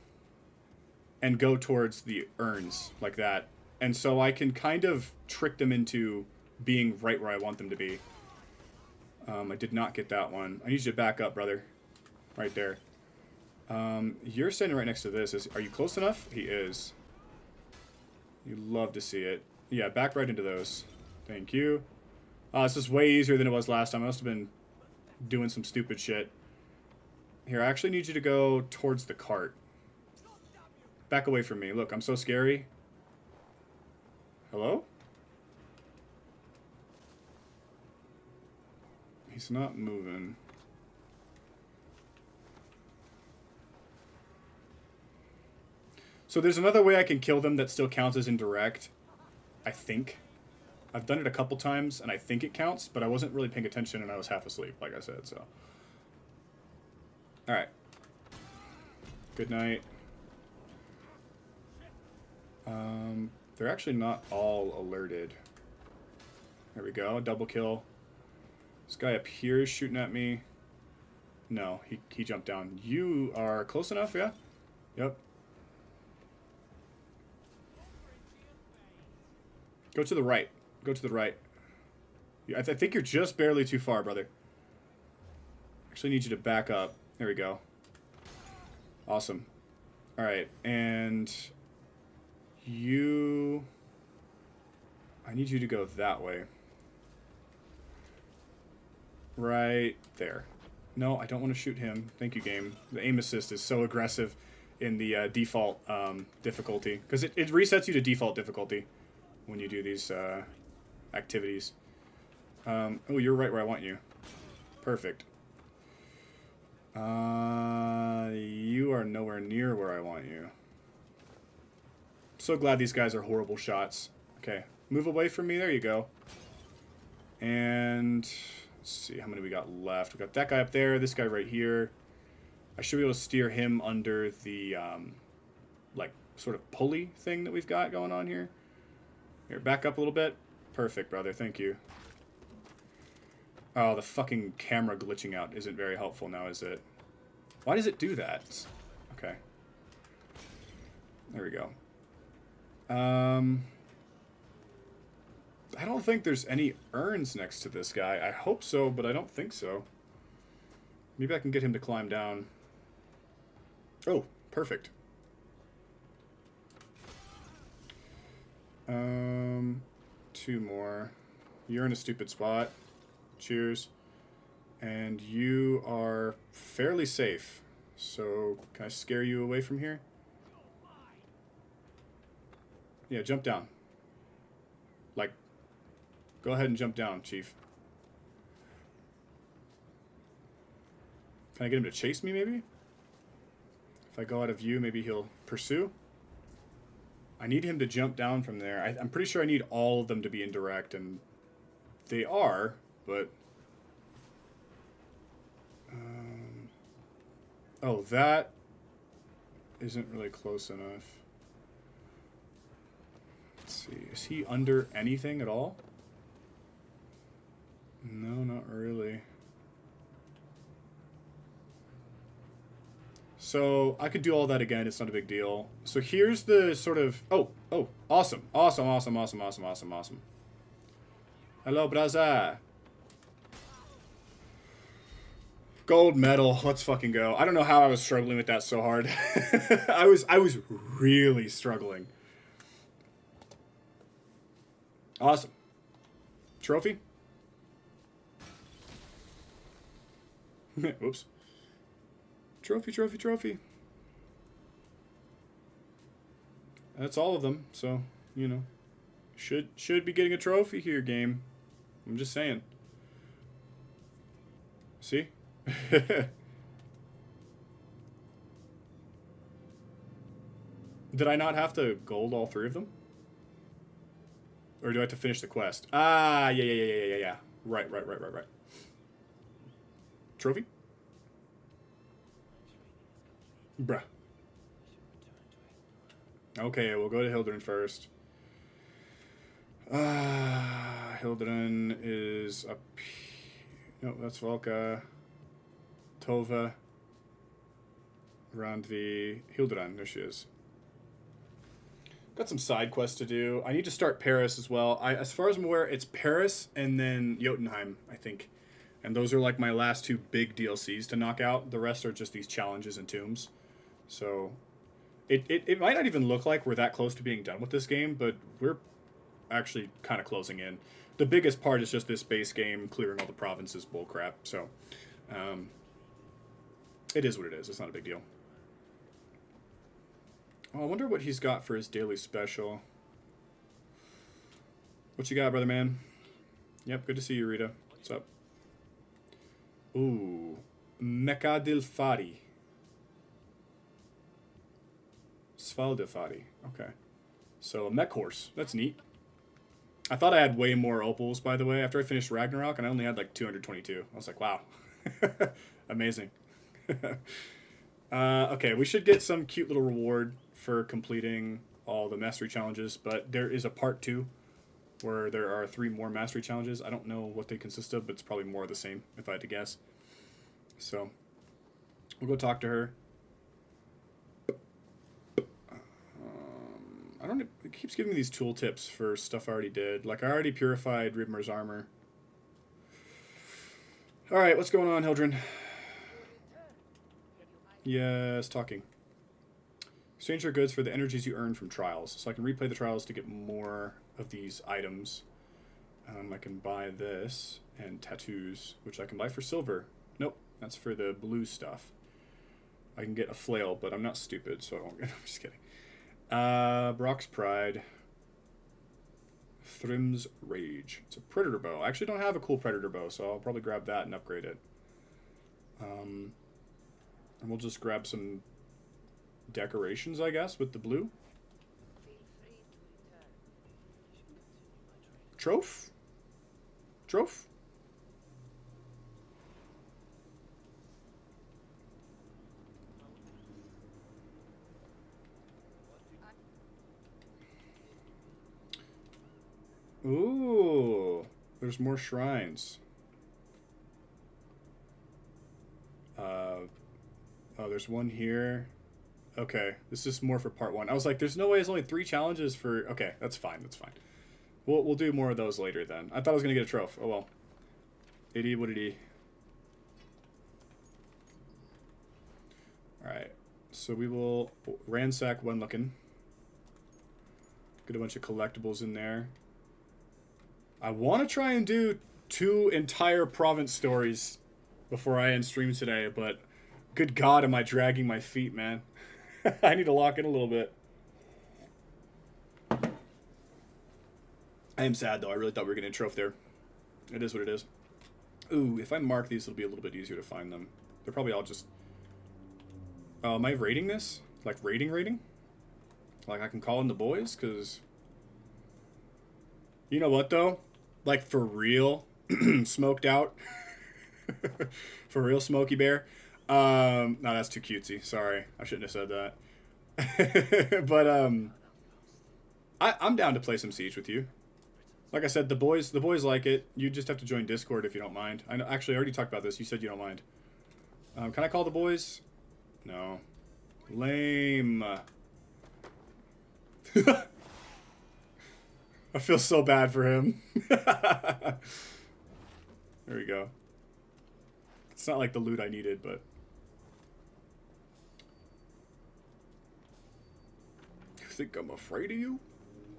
and go towards the urns, like that. And so I can kind of trick them into being right where I want them to be. I did not get that one. I need you to back up, brother. Right there. You're standing right next to this. Are you close enough? He is. You love to see it. Yeah, back right into those. Thank you. This is way easier than it was last time. I must have been doing some stupid shit. Here, I actually need you to go towards the cart. Back away from me. Look, I'm so scary. Hello? He's not moving. So there's another way I can kill them that still counts as indirect. I think. I've done it a couple times, and I think it counts, but I wasn't really paying attention, and I was half asleep, like I said, so. Alright. Good night. They're actually not all alerted. There we go, double kill. This guy up here is shooting at me. No, he jumped down. You are close enough, yeah? Yep. Go to the right. Go to the right. I think you're just barely too far, brother. Actually need you to back up. There we go. Awesome. Alright, and you... I need you to go that way. Right there. No, I don't want to shoot him. Thank you, game. The aim assist is so aggressive in the default difficulty. Because it resets you to default difficulty when you do these activities. Oh, you're right where I want you. Perfect. You are nowhere near where I want you. So glad these guys are horrible shots. Okay, move away from me. There you go. And let's see how many we got left. We got that guy up there, this guy right here. I should be able to steer him under the like sort of pulley thing that we've got going on here. Here, back up a little bit. Perfect, brother. Thank you. Oh, the fucking camera glitching out isn't very helpful now, is it? Why does it do that? Okay. There we go. I don't think there's any urns next to this guy. I hope so, but I don't think so. Maybe I can get him to climb down. Oh, perfect. Two more. You're in a stupid spot. Cheers. And you are fairly safe. So, can I scare you away from here? Yeah, jump down. Like, go ahead and jump down, Chief. Can I get him to chase me, maybe? If I go out of view, maybe he'll pursue? I need him to jump down from there. I'm pretty sure I need all of them to be indirect, and they are, but... oh, that isn't really close enough. Let's see. Is he under anything at all? No, not really. So I could do all that again. It's not a big deal. So here's the sort of... oh, awesome. Awesome, awesome, awesome, awesome, awesome, awesome. Hello, brother. Gold medal. Let's fucking go. I don't know how I was struggling with that so hard. I was really struggling. Awesome. Trophy? Oops. Trophy, trophy, trophy. That's all of them, so, you know. Should be getting a trophy here, game. I'm just saying. See? Did I not have to gold all 3 of them? Or do I have to finish the quest? Ah, yeah. Right. Trophy? Bruh. Okay, we'll go to Hildren first. Hildren is up... no, that's Volka. Tova. Randvi. Hildren, there she is. Got some side quests to do. I need to start Paris as well. As far as I'm aware, it's Paris and then Jotunheim, I think. And those are like my last 2 big DLCs to knock out. The rest are just these challenges and tombs. So it might not even look like we're that close to being done with this game, but we're actually kind of closing in. The biggest part is just this base game, clearing all the provinces bullcrap. So it is what it is. It's not a big deal. Oh, I wonder what he's got for his daily special. What you got, brother man? Yep, good to see you, Rita. What's up? Ooh, Mekadilfari. Svaldilfari. Okay. So a mech horse. That's neat. I thought I had way more opals, by the way, after I finished Ragnarok, and I only had like 222. I was like, wow. Amazing. Okay, we should get some cute little reward for completing all the mastery challenges, but there is a part 2 where there are 3 more mastery challenges. I don't know what they consist of, but it's probably more of the same, if I had to guess. So, we'll go talk to her. I don't... it keeps giving me these tooltips for stuff I already did. Like, I already purified Ridmer's armor. Alright, what's going on, Hildren? Yes, talking. Exchange your goods for the energies you earn from trials. So I can replay the trials to get more of these items. I can buy this and tattoos, which I can buy for silver. Nope, that's for the blue stuff. I can get a flail, but I'm not stupid, so I won't get it. I'm just kidding. Brock's Pride. Thrim's Rage. It's a predator bow. I actually don't have a cool predator bow, so I'll probably grab that and upgrade it. And we'll just grab some decorations, I guess, with the blue. Troph? Troph? Ooh, there's more shrines. Oh, there's one here. Okay, this is more for part 1. I was like, there's no way there's only 3 challenges for... okay, that's fine, that's fine. We'll do more of those later then. I thought I was going to get a trophy. Oh well. Itty what itty. Alright, so we will ransack one looking. Get a bunch of collectibles in there. I want to try and do 2 entire province stories before I end stream today, but good God, am I dragging my feet, man. I need to lock in a little bit. I am sad, though. I really thought we were getting a trophy there. It is what it is. Ooh, if I mark these, it'll be a little bit easier to find them. They're probably all just... oh, am I rating this? Like rating? Like, I can call in the boys, because... You know what, though? Like, for real, smoked out. For real, Smokey Bear. No, that's too cutesy. Sorry, I shouldn't have said that. But, I'm down to play some Siege with you. Like I said, the boys like it. You just have to join Discord if you don't mind. I know, actually, I already talked about this. You said you don't mind. Can I call the boys? No. Lame. I feel so bad for him. There we go. It's not like the loot I needed, but... You think I'm afraid of you?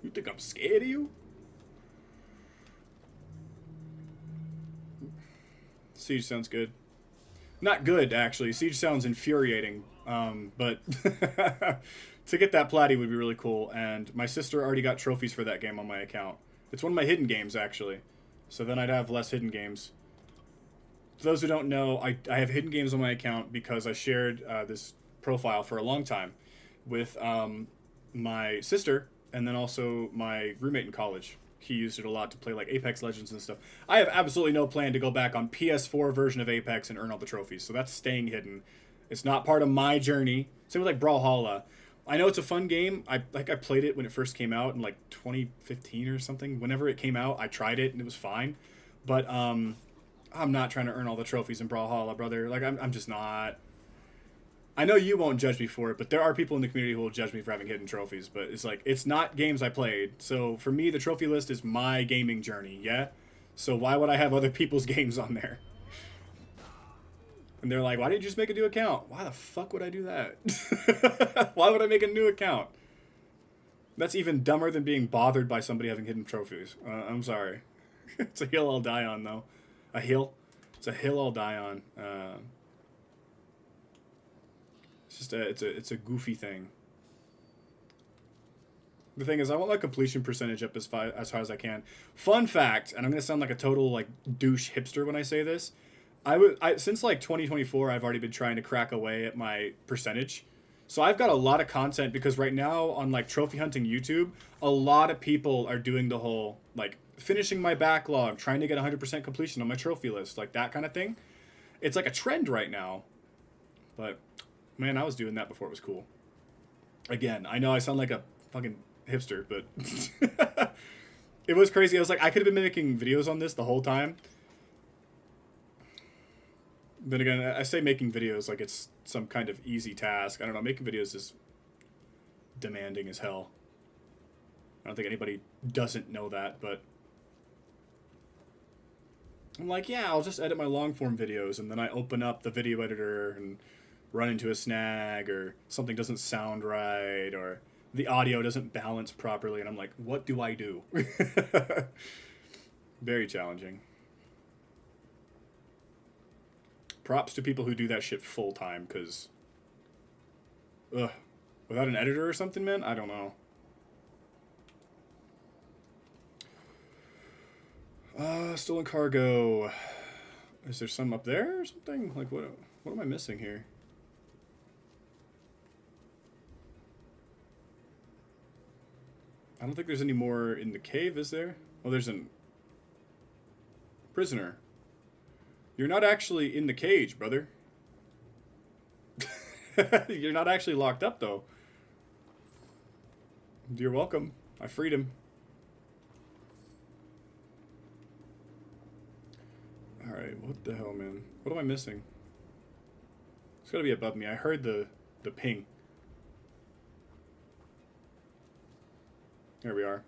You think I'm scared of you? Siege sounds good. Not good, actually. Siege sounds infuriating. But to get that platy would be really cool. And my sister already got trophies for that game on my account. It's one of my hidden games, actually. So then I'd have less hidden games. For those who don't know, I have hidden games on my account because I shared this profile for a long time with my sister and then also my roommate in college. He used it a lot to play like Apex Legends and stuff. I have absolutely no plan to go back on PS4 version of Apex and earn all the trophies, so that's staying hidden. It's not part of my journey. Same with like Brawlhalla. I know it's a fun game. I played it when it first came out in like 2015 or something. Whenever it came out, I tried it and it was fine. But I'm not trying to earn all the trophies in Brawlhalla, brother. Like I'm just not. I know you won't judge me for it, but there are people in the community who will judge me for having hidden trophies. But it's like, it's not games I played. So for me, the trophy list is my gaming journey, yeah? So why would I have other people's games on there? And they're like, why didn't you just make a new account? Why the fuck would I do that? Why would I make a new account? That's even dumber than being bothered by somebody having hidden trophies. I'm sorry. It's a hill I'll die on, though. A hill? It's a hill I'll die on. It's just it's a goofy thing. The thing is, I want my completion percentage up as high as I can. Fun fact, and I'm gonna sound like a total like douche hipster when I say this. Since like 2024, I've already been trying to crack away at my percentage. So I've got a lot of content because right now on like trophy hunting YouTube, a lot of people are doing the whole like finishing my backlog, trying to get 100% completion on my trophy list, like that kind of thing. It's like a trend right now. But man, I was doing that before it was cool. Again, I know I sound like a fucking hipster, but it was crazy. I was like, I could have been making videos on this the whole time. Then again, I say making videos like it's some kind of easy task. I don't know, making videos is demanding as hell. I don't think anybody doesn't know that, but I'm like, yeah, I'll just edit my long form videos, and then I open up the video editor and run into a snag, or something doesn't sound right, or the audio doesn't balance properly, and I'm like, what do I do? Very challenging. Props to people who do that shit full time, because without an editor or something, man, I don't know. Stolen cargo. Is there some up there or something? Like, what am I missing here? I don't think there's any more in the cave, is there? Oh, there's a prisoner. You're not actually in the cage, brother. You're not actually locked up, though. You're welcome. I freed him. Alright, what the hell, man? What am I missing? It's gotta be above me. I heard the ping. There we are.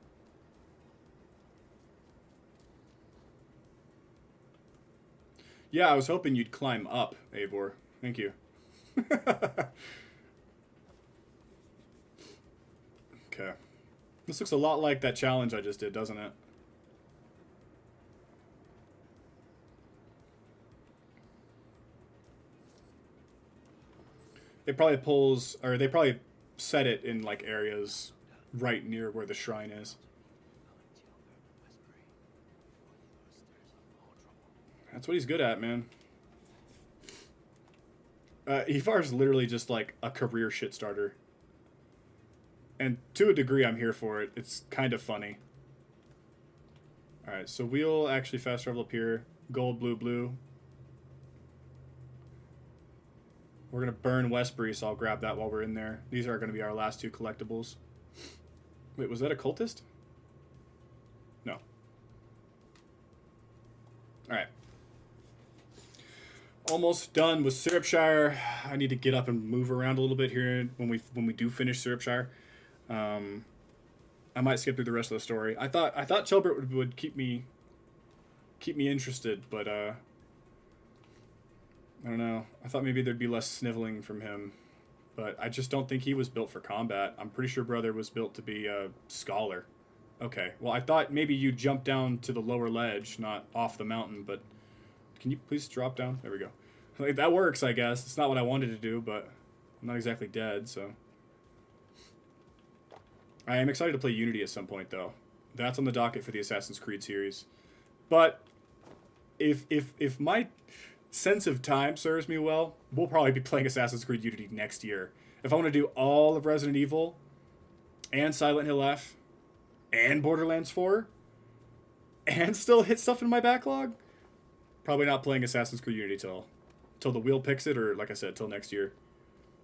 Yeah, I was hoping you'd climb up, Eivor. Thank you. Okay. This looks a lot like that challenge I just did, doesn't it? It probably pulls, or they probably set it in like areas right near where the shrine is. That's what he's good at, man. Eivar's literally just like a career shit starter. And to a degree, I'm here for it. It's kind of funny. Alright, so we'll actually fast travel up here. Gold, blue, blue. We're going to burn Westbury, so I'll grab that while we're in there. These are going to be our last 2 collectibles. Wait, was that a cultist? No. Alright. Almost done with Syrupshire. I need to get up and move around a little bit here when we do finish Syrupshire. I might skip through the rest of the story. I thought Chelbert would keep me interested, but I don't know. I thought maybe there'd be less sniveling from him, but I just don't think he was built for combat. I'm pretty sure Brother was built to be a scholar. Okay, well I thought maybe you jump down to the lower ledge, not off the mountain, but can you please drop down? There we go. Like, that works, I guess. It's not what I wanted to do, but I'm not exactly dead, so. I am excited to play Unity at some point, though. That's on the docket for the Assassin's Creed series. But if my sense of time serves me well, we'll probably be playing Assassin's Creed Unity next year. If I want to do all of Resident Evil, and Silent Hill F, and Borderlands 4, and still hit stuff in my backlog, probably not playing Assassin's Creed Unity till the wheel picks it, or like I said, till next year.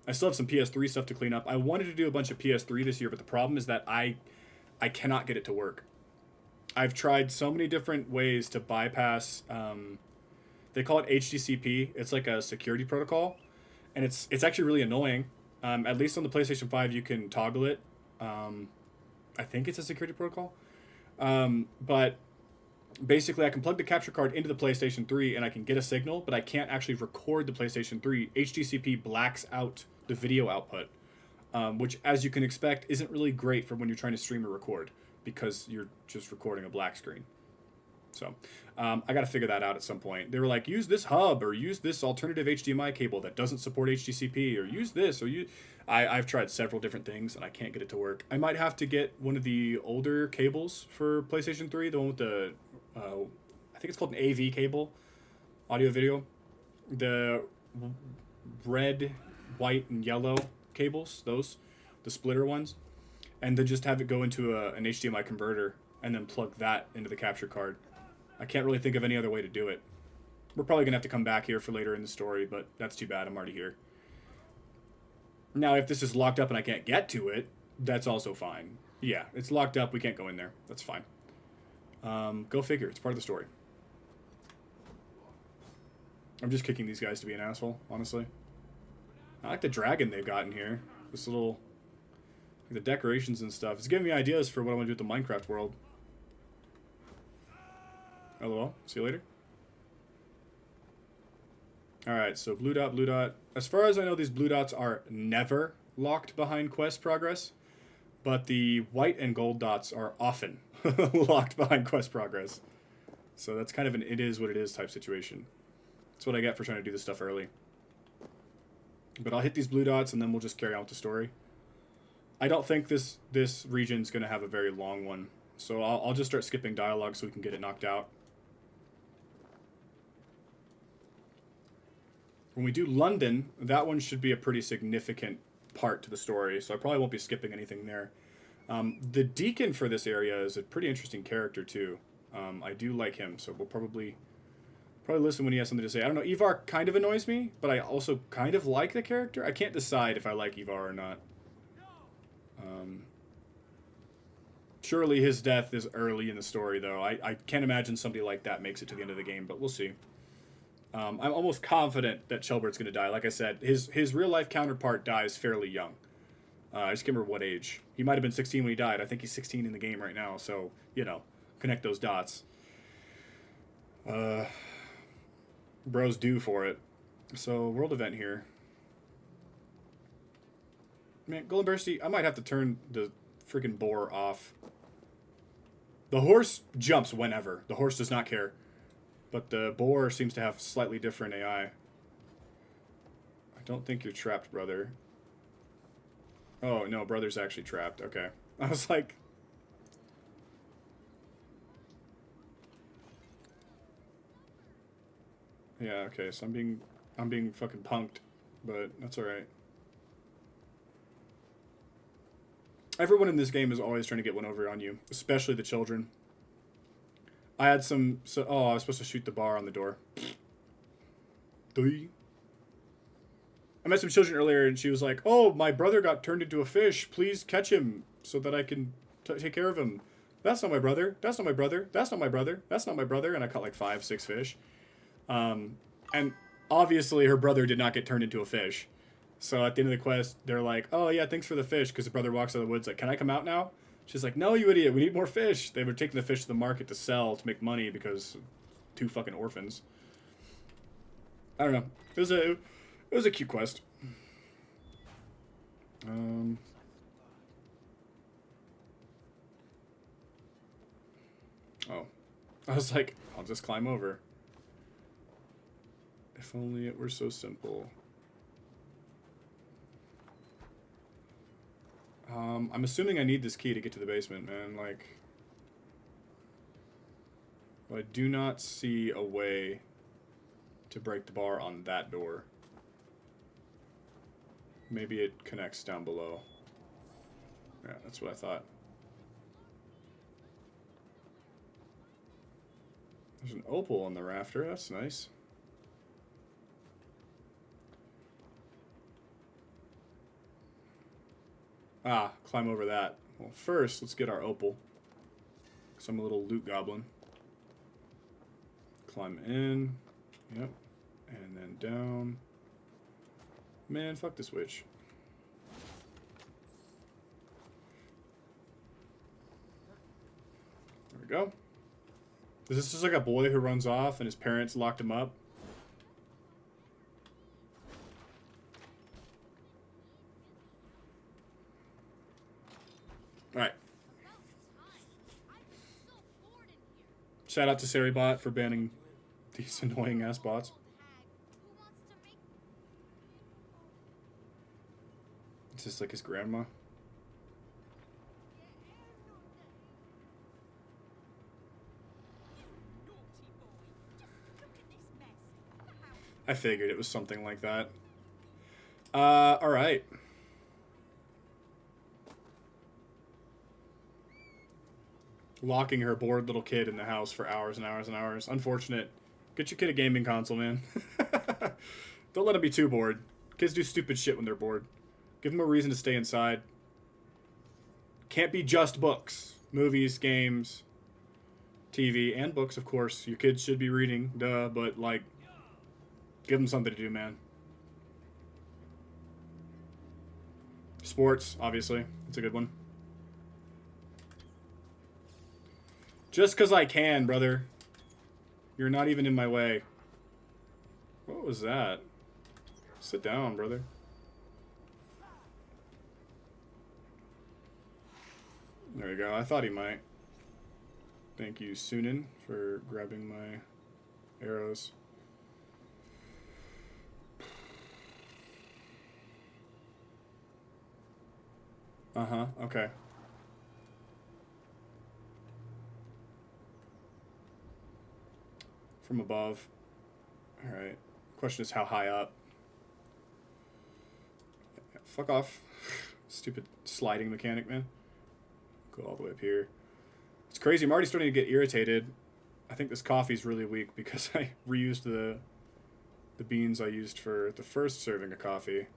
I still have some PS3 stuff to clean up. I wanted to do a bunch of PS3 this year, but the problem is that I cannot get it to work. I've tried so many different ways to bypass, they call it HDCP. It's like a security protocol, and it's actually really annoying. At least on the PlayStation 5, you can toggle it. I think it's a security protocol. But basically, I can plug the capture card into the PlayStation 3, and I can get a signal, but I can't actually record the PlayStation 3. HDCP blacks out the video output, which, as you can expect, isn't really great for when you're trying to stream or record, because you're just recording a black screen. So I got to figure that out at some point. They were like, use this hub, or use this alternative HDMI cable that doesn't support HDCP, or use this, or I've tried several different things, and I can't get it to work. I might have to get one of the older cables for PlayStation 3, the one with the, I think it's called an AV cable, audio video. The red, white, and yellow cables, the splitter ones, and then just have it go into an HDMI converter, and then plug that into the capture card. I can't really think of any other way to do it. We're probably going to have to come back here for later in the story, but that's too bad. I'm already here. Now, if this is locked up and I can't get to it, that's also fine. Yeah, it's locked up. We can't go in there. That's fine. Go figure. It's part of the story. I'm just kicking these guys to be an asshole, honestly. I like the dragon they've got in here. This little... the decorations and stuff. It's giving me ideas for what I want to do with the Minecraft world. LOL. See you later. Alright, so blue dot, blue dot. As far as I know, these blue dots are never locked behind quest progress, but the white and gold dots are often locked behind quest progress. So that's kind of an it is what it is type situation. That's what I get for trying to do this stuff early. But I'll hit these blue dots and then we'll just carry on with the story. I don't think this region's going to have a very long one, so I'll just start skipping dialogue so we can get it knocked out. When we do London, that one should be a pretty significant part to the story, so I probably won't be skipping anything there. The deacon for this area is a pretty interesting character, too. I do like him, so we'll probably listen when he has something to say. I don't know, Ivar kind of annoys me, but I also kind of like the character. I can't decide if I like Ivar or not. Surely his death is early in the story, though. I can't imagine somebody like that makes it to the end of the game, but we'll see. I'm almost confident that Chelbert's going to die. Like I said, his real-life counterpart dies fairly young. I just can't remember what age. He might have been 16 when he died. I think he's 16 in the game right now, so, you know, connect those dots. Bro's due for it. So, world event here. Man, Golden Bursty, I might have to turn the freaking boar off. The horse jumps whenever. The horse does not care. But the boar seems to have slightly different AI. I don't think you're trapped, brother. Oh, no, brother's actually trapped. Okay. I was like... yeah, okay, so I'm being fucking punked, but that's alright. Everyone in this game is always trying to get one over on you, especially the children. I had some... oh, I was supposed to shoot the bar on the door. Doi. I met some children earlier, and she was like, oh, my brother got turned into a fish. Please catch him so that I can take care of him. That's not my brother. That's not my brother. That's not my brother. That's not my brother. And I caught like 5, 6 fish. And obviously her brother did not get turned into a fish. So at the end of the quest, they're like, oh, yeah, thanks for the fish. Because the brother walks out of the woods like, can I come out now? She's like, no, you idiot. We need more fish. They were taking the fish to the market to sell to make money because 2 fucking orphans. I don't know. It was a cute quest. Oh. I was like, I'll just climb over. If only it were so simple. I'm assuming I need this key to get to the basement, man. Like, I do not see a way to break the bar on that door. Maybe it connects down below. Yeah, that's what I thought. There's an opal on the rafter. That's nice. Ah, climb over that. Well, first, let's get our opal. Because I'm a little loot goblin. Climb in. Yep. And then down. Man, fuck this witch. There we go. Is this just like a boy who runs off and his parents locked him up? Alright. Shout out to Saribot for banning these annoying ass bots. It's just like his grandma. I figured it was something like that. Alright. Locking her bored little kid in the house for hours and hours and hours. Unfortunate. Get your kid a gaming console, man. Don't let him be too bored. Kids do stupid shit when they're bored. Give them a reason to stay inside. Can't be just books. Movies, games, TV, and books, of course. Your kids should be reading, duh, but, like, give them something to do, man. Sports, obviously. That's a good one. Just because I can, brother. You're not even in my way. What was that? Sit down, brother. There we go. I thought he might. Thank you, Sunan, for grabbing my arrows. Uh-huh, okay. From above. Alright. Question is how high up. Fuck off. Stupid sliding mechanic, man. Go all the way up here. It's crazy. I'm already starting to get irritated. I think this coffee's really weak because I reused the beans I used for the first serving of coffee.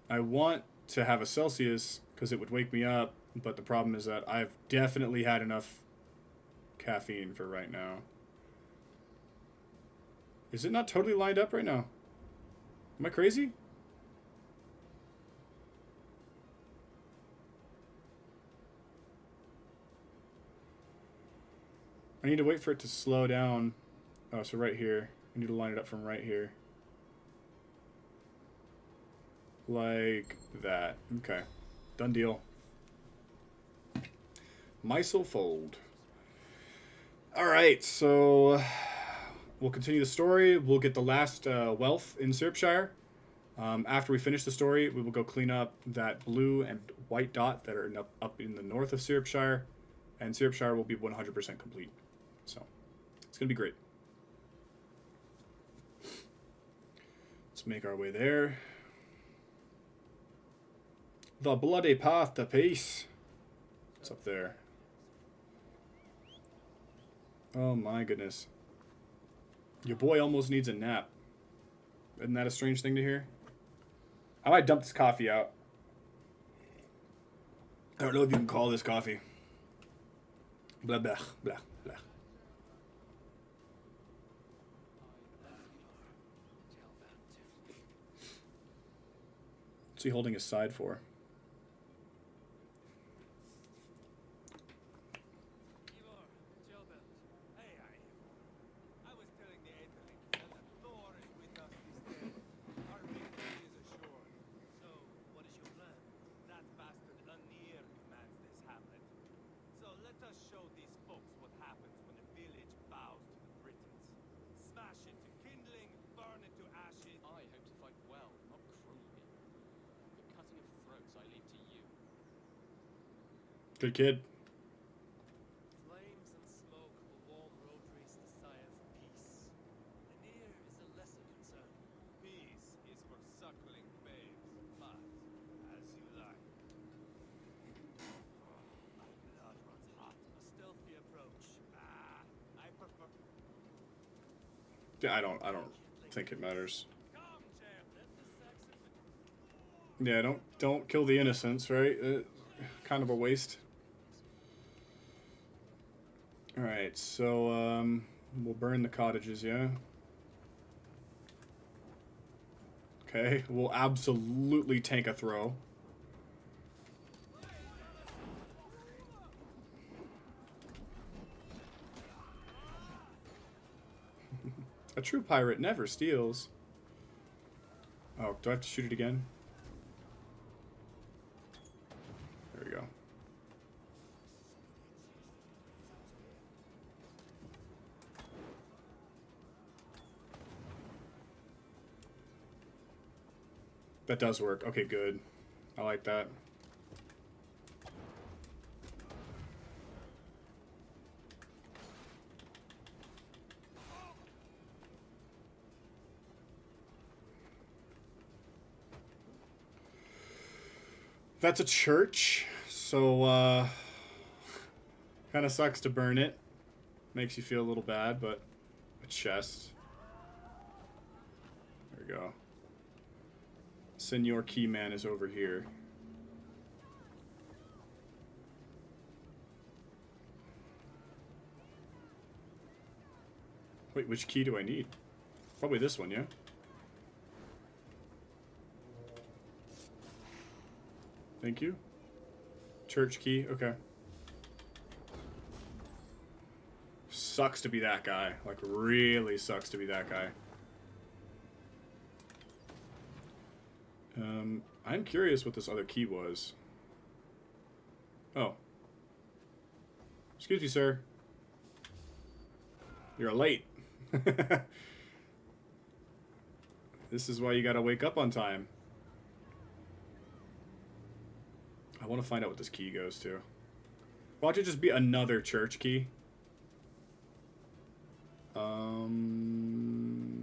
I want to have a Celsius because it would wake me up, but the problem is that I've definitely had enough caffeine for right now. Is it not totally lined up right now? Am I crazy? I need to wait for it to slow down. Oh, so right here. I need to line it up from right here. Like that. Okay. Done deal. Mysel fold. Alright, so we'll continue the story. We'll get the last wealth in Syrupshire. After we finish the story, we will go clean up that blue and white dot that are up in the north of Syrupshire. And Syrupshire will be 100% complete. So, it's going to be great. Let's make our way there. The bloody path to peace. What's up there? Oh my goodness. Your boy almost needs a nap. Isn't that a strange thing to hear? I might dump this coffee out. I don't know if you can call this coffee. Blah, blah, blah, blah. What's he holding his side for? Ivor, Jailbelt. Hey, I was telling the Aetherling that Thor is with us this day. Our victory is assured. So, what is your plan? That bastard Anir commands this hamlet. So let us show these folks what happens when a village bows to the Britons. Smash it to kindling, burn it to ashes. I hope to fight well, not cruelly. The cutting of throats I leave to you. Good kid. Flames and smoke will warm Rodri's desire for peace. Anir is a lesser concern. Peace is for suckling babes, but as you like. My blood runs hot. A stealthy approach. I prefer. Yeah, I don't think it matters. Come, Jeff. Let the Saxons Yeah, don't kill the innocents, right? Kind of a waste. All right, so we'll burn the cottages, yeah. Okay, we'll absolutely tank a throw. A true pirate never steals. Oh, do I have to shoot it again? There we go. That does work. Okay, good. I like that. That's a church, so kind of sucks to burn it. Makes you feel a little bad, but a chest. There we go. Senor Keyman is over here. Wait, which key do I need? Probably this one, yeah? Thank you. Church key, okay. Sucks to be that guy. Like, really sucks to be that guy. I'm curious what this other key was. Oh. Excuse me, sir. You're late. This is why you gotta wake up on time. I want to find out what this key goes to. Watch it just be another church key.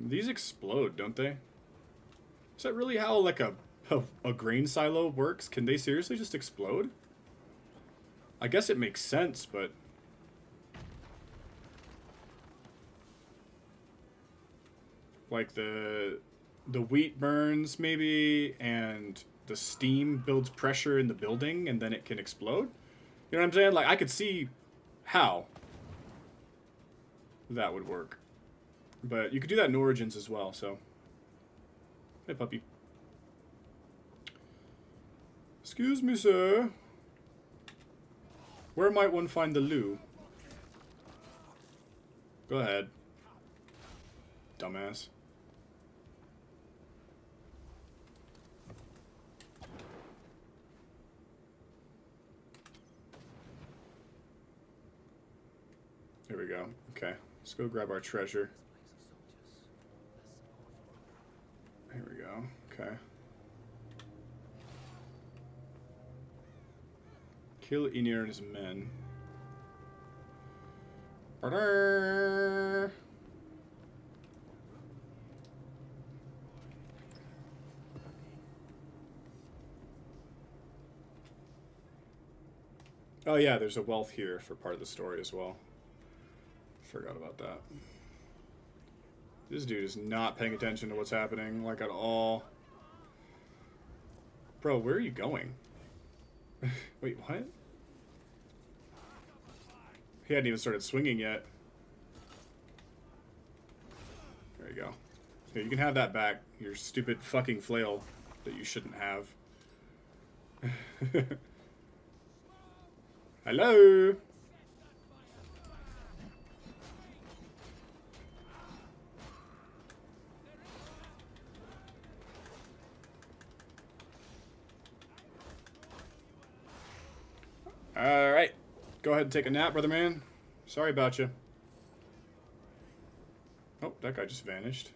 These explode, don't they? Is that really how like a grain silo works? Can they seriously just explode? I guess it makes sense, but like the wheat burns maybe, and the steam builds pressure in the building, and then it can explode. You know what I'm saying? Like, I could see how that would work. But you could do that in Origins as well, so. Hey, puppy. Excuse me, sir. Where might one find the loo? Go ahead. Dumbass. There we go. Okay, let's go grab our treasure. Here we go. Okay. Kill Enir and his men. Ba-da! Oh yeah, there's a wealth here for part of the story as well. Forgot about that. This dude is not paying attention to what's happening, like, at all. Bro, where are you going? Wait, what? He hadn't even started swinging yet. There you go. Here, you can have that back, your stupid fucking flail that you shouldn't have. Hello? Alright. Go ahead and take a nap, brother man. Sorry about you. Oh, that guy just vanished.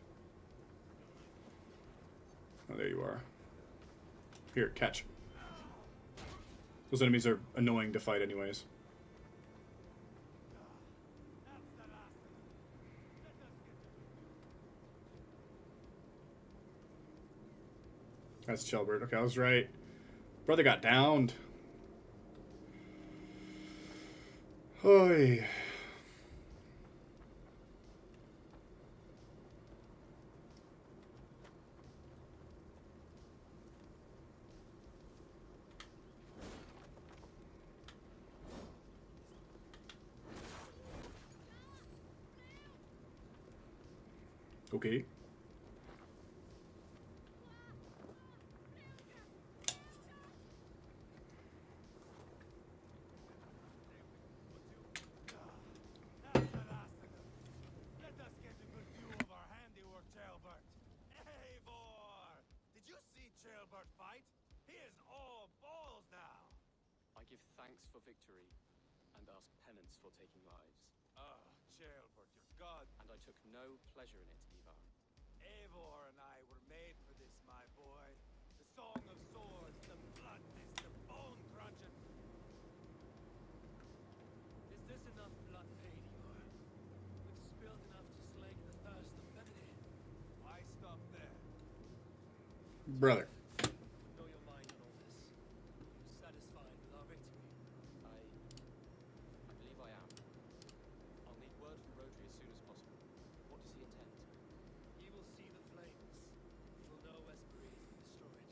Oh, there you are. Here, catch. Those enemies are annoying to fight anyways. That's Chelbert. Okay, I was right. Brother got downed. Oy. Okay. Let us get a good view of our handiwork, Chelbert. Eivor! Did you see Chelbert fight? He is all balls now. I give thanks for victory and ask penance for taking lives. Oh, Chelbert, your god. And I took no pleasure in it, Ivar. Eivor and I were made for this, my boy. The song of swords, the bloodness, the bone crunching. Is this enough blood paid, Ivar? We've spilled enough to slake the thirst of Bethany. Why stop there? Brother. Know your mind on all this. You satisfied with our victory? I believe I am. I'll need word from Rodri as soon as possible. What does he intend? He will see the flames. He will know Esprit has been destroyed.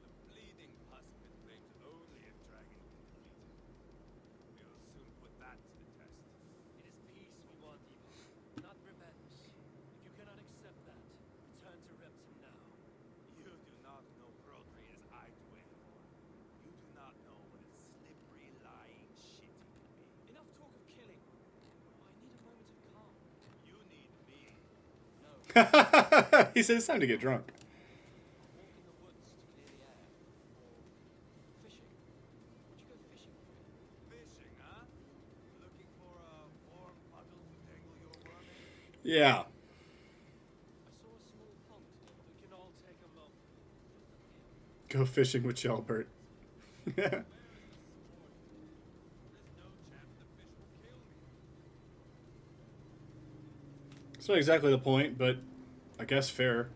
The bleeding pus been claimed only if dragon complete. We will soon put that to the test. It is peace we want, Ivar, not revenge. If you cannot accept that, return to Repton now. You do not know Rodri as I do, Eivor. You do not know what a slippery, lying shit he can be. Enough talk of killing. I need a moment of calm. You need me. No, He said it's time to get drunk. walk in the woods to clear the air. Or fishing. Would you go fishing with me? Fishing, huh? Looking for a warm puddle to tangle your worm in? Yeah. I saw a small pond near. We can all take a moment. Go fishing with Chelbert. There's no chance the fish will kill me. It's not exactly the point, but I guess fair.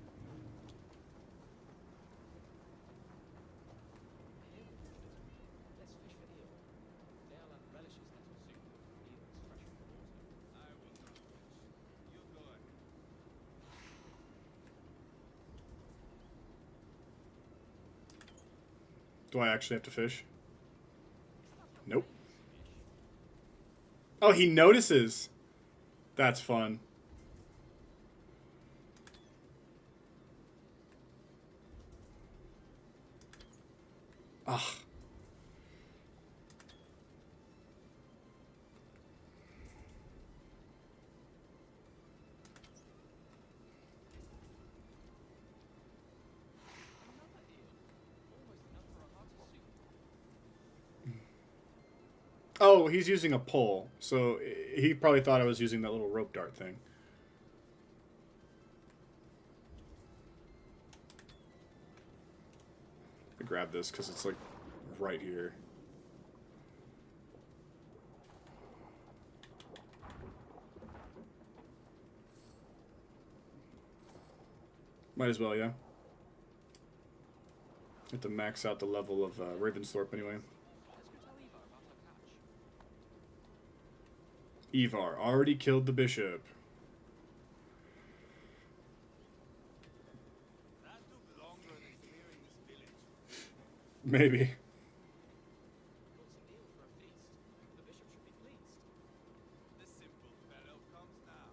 Let's fish for eel. They'll have relishes that will suit them. Eels fresh from the water. I will not fish. You go ahead. Do I actually have to fish? Nope. Oh, he notices. That's fun. Ah. Another eel. Almost enough for a hearty soup. Oh, he's using a pole, so he probably thought I was using that little rope dart thing. I grab this because it's like right here. Might as well, yeah. Have to max out the level of Ravensthorpe anyway. Let's go tell Ivar about our catch. Ivar already killed the bishop. That took longer than clearing this village. Maybe. Cook's a meal for a feast. The bishop should be pleased. The simple fellow comes now.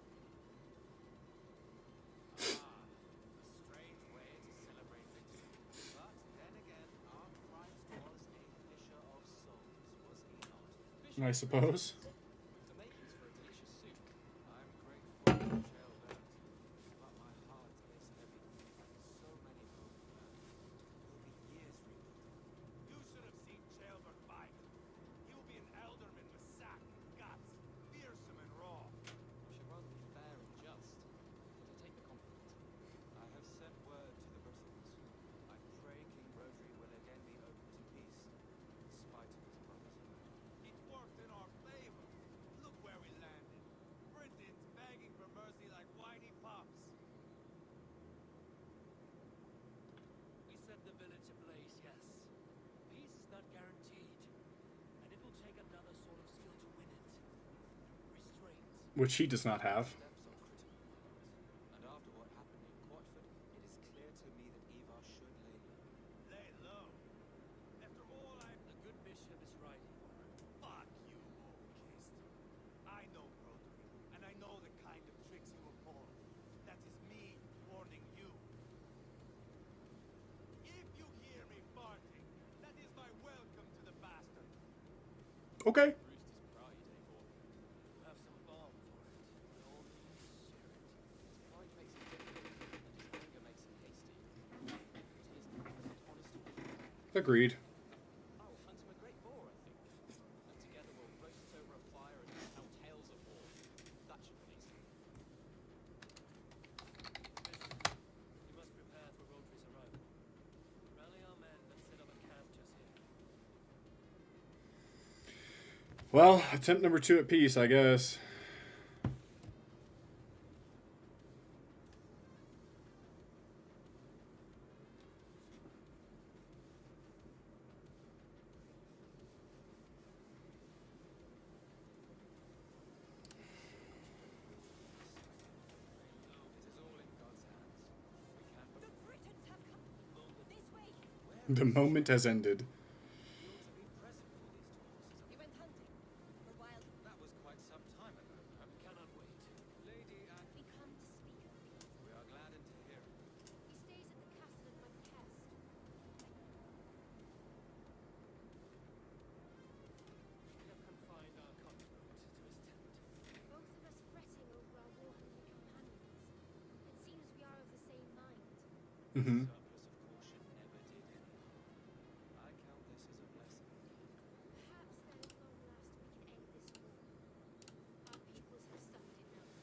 Ah, a strange way to celebrate victory. But then again, our Christ was a fisher of souls, was he not? Bishop I suppose. the makings for a delicious soup. I'm grateful for Chaelbert, but my heart is heavy. So many homes burned. It will be years rebuilding. You should have seen Chaelbert fight. He will be an alderman with sack and guts, fearsome and raw. I should rather be fair and just, but I take the compliment. I have sent word to the Britons. I pray King Rhodri will again be open to peace, in spite of his brother's murder. It worked in our favor. Look where we landed. Britons begging for mercy like whiny pups. We set the village ablaze, yes. Peace is not guaranteed, and it will take another sort of skill to win it. Restraint. Which he does not have. Steps are critical, my lord. And after what happened in Quatford, it is clear to me that Ivar should lay low. Lay low. After all The good bishop is right, Ivar. Fuck you, old kist. I know Rhodri, and I know the kind of tricks he will pull. That is me warning you. If you hear me farting, that is my welcome to the bastard. Okay. Roost is pride, Eivor. You have some balm for it. By all means, share it. His pride makes him difficult, and his anger makes him hasty. But he is the most honest of all. Agreed. I will hunt him a great boar, I think. And together we'll roast over a fire and tell tales of war. That should please him. Bishop, we must prepare for Rhodri's arrival. Rally our men and set up a camp just here. Well, attempt number 2 at peace, I guess. It is all in God's hands. We can but The Britons have come. This way. The moment has ended. you ought to be present for these talks. We went hunting. For wild. That was quite some time ago. We cannot wait. Lady Anne, We come to speak of peace. we are gladdened to hear it. He stays at the castle at my behest. We have confined our cutthroat to his tent. Both of us fretting over our war-hungry companions. It seems we are of the same mind. Mm-hmm. Surplus of caution never did any harm. I count this as a blessing. Perhaps then at long last we can end this war. Our peoples have suffered enough.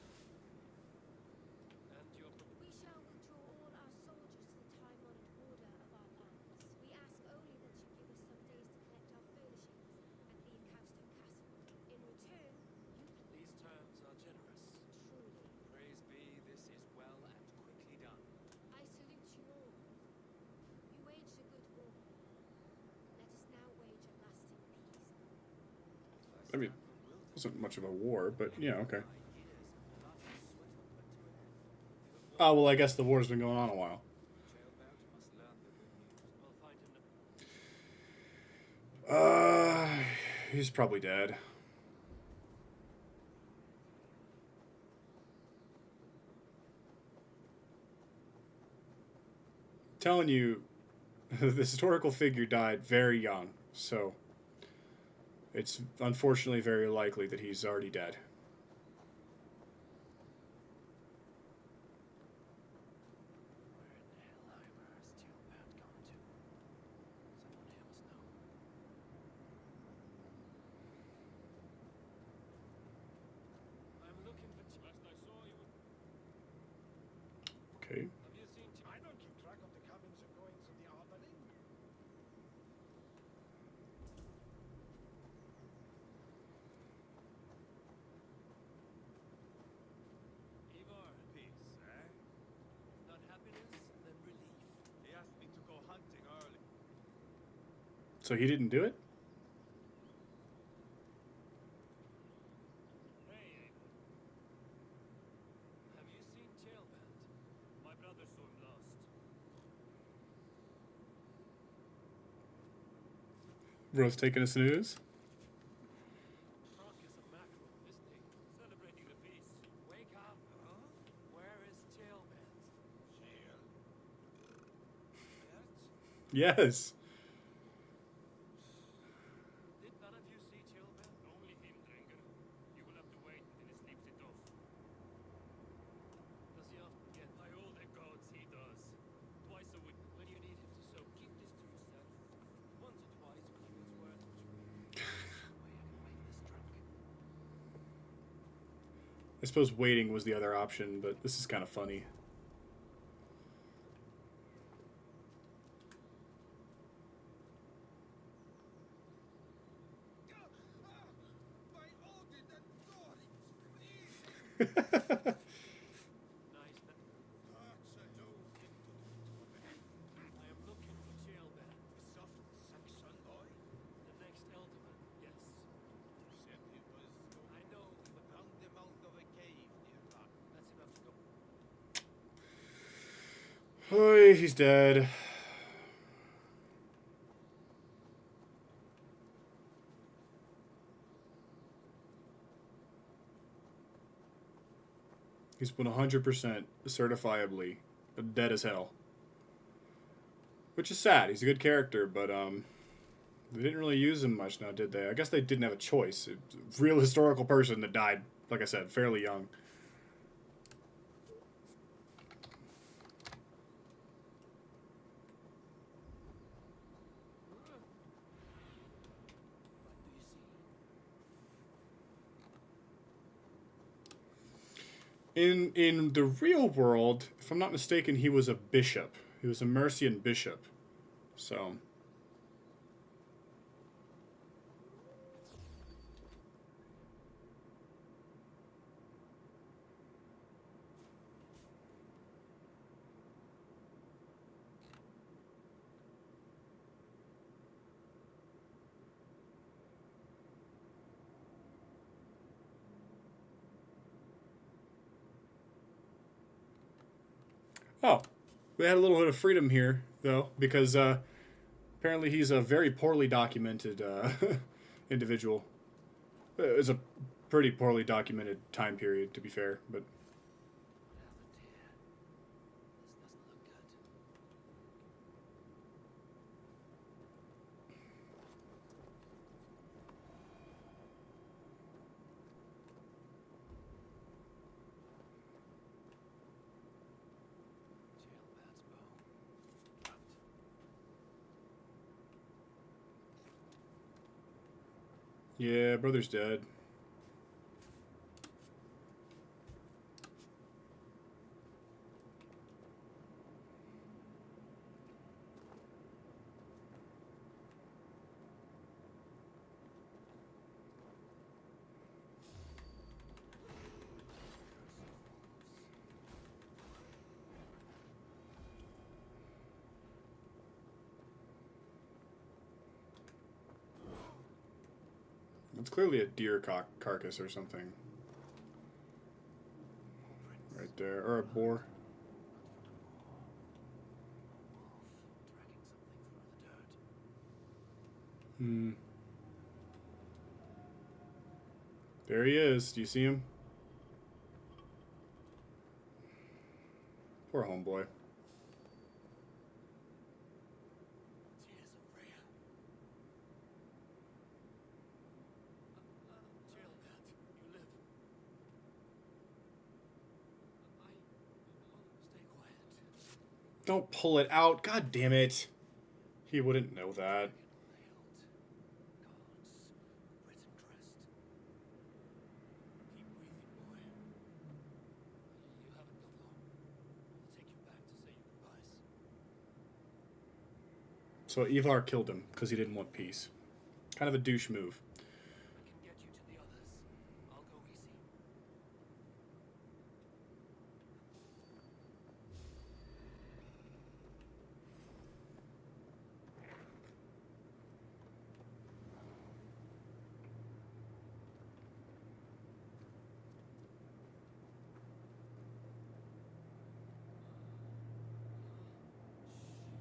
And your We shall withdraw all our soldiers to the time-honored border of our lands. We ask only that you give us some days to collect our furnishings and leave Cowstone Castle. In return, these terms are generous. truly, Praise be, this is well and quickly done. I salute you all. You waged a good war. Let us now wage a lasting peace. I mean, wasn't much of a war, but yeah, okay. Oh, well, I guess the war's been going on a while. Chaelbert must learn the good news. We'll find him. He's probably dead. Telling you, this historical figure died very young, so it's unfortunately very likely that he's already dead. Where in Hellheimer has Chaelbert gone to? Someone here must know. I'm looking for Last I saw you. Okay. Have you seen I don't keep track of the comings and goings of the Armoring. Ivar? Peace, eh? If not happiness, then relief. He asked me to go hunting early. So he didn't do it? Hey, Bro's taking a snooze. Croc is a mackerel, isn't he? Celebrating the peace. Wake up. Huh? Where is Jailbait? Jail. Bert? Yes. Did none of you see Jailbait? Only him, Dringer. You will have to wait until he sleeps it off. Does he often get By all the gods, he does. Twice a week. when you need him to so keep this to yourself? Once or twice when he was worth it. I suppose waiting was the other option, but this is kind of funny. By Odin and Thor, please! Nice. Turks alone into the torment. I am looking for Jailbait. Soft Saxon boy. The next Elderman, yes. Said he was I know, but around the mouth of a cave nearby. that's enough to know. Oy, he's dead. He's been 100% certifiably dead as hell. Which is sad. He's a good character, but they didn't really use him much now, did they? I guess they didn't have a choice. It's a real historical person that died, like I said, fairly young. In the real world, if I'm not mistaken, he was a bishop. He was a Mercian bishop. So oh, we had a little bit of freedom here, though, because apparently he's a very poorly documented individual. It's a pretty poorly documented time period, to be fair, but yeah, brother's dead. It's clearly a deer carcass or something. Right there. Or a boar. Hmm. There he is. Do you see him? Poor homeboy. Tears of Rhea. Jailbait, you live. Stay quiet. Don't pull it out. God damn it. He wouldn't know that. Keep breathing, boy. You haven't got long. We'll take you back to say your goodbyes. So Ivar killed him because he didn't want peace. Kind of a douche move. I can get you to the others. I'll go easy. Save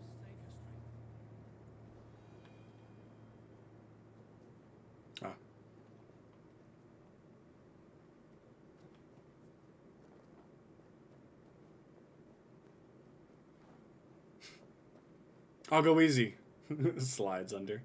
your strength. I'll go easy. Slides under.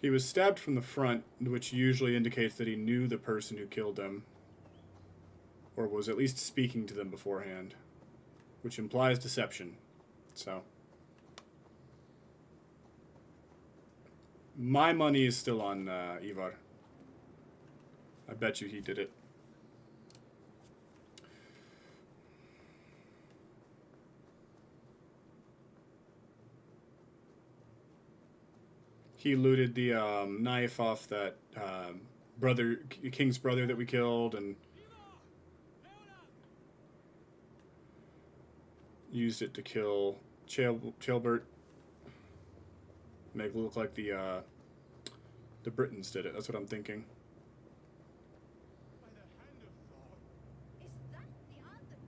He was stabbed from the front, which usually indicates that he knew the person who killed him, or was at least speaking to them beforehand, which implies deception. So, my money is still on Ivar. I bet you he did it. He looted the knife off that king's brother that we killed, and used it to kill Chaelbert. Make it look like the Britons did it. That's what I'm thinking. By the hand of Thor. Is that the anthem?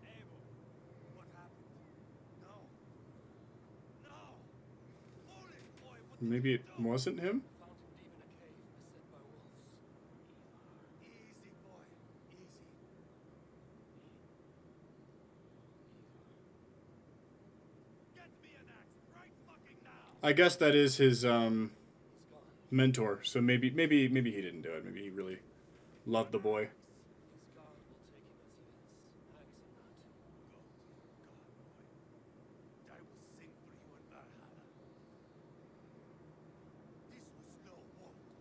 Eivor, what happened? No. No! Holy boy, what did Maybe you it do? wasn't him? Found him deep in a cave, beset by wolves. Easy, boy. Easy. Get me an axe right fucking now! I guess that is his He's gone. mentor. So maybe he didn't do it. Maybe he really loved the boy. His God will take him as he is, axe or not. Go to your God, boy. And I will sing for you in Valhalla. This was no war. We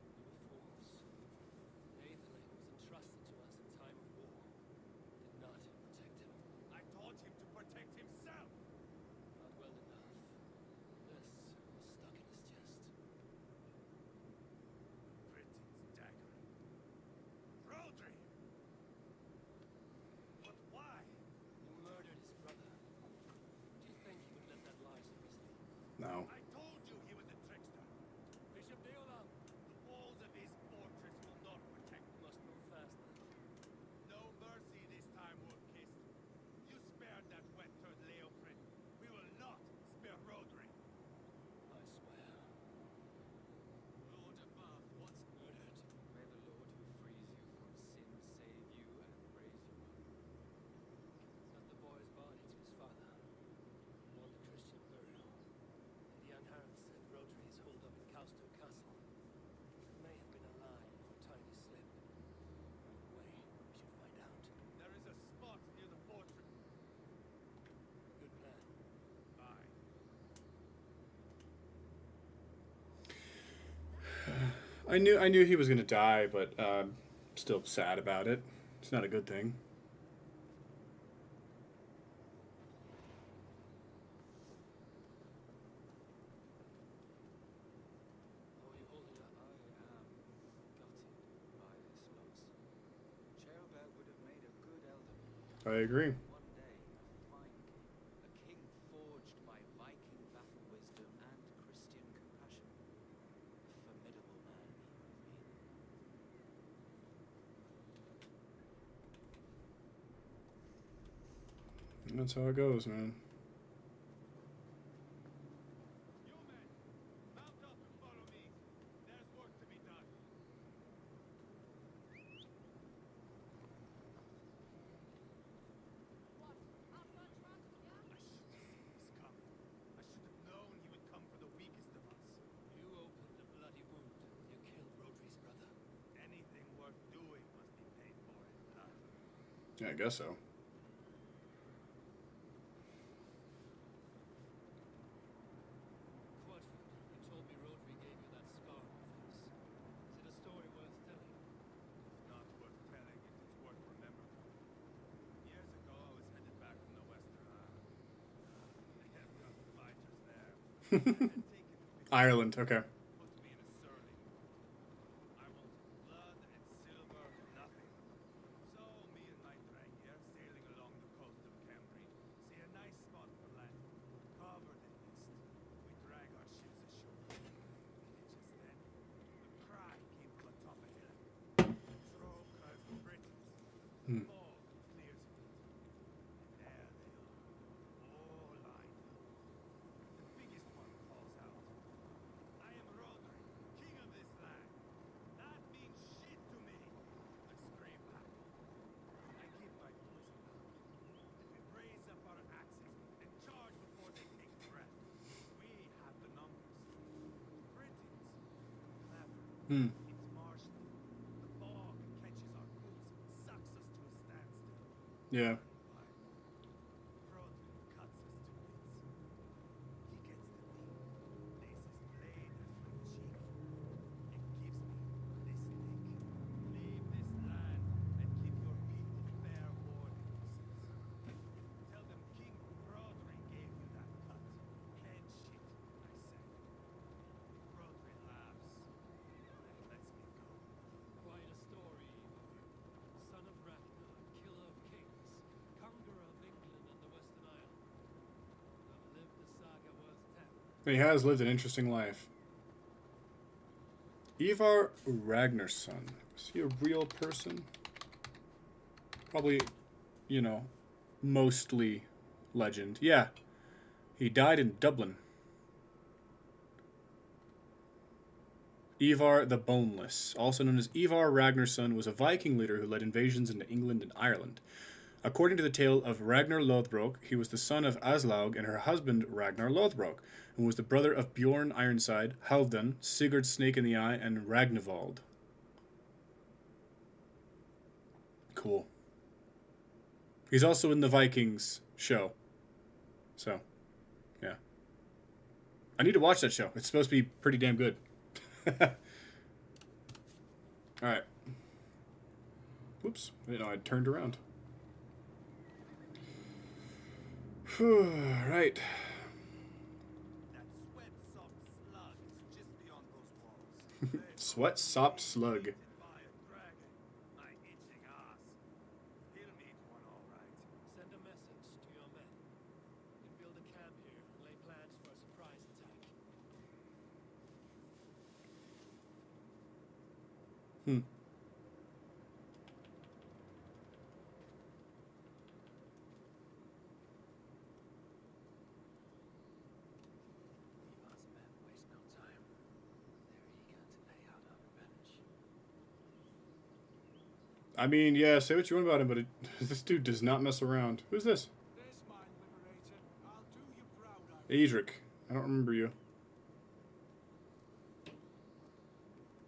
were fools. Aethelin was entrusted to us in time of war. Did not protect him. I taught him to protect himself. Not well enough. This was stuck in his chest. Britain's dagger. Rodri! But why? You murdered his brother. Do you think he would let that lie so easily? No. I told you he was a trickster. Bishop Deolam! The walls of his fortress will not protect You must move fast then. No mercy this time, Wolf-Kissed. You spared that wet-turd Leofrid. We will not spare Rodri. I swear. Lord above, what's Murdered. May the Lord who frees you from sin save you and raise you up. Sent the boy's body to his father. On the Christian burial. The young Harald said Rodri is holed up in Kausto Castle. It may have been a lie or a tiny slip. Either way, we should find out. There is a spot near the fortress. Good plan. Aye. I knew he was gonna die, but still sad about it. It's not a good thing. How are you holding up? I am gutted by this loss. Ceolbert would have made a good elder. I agree. One day, a fine king, a king forged by Viking battle wisdom and Christian compassion. A formidable man he would have been. That's how it goes, man. You men, mount up and follow me. There's work to be done. What? After Transylvania? I should have seen this coming. I should have known he would come for the weakest of us. You opened a bloody wound. You killed Rodri's brother. Anything worth doing must be paid for in blood. Yeah, I guess so. Quadford, you told me Rodri gave you that scar on your face. Is it a story worth telling? It's not worth telling if it's worth remembering. Years ago, I was headed back from the Western Isles. They had young fighters there. I had taken a big Ireland, okay. put me in a surly mood. I wanted blood and silver, nothing. So Hmm. It's marshland. The fog catches our hooves and sucks us to a standstill. Yeah. Why? Frodwin cuts us to bits. He gets to me, lays his blade at my cheek, and gives me this dick. Leave this land and give your people fair warning, he says. Tell them King Frodwin gave you that cut. And shit, I say. Frodwin laughs and lets me go. Quite a story, Ivar. Son of Ragnar, killer of kings, conqueror of England and the Western Isle. I've lived a saga worth telling. He has lived an interesting life. Ivar Ragnarsson. Is he a real person? Probably, you know, mostly legend. Yeah. He died in Dublin. Ivar the Boneless, also known as Ivar Ragnarsson, was a Viking leader who led invasions into England and Ireland. According to the tale of Ragnar Lothbrok, he was the son of Aslaug and her husband Ragnar Lothbrok, and was the brother of Bjorn Ironside, Halfdan, Sigurd Snake in the Eye, and Ragnvald. Cool. He's also in the Vikings show. So, yeah. I need to watch that show. It's supposed to be pretty damn good. Alright. Whoops. I didn't know I'd turned around. Right. That sweat-sopped slug is just beyond those walls. Sweat-sopped slug. Eaten by a dragon, my itching ass. He'll meet one all right. Send a message to your men. And build a camp here and lay plans for a surprise attack. Hmm. Ivar's men waste no time. They're eager to lay out our revenge. I mean, yeah, say what you want about him, but this dude does not mess around. Who's this? This mine liberator, I'll do you proud of. Adric. I don't remember you.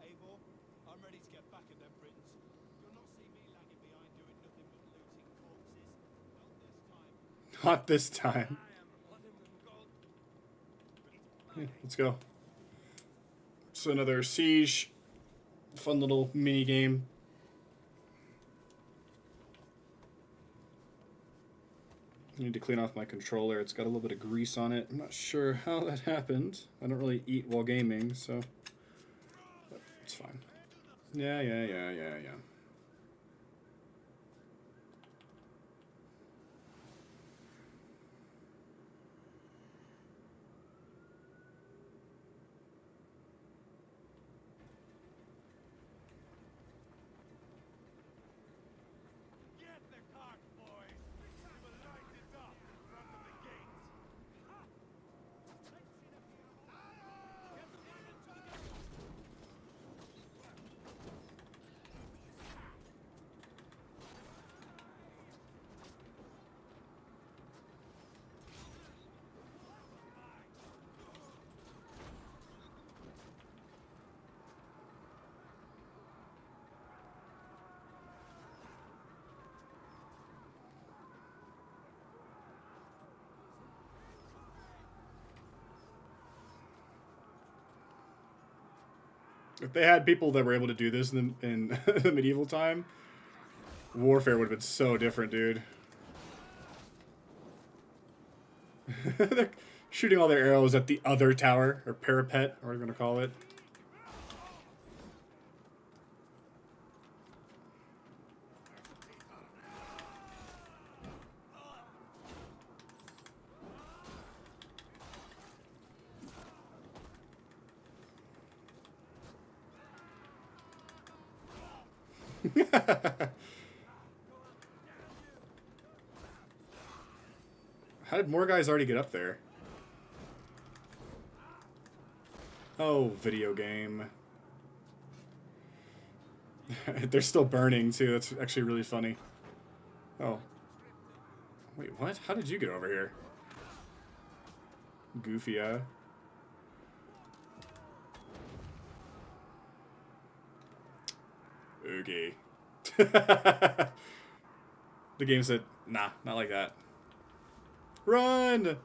Eivor, I'm ready to get back at them Britons. You'll not see me lagging behind doing nothing but looting corpses. Not this time. Not this time. I am one of them gold. Yeah, let's go. So another siege. Fun little mini game. I need to clean off my controller. It's got a little bit of grease on it. I'm not sure how that happened. I don't really eat while gaming, so but it's fine. Yeah. Get the cart, boys. We will light it up in front of the gate. Ha! Let's see the Get the men into the If they had people that were able to do this in the medieval time, warfare would have been so different, dude. They're shooting all their arrows at the other tower, or parapet, or whatever you want to call it. How did more guys already get up there? Oh, video game. They're still burning, too. That's actually really funny. Oh. Wait, what? How did you get over here? Goofy, Okay. The game said, nah, not like that. Run!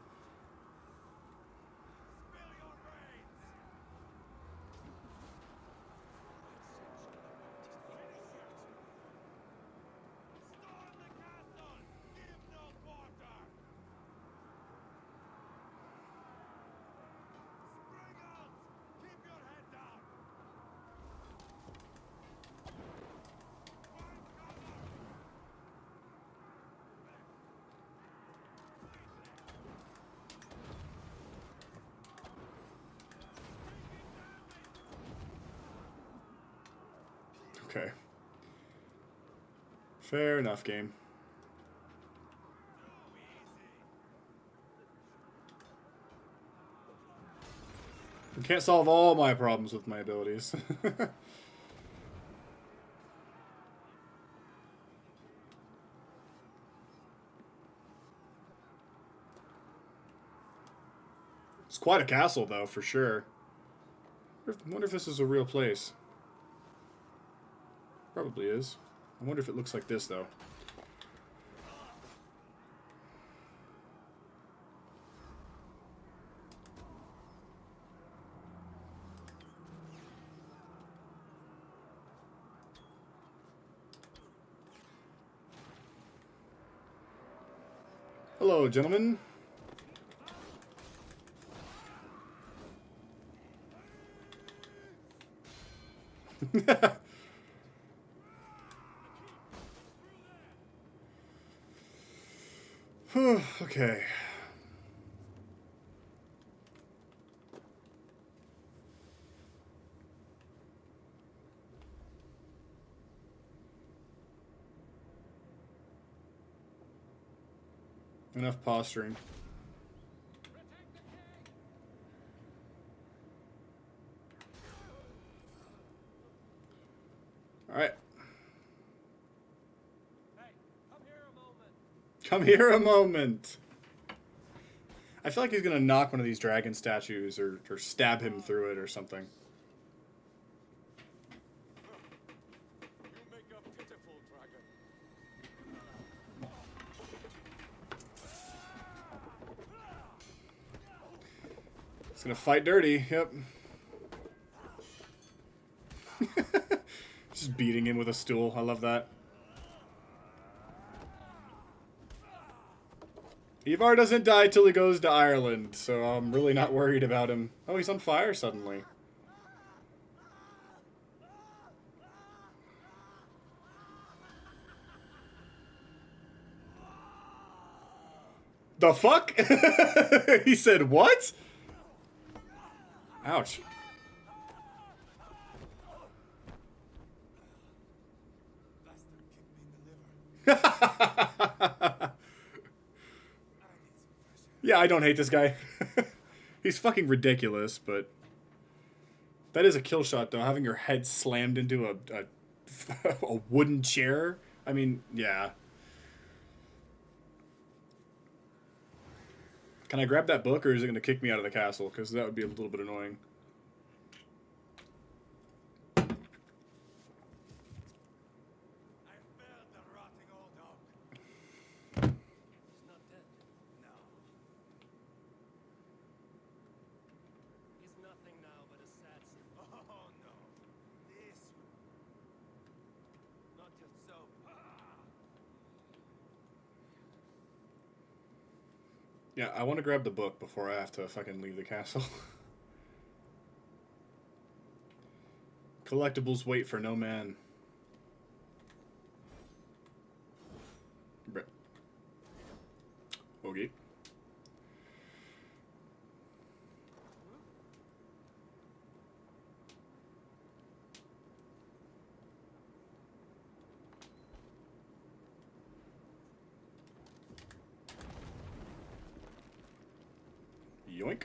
Okay. Fair enough, game. You can't solve all my problems with my abilities. It's quite a castle, though, for sure. I wonder if this is a real place. Probably is. I wonder if it looks like this, though. Hello, gentlemen. Okay. Enough posturing. Alright. Hey, come here a moment. Come here a moment. I feel like he's gonna knock one of these dragon statues or stab him through it or something. You make a pitiful dragon. He's gonna fight dirty, yep. Just beating him with a stool. I love that. Ivar doesn't die till he goes to Ireland, so I'm really not worried about him. Oh, he's on fire suddenly. The fuck? He said what? Ouch. Yeah, I don't hate this guy. He's fucking ridiculous, but that is a kill shot, though. Having your head slammed into a wooden chair. I mean, yeah. Can I grab that book, or is it going to kick me out of the castle? Because that would be a little bit annoying. I felled the rotting old dog. He's not dead. No. He's nothing now but a sad symbol. Oh no. This Not just so. Yeah, I want to grab the book before I have to fucking leave the castle. Collectibles wait for no man. Bruh. Okay. Yoink.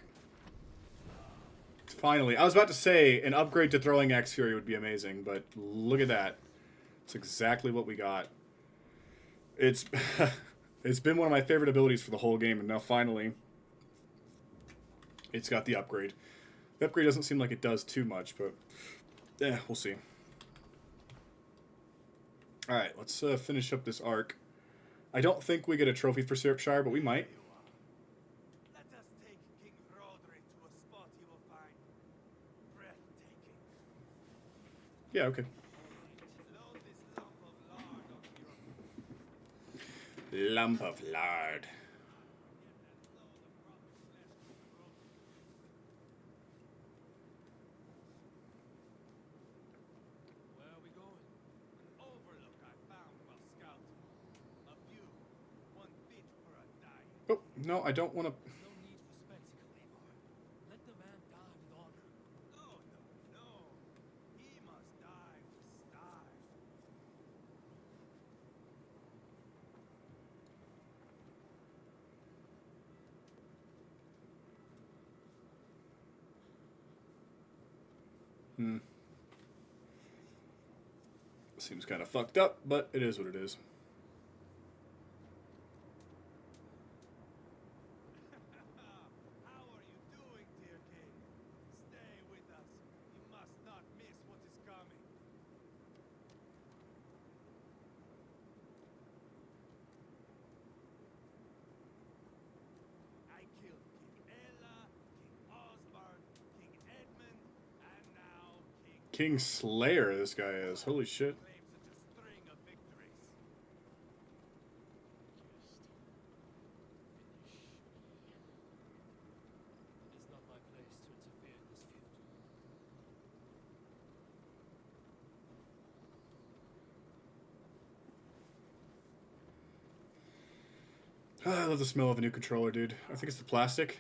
Finally. I was about to say an upgrade to Throwing Axe Fury would be amazing, but look at that. It's exactly what we got. It's it's been one of my favorite abilities for the whole game, and now finally it's got the upgrade. The upgrade doesn't seem like it does too much, but we'll see. All right, let's finish up this arc. I don't think we get a trophy for Syrupshire, but we might. Let us take King Rodri to a spot he will find breathtaking. Yeah, okay. Load this lump of lard onto your Lump of lard. Where are we going? overlook I found while scouting. A view, one bit for a diet. Oh, no, I don't want to... No need for spectacle, Eivor. Let the man die with honor. No, no, no. He must die with style. Seems kind of fucked up, but it is what it is. How are you doing, dear king? Stay with us. You must not miss what is coming. I killed King Ella, King Osbert, King Edmund, and now King King Slayer, this guy is. Holy shit. claims such a string of victories. It is not my place to interfere in this feud. Ah, I love the smell of a new controller, dude. I think it's the plastic.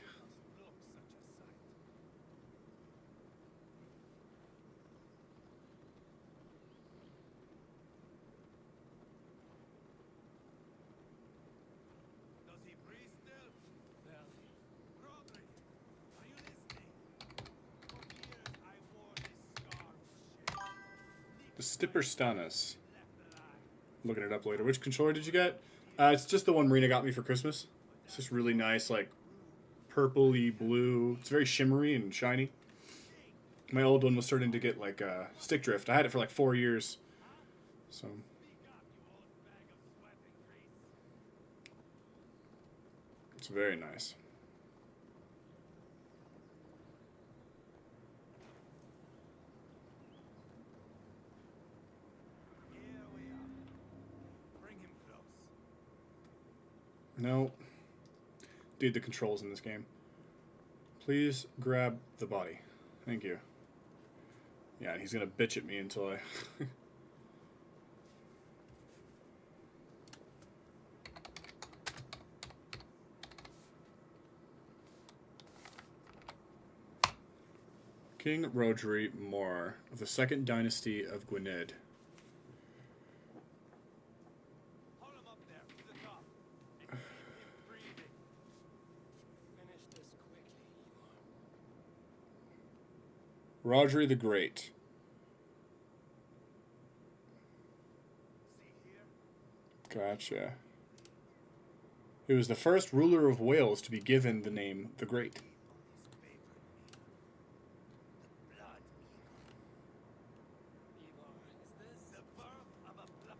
Look, such a sight. Does he breathe still? Barely. Rodri, are you listening? For years I wore this scar with shame. The Stipper Stannis. Left alive. Looking it up later. Which controller did you get? It's just the one Marina got me for Christmas. It's just really nice, like, purpley blue. It's very shimmery and shiny. My old one was starting to get, like, stick drift. I had it for, like, 4 years. So, Speak up, you old bag of sweat and grease. it's very nice. Here we are. Bring him close. No. Dude, the controls in this game. Please grab the body. Thank you. Yeah, and he's gonna bitch at me until I... King Rodri Mor of the Second Dynasty of Gwynedd. Hold him up there, to the top. And keep him breathing. Finish this quickly, Eivor. Rodri the Great. See here? Gotcha. He was the first ruler of Wales to be given the name the Great. His favorite meal. The blood eagle. Eivor, is this... The birth of a blood.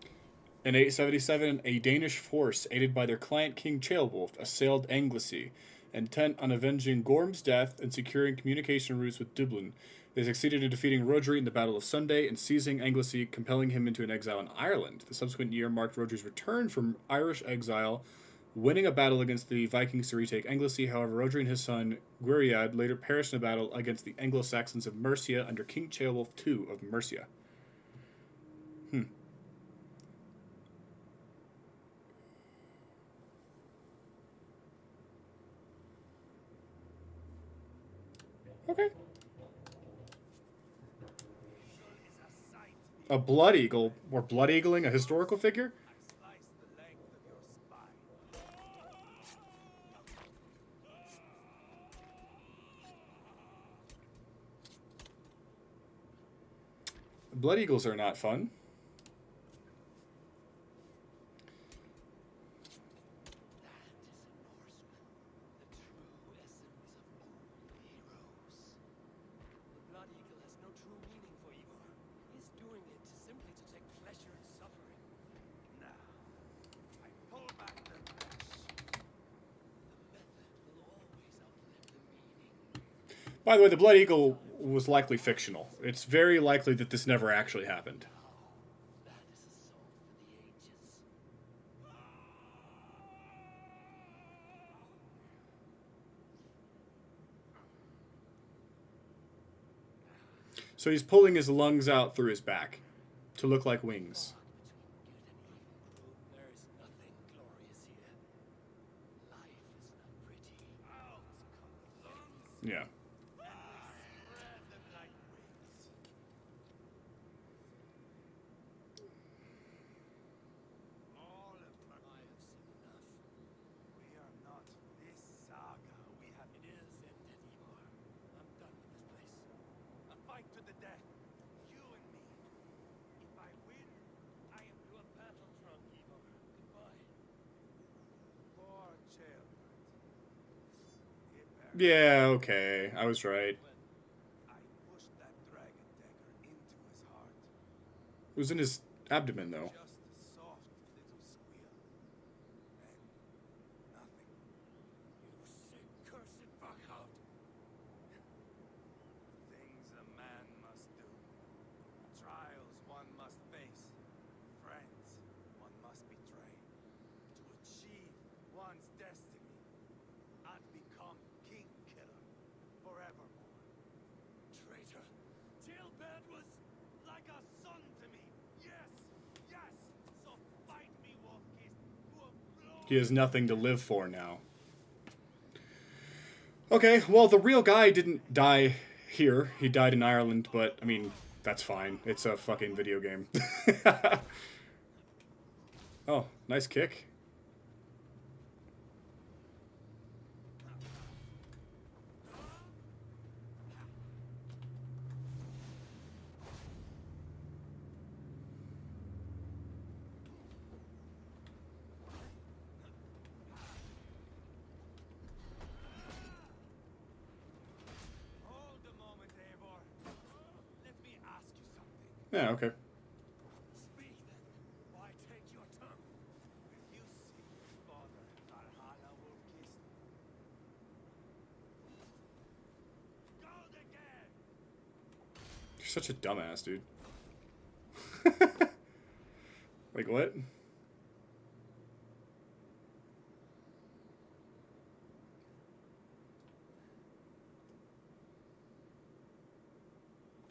In 877, a Danish force, aided by their client King Ceolwulf, assailed Anglesey, intent on avenging Gorm's death and securing communication routes with Dublin. They succeeded in defeating Rodri in the Battle of Sunday and seizing Anglesey, compelling him into an exile in Ireland. The subsequent year marked Rodri's return from Irish exile, winning a battle against the Vikings to retake Anglesey. However, Rodri and his son Gweriad later perished in a battle against the Anglo-Saxons of Mercia under King Ceolwulf II of Mercia. Okay. Is a sight. A blood eagle, or blood eagling, a historical figure? I slice the length of your spine. Blood eagles are not fun. That is a Norseman, the true essence of all heroes. The blood eagle has no true meaning for Eivor. He's doing it simply to take pleasure in suffering. By the way, the Blood Eagle was likely fictional. It's very likely that this never actually happened. That is a song for the ages. So he's pulling his lungs out through his back to look like wings. There is nothing glorious here. Life is not pretty. Out come the lungs, Yeah. and we spread them like wings. All of them. I have seen enough. We are not this saga. We have It is ended, Ivor. I'm done with this place. a fight to the death. You and me. If I win, I am You are battle drunk, Ivor. Goodbye. poor children. Yeah, okay. I was right. I pushed that dragon dagger into his heart. It was in his abdomen, though. Just a soft little squeal. And nothing. You sick, cursed fuckout. Things a man must do. Trials one must face. Friends one must betray. To achieve one's destiny. And become king killer. Forevermore. Traitor. Tilbed was like a son to me. Yes, yes. So fight me, Wolfkist. Who have blown He has nothing to live for now. Okay, well, the real guy didn't die here. He died in Ireland, but, I mean, that's fine. It's a fucking video game. Oh, nice kick. Hold a moment, Eivor. Let me ask you something. Yeah, okay. Speak then. Why take your tongue? Will you see your father in Valhalla, Wolfkist? Gold again! You're such a dumbass, dude. Like, what?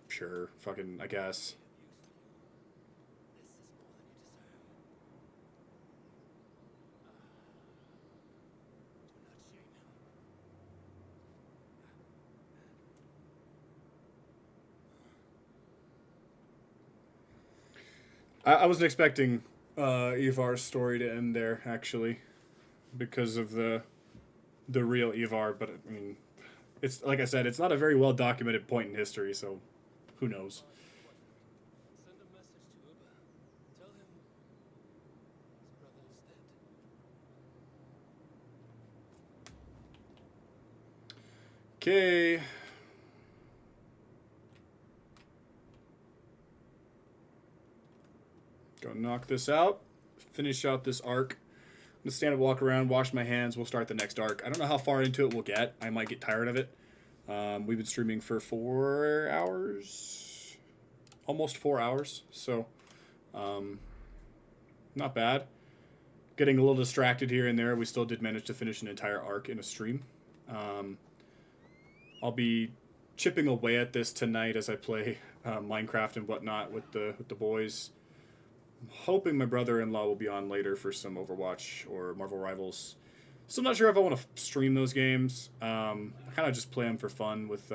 Sure, fucking, I guess. This is more than you deserve. Do not shame him. I wasn't expecting Ivar's story to end there, actually, because of the real Ivar. But I mean, it's like I said, it's not a very well documented point in history, so who knows? Send a message to Uba. Tell him his brother is dead. Okay. Go knock this out. Finish out this arc. I'm gonna stand up, walk around, wash my hands. We'll start the next arc. I don't know how far into it we'll get. I might get tired of it. We've been streaming for 4 hours, almost 4 hours. So, not bad. Getting a little distracted here and there. We still did manage to finish an entire arc in a stream. I'll be chipping away at this tonight as I play Minecraft and whatnot with the boys. I'm hoping my brother-in-law will be on later for some Overwatch or Marvel Rivals. Still not sure if I want to stream those games. I kind of just play them for fun with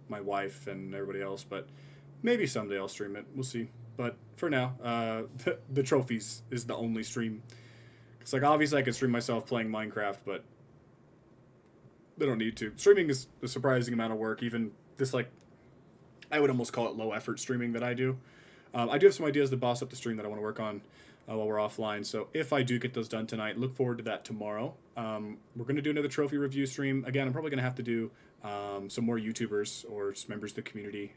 my wife and everybody else, but maybe someday I'll stream it. We'll see. But for now, the trophies is the only stream. It's like, obviously I could stream myself playing Minecraft, but they don't need to. Streaming is a surprising amount of work. Even this, like, I would almost call it low-effort streaming that I do. I do have some ideas to boss up the stream that I want to work on while we're offline. So if I do get those done tonight, look forward to that tomorrow. We're going to do another trophy review stream. Again, I'm probably going to have to do some more YouTubers or just members of the community.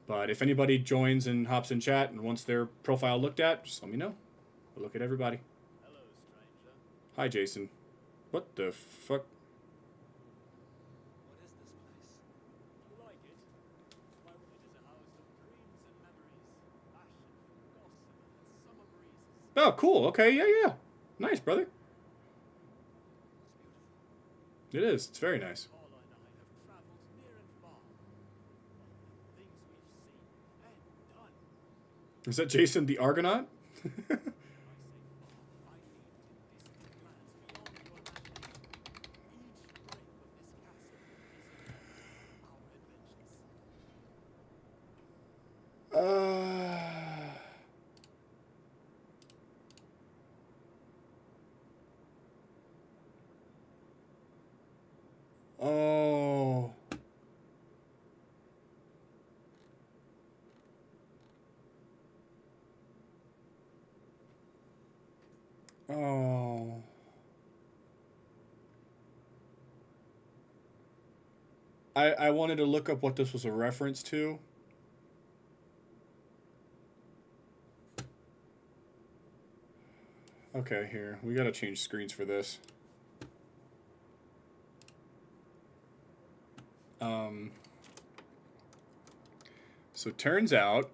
But if anybody joins and hops in chat and wants their profile looked at, just let me know. I'll look at everybody. Hello, stranger. Hi, Jason. What the fuck? What is this place? Oh, cool. Okay, yeah. Nice, brother. It is. It's very nice. Paula and I have traveled near and far. The things we've seen and done. Is that Jason the Argonaut? When I say far, I mean to distant lands beyond your land name. Each break of this castle is our adventures. Oh. Oh. I wanted to look up what this was a reference to. Okay, here. We gotta change screens for this. So it turns out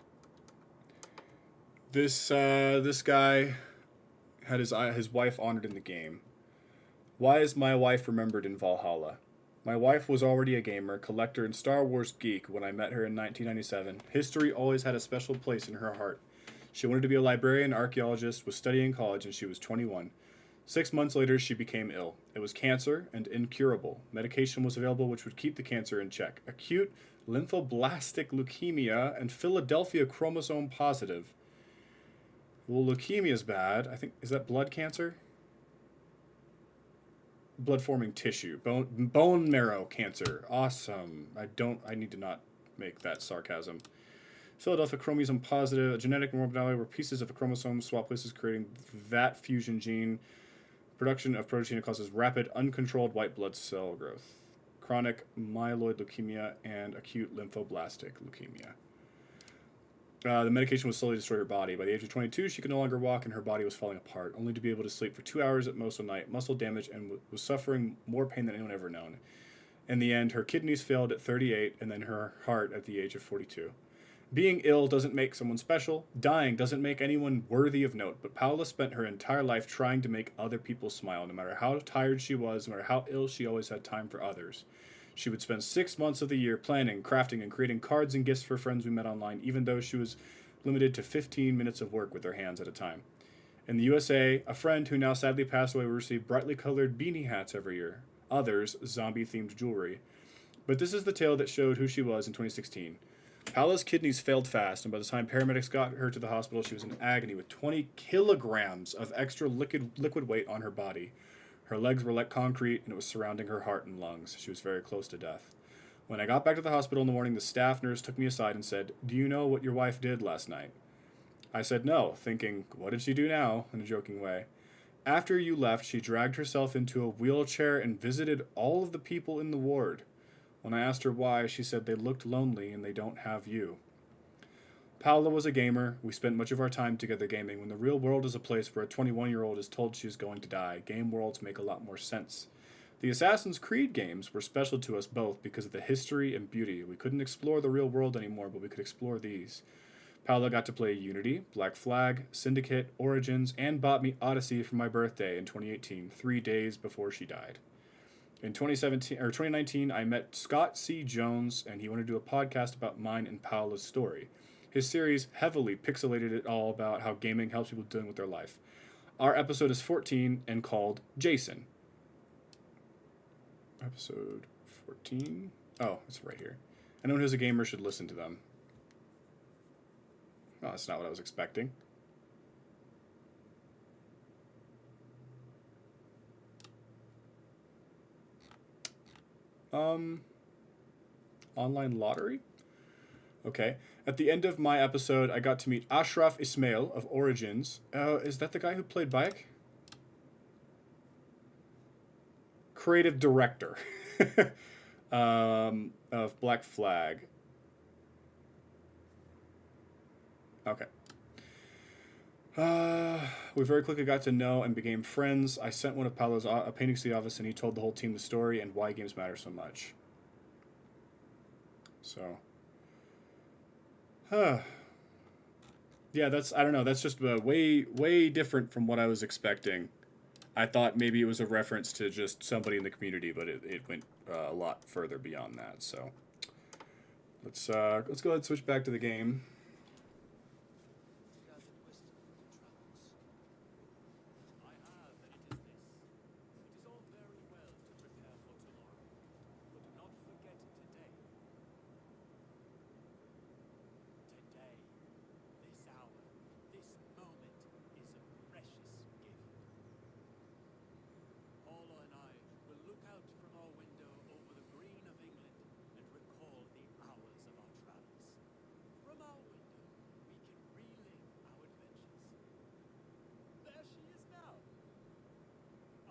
this guy had his wife honored in the game. Why is my wife remembered in Valhalla? My wife was already a gamer, collector, and Star Wars geek when I met her in 1997. History always had a special place in her heart. She wanted to be a librarian and archaeologist, was studying college, and she was 21. 6 months later, she became ill. It was cancer and incurable. Medication was available which would keep the cancer in check. Acute lymphoblastic leukemia and Philadelphia chromosome positive. Well, leukemia is bad. I think, is that blood cancer? Blood forming tissue. Bone marrow cancer. Awesome. I need to not make that sarcasm. Philadelphia chromosome positive, a genetic abnormality where pieces of a chromosome swap places, creating that fusion gene. Production of protein causes rapid, uncontrolled white blood cell growth. Chronic myeloid leukemia and acute lymphoblastic leukemia. The medication would slowly destroy her body. By the age of 22, she could no longer walk and her body was falling apart, only to be able to sleep for 2 hours at most a night, muscle damage, and was suffering more pain than anyone ever known. In the end, her kidneys failed at 38 and then her heart at the age of 42. Being ill doesn't make someone special. Dying doesn't make anyone worthy of note. But Paula spent her entire life trying to make other people smile. No matter how tired she was, no matter how ill, she always had time for others. She would spend 6 months of the year planning, crafting, and creating cards and gifts for friends we met online, even though she was limited to 15 minutes of work with her hands at a time. In the USA, a friend who now sadly passed away would receive brightly colored beanie hats every year. Others, zombie-themed jewelry. But this is the tale that showed who she was in 2016. Paula's kidneys failed fast, and by the time paramedics got her to the hospital, she was in agony with 20 kilograms of extra liquid weight on her body. Her legs were like concrete, and it was surrounding her heart and lungs. She was very close to death. When I got back to the hospital in the morning, the staff nurse took me aside and said, "Do you know what your wife did last night?" I said no, thinking, what did she do now, in a joking way. After you left, she dragged herself into a wheelchair and visited all of the people in the ward. When I asked her why, she said they looked lonely and they don't have you. Paula was a gamer. We spent much of our time together gaming. When the real world is a place where a 21-year-old is told she is going to die, game worlds make a lot more sense. The Assassin's Creed games were special to us both because of the history and beauty. We couldn't explore the real world anymore, but we could explore these. Paula got to play Unity, Black Flag, Syndicate, Origins, and bought me Odyssey for my birthday in 2018, 3 days before she died. In 2019, I met Scott C. Jones, and he wanted to do a podcast about mine and Paola's story. His series heavily pixelated it all about how gaming helps people dealing with their life. Our episode is 14 and called Jason. Episode 14? Oh, it's right here. Anyone who's a gamer should listen to them. Oh, that's not what I was expecting. Online lottery? Okay. At the end of my episode, I got to meet Ashraf Ismail of Origins. Is that the guy who played Bayek? Creative director of Black Flag. Okay. We very quickly got to know and became friends. I sent one of Paolo's paintings to the office, and he told the whole team the story and why games matter so much. So, Yeah, that's, I don't know, that's just way different from what I was expecting. I thought maybe it was a reference to just somebody in the community, but it went a lot further beyond that. So let's go ahead and switch back to the game. Gathered wisdom from your travels. I have, and it is this. It is all very well to prepare for tomorrow, but do not forget today. Today, this hour, this moment is a precious gift. Paula and I will look out from our window over the green of England and recall the hours of our travels. From our window, we can relive our adventures. There she is now.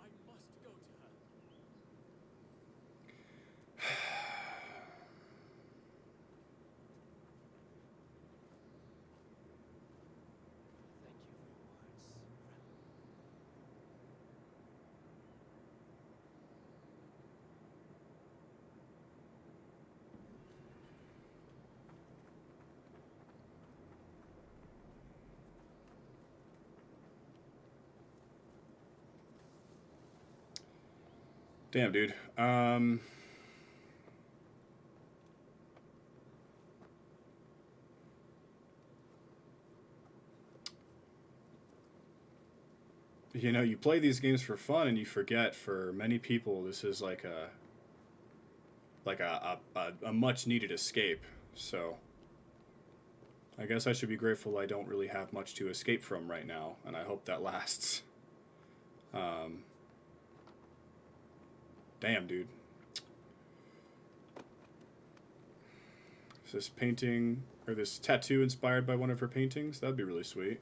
I must go to her. Thank you for your words, friend. Damn, dude. You know, you play these games for fun, and you forget. For many people, this is like a much needed escape. So I guess I should be grateful I don't really have much to escape from right now, and I hope that lasts. Damn, dude. Is this painting or this tattoo inspired by one of her paintings? That'd be really sweet.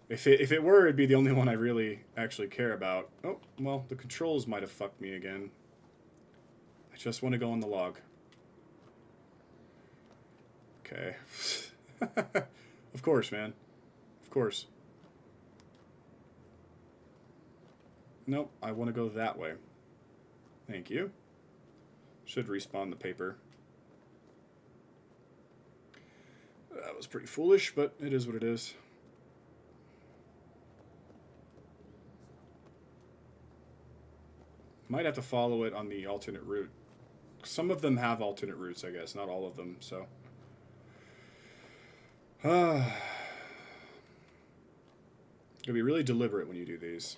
If it were, it'd be the only one I really actually care about. Oh, well, the controls might have fucked me again. I just want to go on the log. Okay. Of course, man. Of course. Nope, I want to go that way. Thank you. Should respawn the paper. That was pretty foolish, but it is what it is. Might have to follow it on the alternate route. Some of them have alternate routes, I guess. Not all of them, so. Gotta be really deliberate when you do these.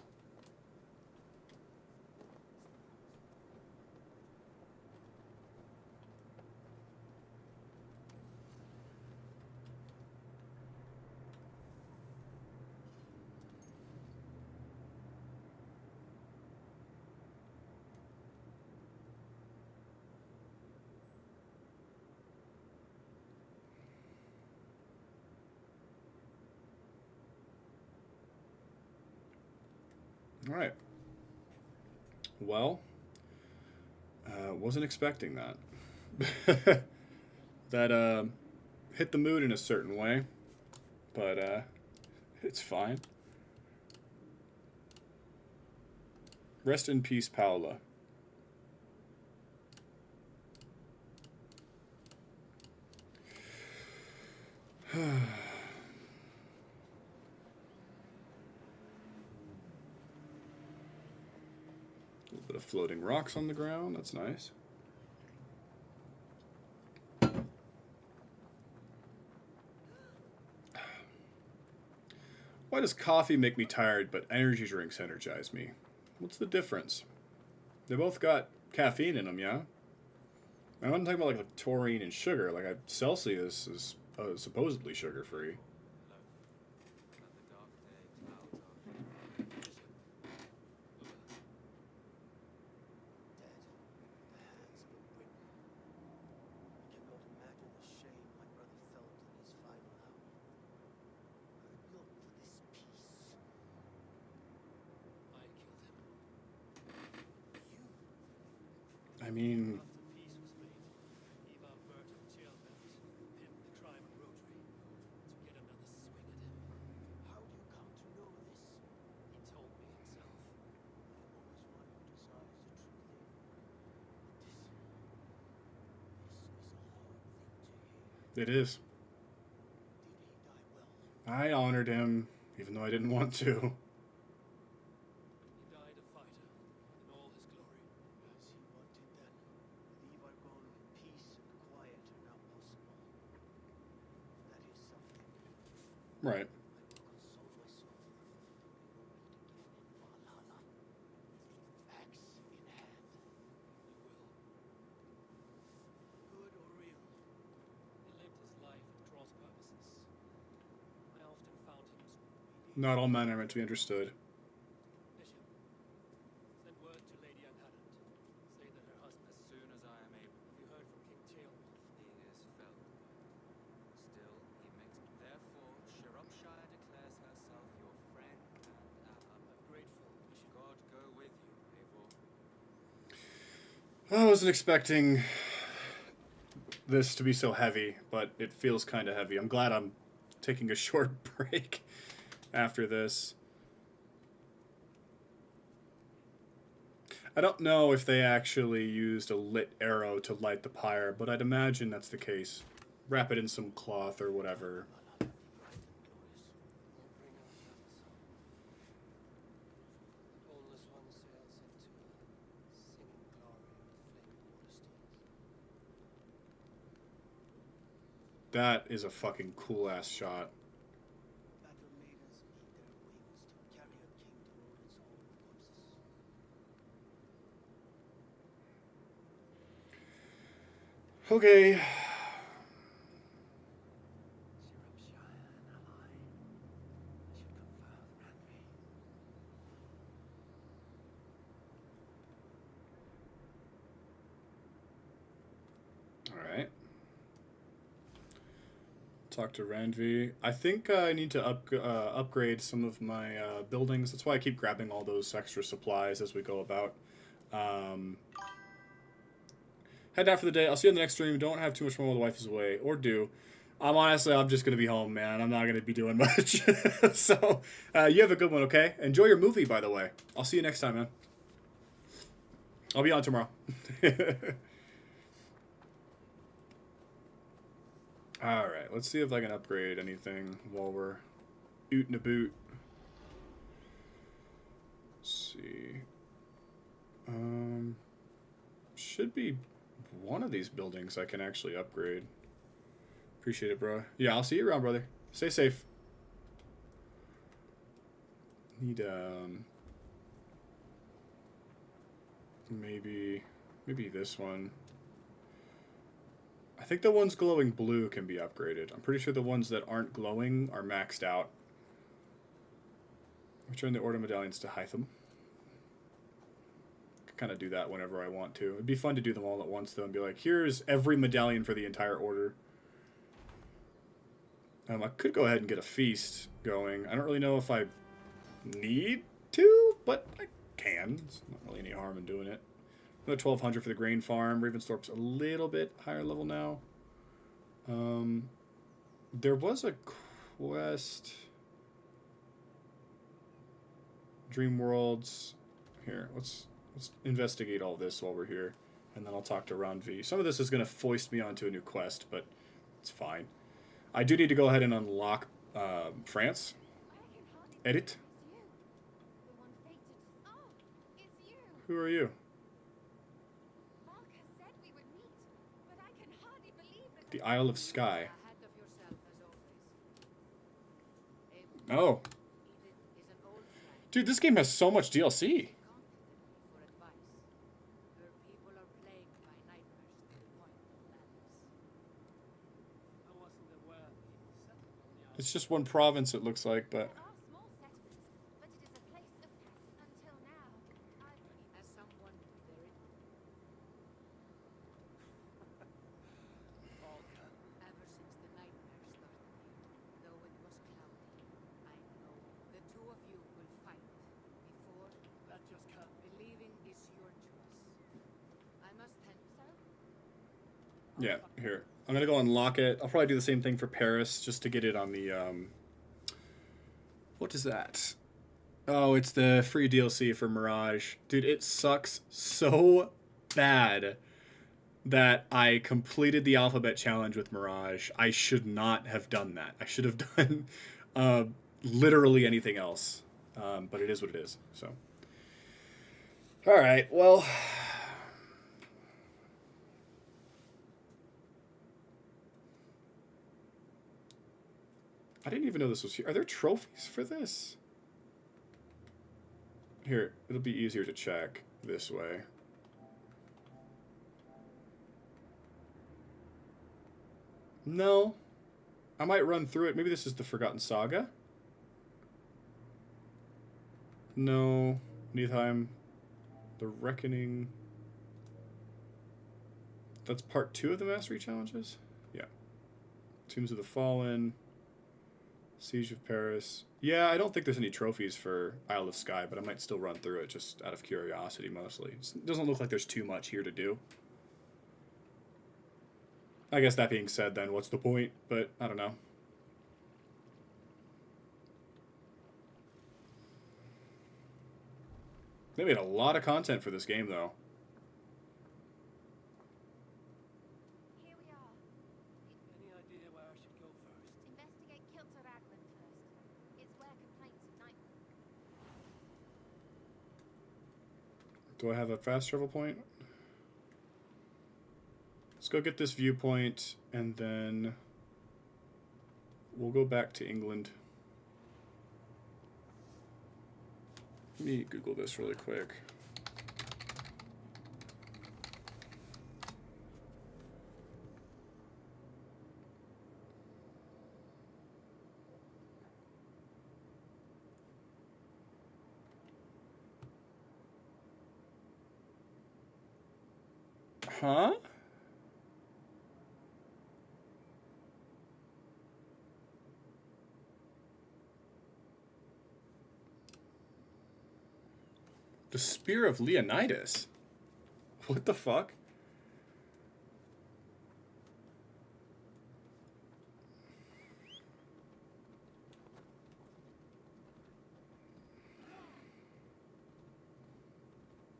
All right. Well, wasn't expecting that. That hit the mood in a certain way, but it's fine. Rest in peace, Paula. A little bit of floating rocks on the ground. That's nice. Why does coffee make me tired, but energy drinks energize me? What's the difference? They both got caffeine in them, yeah? I'm not talking about like taurine and sugar. Like Celsius is supposedly sugar-free. Hello. Let the dark day cloud our vision. Dead. The hands but written. I cannot imagine the shame my brother felt in his final hour. I long for this peace. I killed him. You? I mean, After peace was made, Eva Burton jailbent pimped the crime of Rotary to get another swing at him. How do you come to know this? He told me himself. I am always one who desires the truth. This is a hard thing to hear. it is. Did he die I honored him, even though I didn't want to. He died a fighter in all his glory. As he wanted then, with Ivargon, peace and quiet are now possible. That is something. Right. I will console myself for the thought that we will meet again in Valhalla. Axe in hand. You will. Good or real. He lived his life at cross purposes. I often found him Not all men are meant to be understood. Bishop, send word to Lady Anharat. Say that her husband. As soon as I am able, You heard from King Ceolwulf. he is felled. Still, he makes. Therefore, Shropshire declares herself your friend and ally. I'm grateful, Bishop. God go with you, Eivor. I wasn't expecting this to be so heavy, but it feels kind of heavy. I'm glad I'm taking a short break after this. I don't know if they actually used a lit arrow to light the pyre, but I'd imagine that's the case. Wrap it in some cloth or whatever. Won't bring out others. Boneless one sails into singing glory of flaming water steeds. That is a fucking cool ass shot. Battle maidens need their wings to carry a king to Odin's hall of corpses. Okay. Shropshire an ally. I should confer with Randvi. Alright. Talk to Randvi. I think I need to upgrade some of my buildings. That's why I keep grabbing all those extra supplies as we go about. Head out for the day. I'll see you on the next stream. Don't have too much more while the wife is away. Or do. I'm just going to be home, man. I'm not going to be doing much. So, you have a good one, okay? Enjoy your movie, by the way. I'll see you next time, man. I'll be on tomorrow. Alright, let's see if I can upgrade anything while we're ootin' a boot. Let's see. Should be one of these buildings I can actually upgrade. Appreciate it, bro. Yeah, I'll see you around, brother. Stay safe. Need, maybe this one. I think the ones glowing blue can be upgraded. I'm pretty sure the ones that aren't glowing are maxed out. Return the order medallions to Hytham. Kind of do that whenever I want to. It'd be fun to do them all at once, though, and be like, here's every medallion for the entire order. I could go ahead and get a feast going. I don't really know if I need to, but I can. It's not really any harm in doing it. Another 1,200 for the grain farm. Ravensthorpe's a little bit higher level now. There was a quest. Dream Worlds. Here, let's investigate all this while we're here, and then I'll talk to Randvi. Some of this is going to foist me onto a new quest, but it's fine. I do need to go ahead and unlock France. Edit. Who are you? The Isle of Skye. Oh. Dude, this game has so much DLC. It's just one province, it looks like, but... Yeah, here. I'm gonna go unlock it. I'll probably do the same thing for Paris, just to get it on the, What is that? Oh, it's the free DLC for Mirage. Dude, it sucks so bad that I completed the alphabet challenge with Mirage. I should not have done that. I should have done literally anything else. But it is what it is. So, all right. Well, I didn't even know this was here. Are there trophies for this? Here, it'll be easier to check this way. No. I might run through it. Maybe this is the Forgotten Saga. No. Nidheim. The Reckoning. That's part 2 of the Mastery Challenges? Yeah. Tombs of the Fallen. Siege of Paris. Yeah, I don't think there's any trophies for Isle of Skye, but I might still run through it just out of curiosity mostly. It doesn't look like there's too much here to do. I guess that being said, then, what's the point? But, I don't know. They made a lot of content for this game, though. Here we are. Any idea where I should go first? Investigate Kilter Raglan first. It's where complaints of night. Do I have a fast travel point? Let's go get this viewpoint, and then we'll go back to England. Let me Google this really quick. Huh? The Spear of Leonidas. What the fuck?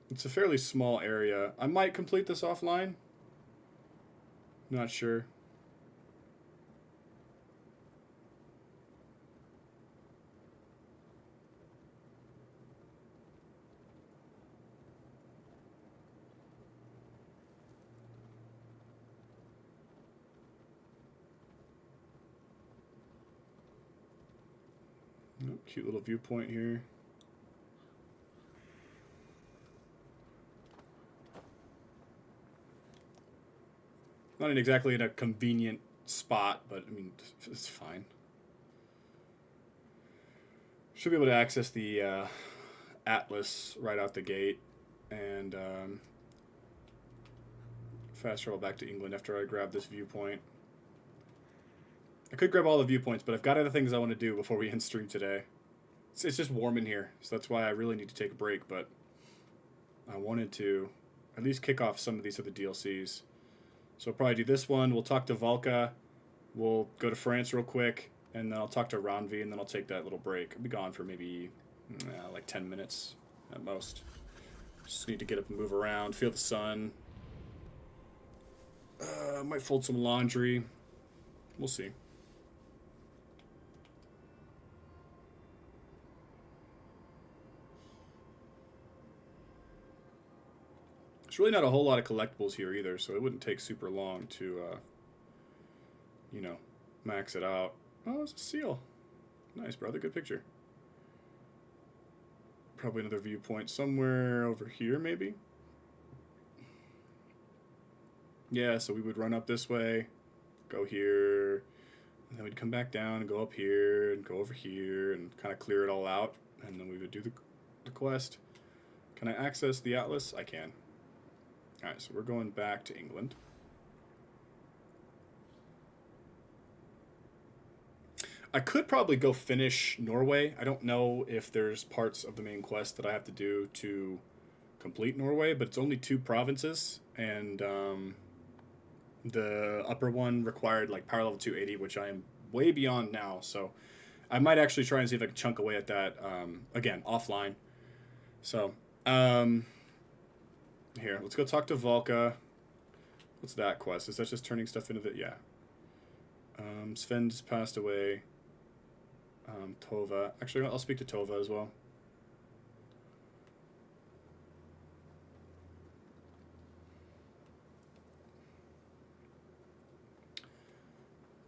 It's a fairly small area. I might complete this offline. Not sure. Oh, cute little viewpoint here. Not exactly in a convenient spot, but I mean, it's fine. Should be able to access the Atlas right out the gate, and fast travel back to England after I grab this viewpoint. I could grab all the viewpoints, but I've got other things I want to do before we end stream today. It's just warm in here, so that's why I really need to take a break, but I wanted to at least kick off some of these other DLCs. So I'll probably do this one. We'll talk to Valka. We'll go to France real quick, and then I'll talk to Ranvi, and then I'll take that little break. I'll be gone for maybe like 10 minutes at most. Just need to get up and move around, feel the sun. Might fold some laundry. We'll see. There's really not a whole lot of collectibles here either, so it wouldn't take super long to, you know, max it out. Oh, it's a seal. Nice, brother. Good picture. Probably another viewpoint somewhere over here, maybe. Yeah, so we would run up this way, go here, and then we'd come back down and go up here and go over here and kind of clear it all out, and then we would do the quest. Can I access the Atlas? I can. Alright, so we're going back to England. I could probably go finish Norway. I don't know if there's parts of the main quest that I have to do to complete Norway, but it's only 2 provinces, and the upper one required like power level 280, which I am way beyond now, so I might actually try and see if I can chunk away at that, again, offline. So, here, let's go talk to Valka. What's that quest? Is that just turning stuff into the... Yeah. Sven just passed away. Tova. Actually, I'll speak to Tova as well.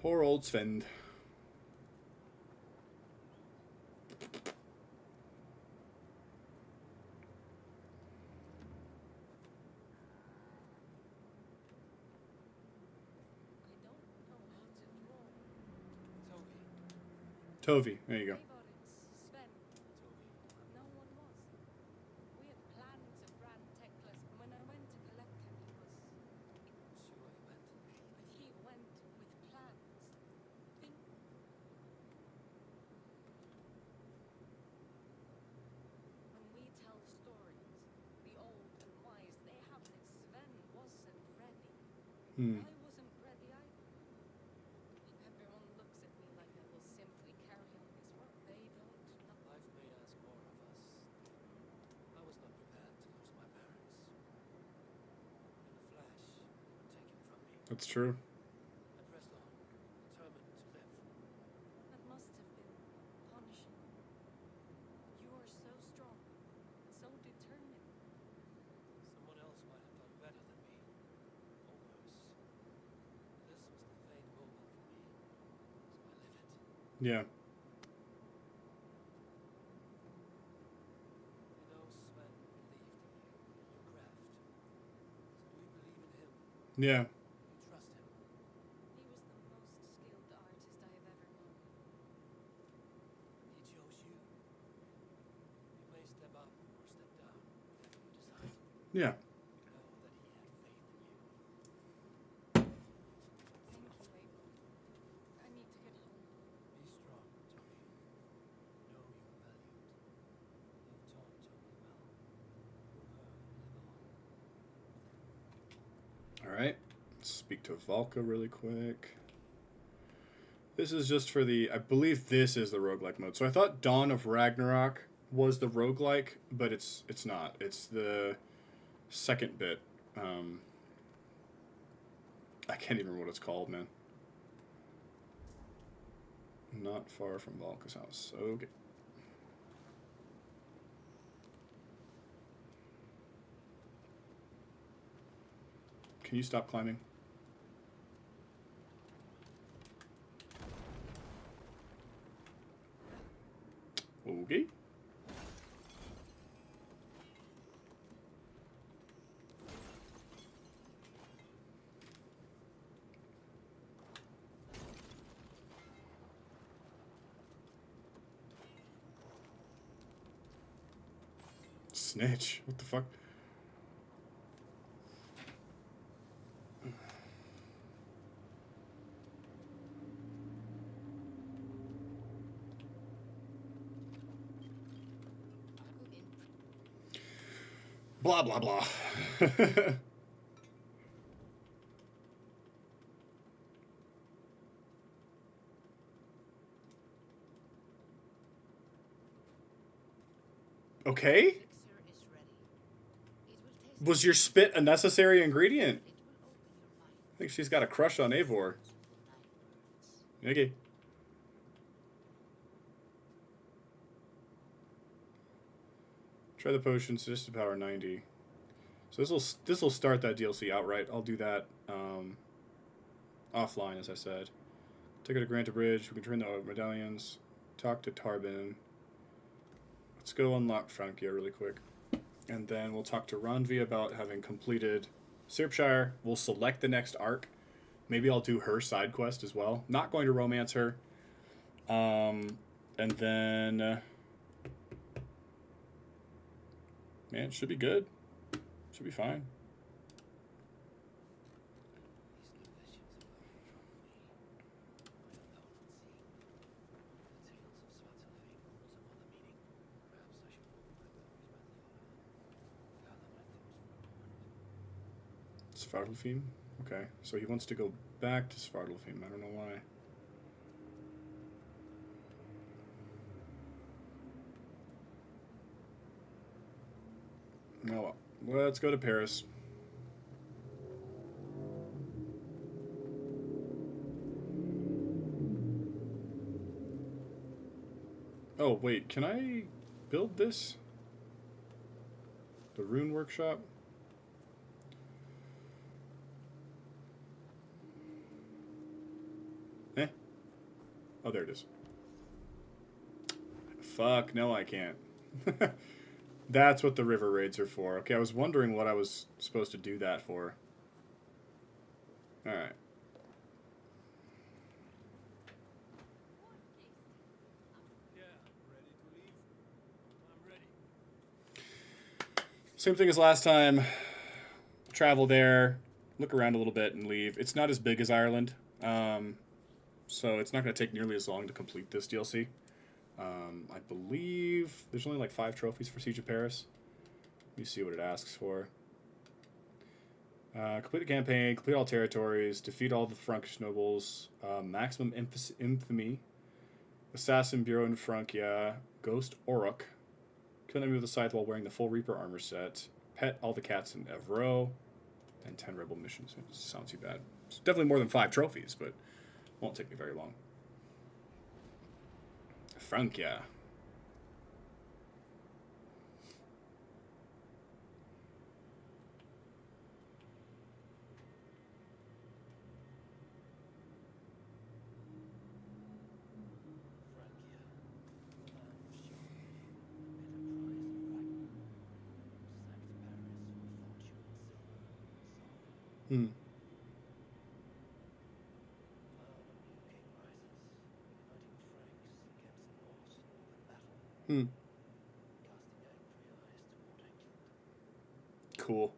Poor old Sven. I don't know how to draw. Toby. Tovi, there you go. Eivor, it's Sven. Toby. No one was. We had planned to brand Teclis, but when I went to collect him, he was. Sure you went. But he went with plans. Think. When we tell stories, the old and wise, they have that Sven wasn't ready. Hmm. I wasn't ready either. Everyone looks at me like I will simply carry on this road. They don't know. Life may ask more of us. I was not prepared to lose my parents. In a flash, they were taken from me. That's true. I pressed on, determined to live. That must have been punishing. You are so strong, so determined. Someone else might have done better than me. Or worse. This was the fate woven for me. So I live it. Yeah. You know, Sven believed in you, your craft. So do you believe in him? Yeah. You trust him? He was the most skilled artist I have ever known. He chose you. You may step up or step down, whatever you decide. Yeah. Know that he had faith in you. Thank you, Abel. I need to get home. Be strong, Toby. Know you are valued. You've taught Toby well. Through her, you live on. All right. Let's speak to Valka really quick. This is just for the, I believe this is the roguelike mode. So I thought Dawn of Ragnarok was the roguelike, but it's not. It's the second bit. I can't even remember what it's called, man. Not far from Valka's house. Okay. Can you stop climbing? Okay. Snitch. What the fuck? Blah, blah, blah. Okay. Elixir is ready. It will taste Was your spit a necessary ingredient? It will open your mind. I think she's got a crush on Eivor. to the 9 words. Okay. Try the potion, sadistic power 90. So this will start that DLC outright. I'll do that offline, as I said. Take her to Granta Bridge. We can turn the medallions. Talk to Tarbin. Let's go unlock Frankia really quick. And then we'll talk to Ranvi about having completed Syrpshire. We'll select the next arc. Maybe I'll do her side quest as well. Not going to romance her. And then... man, should be good. Should be fine. These new visions of her troubled me. I have known unseen the tales of Svartalfheim was upon the meaning. Perhaps I should hold my thoughts by the fire. Gather my thoughts for a moment. Svartalfheim? Okay, so he wants to go back to Svartalfheim. I don't know why. Oh well. Let's go to Paris. Oh, wait, can I build this? The rune workshop? Eh? Oh, there it is. Fuck, no I can't. That's what the river raids are for. Okay, I was wondering what I was supposed to do that for. Alright. Yeah. Ready to leave? I'm ready. Same thing as last time. Travel there, look around a little bit, and leave. It's not as big as Ireland, so it's not going to take nearly as long to complete this DLC. I believe there's only like 5 trophies for Siege of Paris. Let me see what it asks for. Complete the campaign, complete all territories, defeat all the Frankish nobles, maximum infamy, assassin bureau in Francia, ghost Orok, kill an enemy with a scythe while wearing the full Reaper armor set, pet all the cats in Evreux, and 10 rebel missions. It doesn't sound too bad. It's definitely more than 5 trophies, but won't take me very long. Francia. Hmm. Hmm. Cool.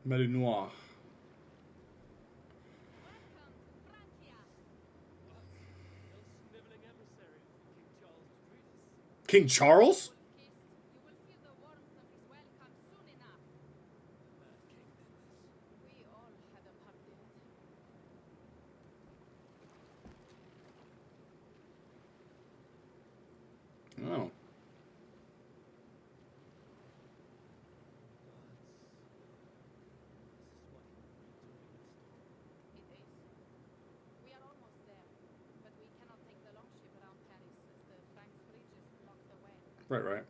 Malinois. Welcome to Francia. What? No sniveling emissary of King Charles to treat us. King Charles? Wolf kissed. You will feel the warmth of his welcome soon enough. The Mad King did this. We all had a part in it. Oh. It is. We are almost there, but we cannot take the longship around Paris as the Franks bridges block the way. Right, right.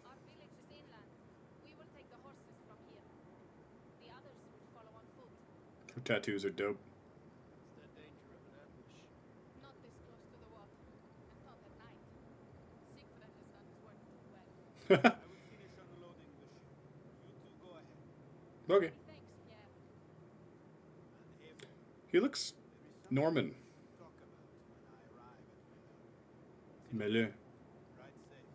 Our village is inland. We will take the horses from here. The others will follow on foot. Her tattoos are dope. Is there danger of an ambush? Not this close to the water, and not at night. Siegfried has done his work too well. I will finish unloading the ship. You two go ahead. Okay. Thanks, Pierre. And Abel, He looks there is something Norman. to talk about when I arrive at Valhalla. Mele. Ride safe.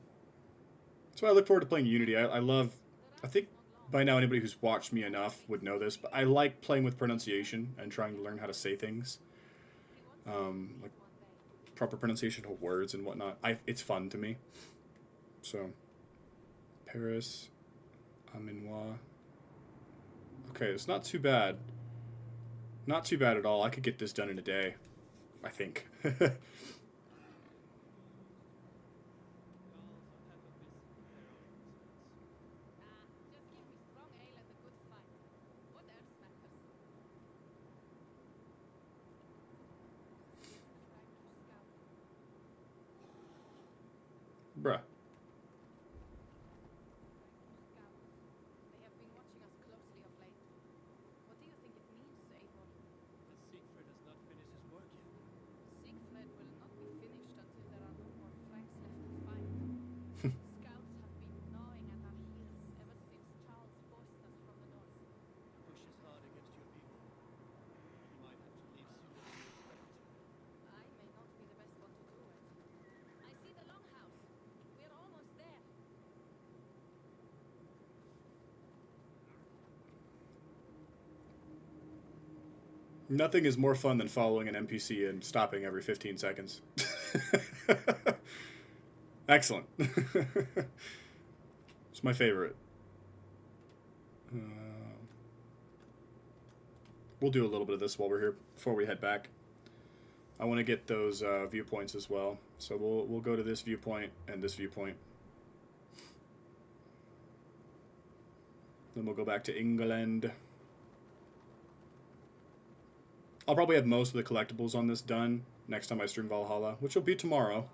So I look forward to playing Unity. I love... The I think ride is not long. by now anybody who's watched me enough would know this, but I like playing with pronunciation and trying to learn how to say things. He wants to Like leave one day. proper pronunciation of words and whatnot. It's fun to me. So, Paris, Aminois. Okay, it's not too bad. Not too bad at all. I could get this done in a day, I think. Just give me strong ale and a good fight. What else matters? Bruh. They have been watching us closely of late. What do you think it means, Eivor? That Siegfried has not finished his work yet. Siegfried will not be finished until there are no more Franks left to fight. Scouts have been gnawing at our heels ever since Charles forced us from the north. The push is hard against your people. You might have to leave sooner than you expected. I may not be the best one to do it. I see the longhouse. We're almost there. Nothing is more fun than following an NPC and stopping every 15 seconds. Excellent. It's my favorite. We'll do a little bit of this while we're here before we head back. I want to get those viewpoints as well. So we'll go to this viewpoint and this viewpoint. Then we'll go back to England. I'll probably have most of the collectibles on this done next time I stream Valhalla, which will be tomorrow.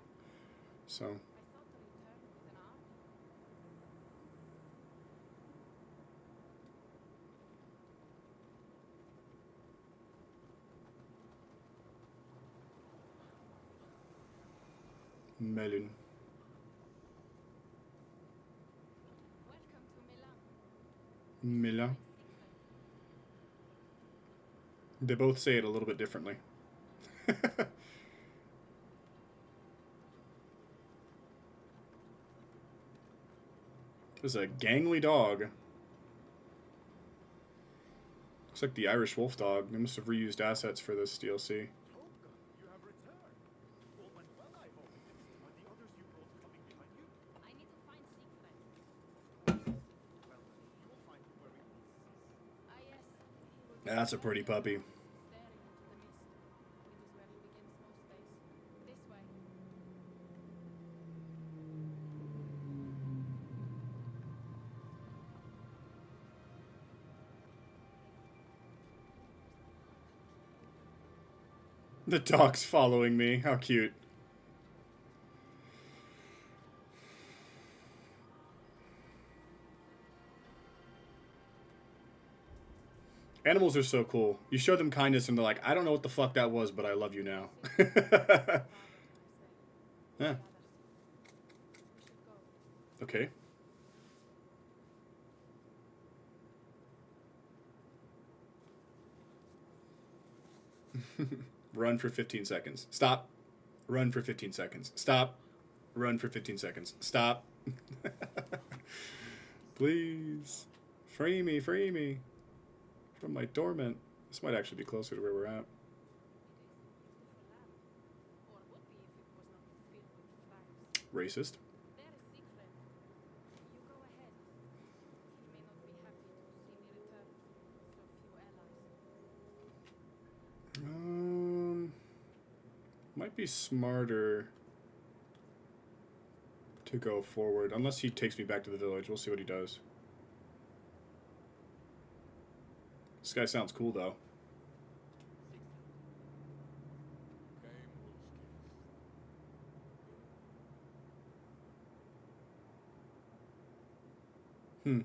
So. I thought the return was an army. Melon. Welcome to Milan. Milan. They both say it a little bit differently. There's a gangly dog. Looks like the Irish wolf dog. They must have reused assets for this DLC. You have returned. All went well, I hope. Are the others you brought coming behind you? I need to find Siegfried. Well, you will find him where he was. Ah, yes. He was That's a pretty puppy. staring into the mist. It is where he begins most days. This way. The dog's following me. How cute. Animals are so cool. You show them kindness and they're like, I don't know what the fuck that was, but I love you now. Yeah. Okay. Run for 15 seconds. Stop. Run for 15 seconds. Stop. Run for 15 seconds. Stop. Please. Free me, free me. From my torment. This might actually be closer to where we're at. Or would be if it was not filled with flags. Racist. There is Siegfried. You go ahead. He may not be happy to see me return. So few allies. Might be smarter to go forward. Unless he takes me back to the village. We'll see what he does. This guy sounds cool, though. Hmm.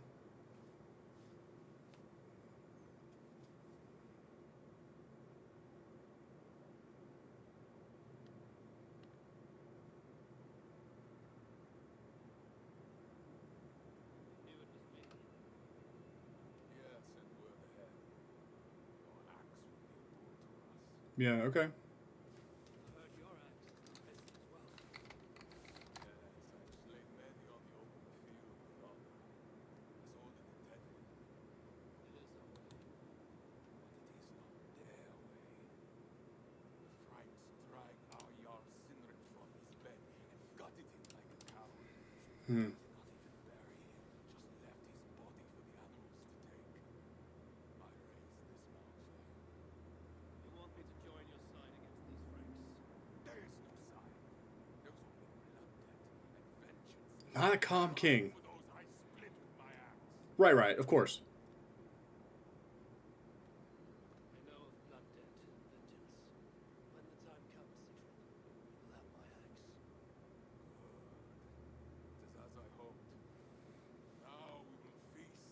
Knew it was me. Yes, and we're ahead. Your axe will be important to us. Yeah, okay. I heard your axe is busy as well. Yes, I've slain many on the open field with honor. As old and intended, It is our way. but it is not their way. The Franks dragged our Jarl Sinric from his bed and gutted him like a coward. Hmm. Not even bury him, just left his body for the animals to take. I raised this monster. You want me to join your side against these Franks? There is no side. There was only blood debt and vengeance. Not a calm king. For those I split with my axe. Right, right, of course. I know of blood debt and vengeance. When the time comes, Siegfried, you'll have my axe. It is as I hoped. Now we will feast,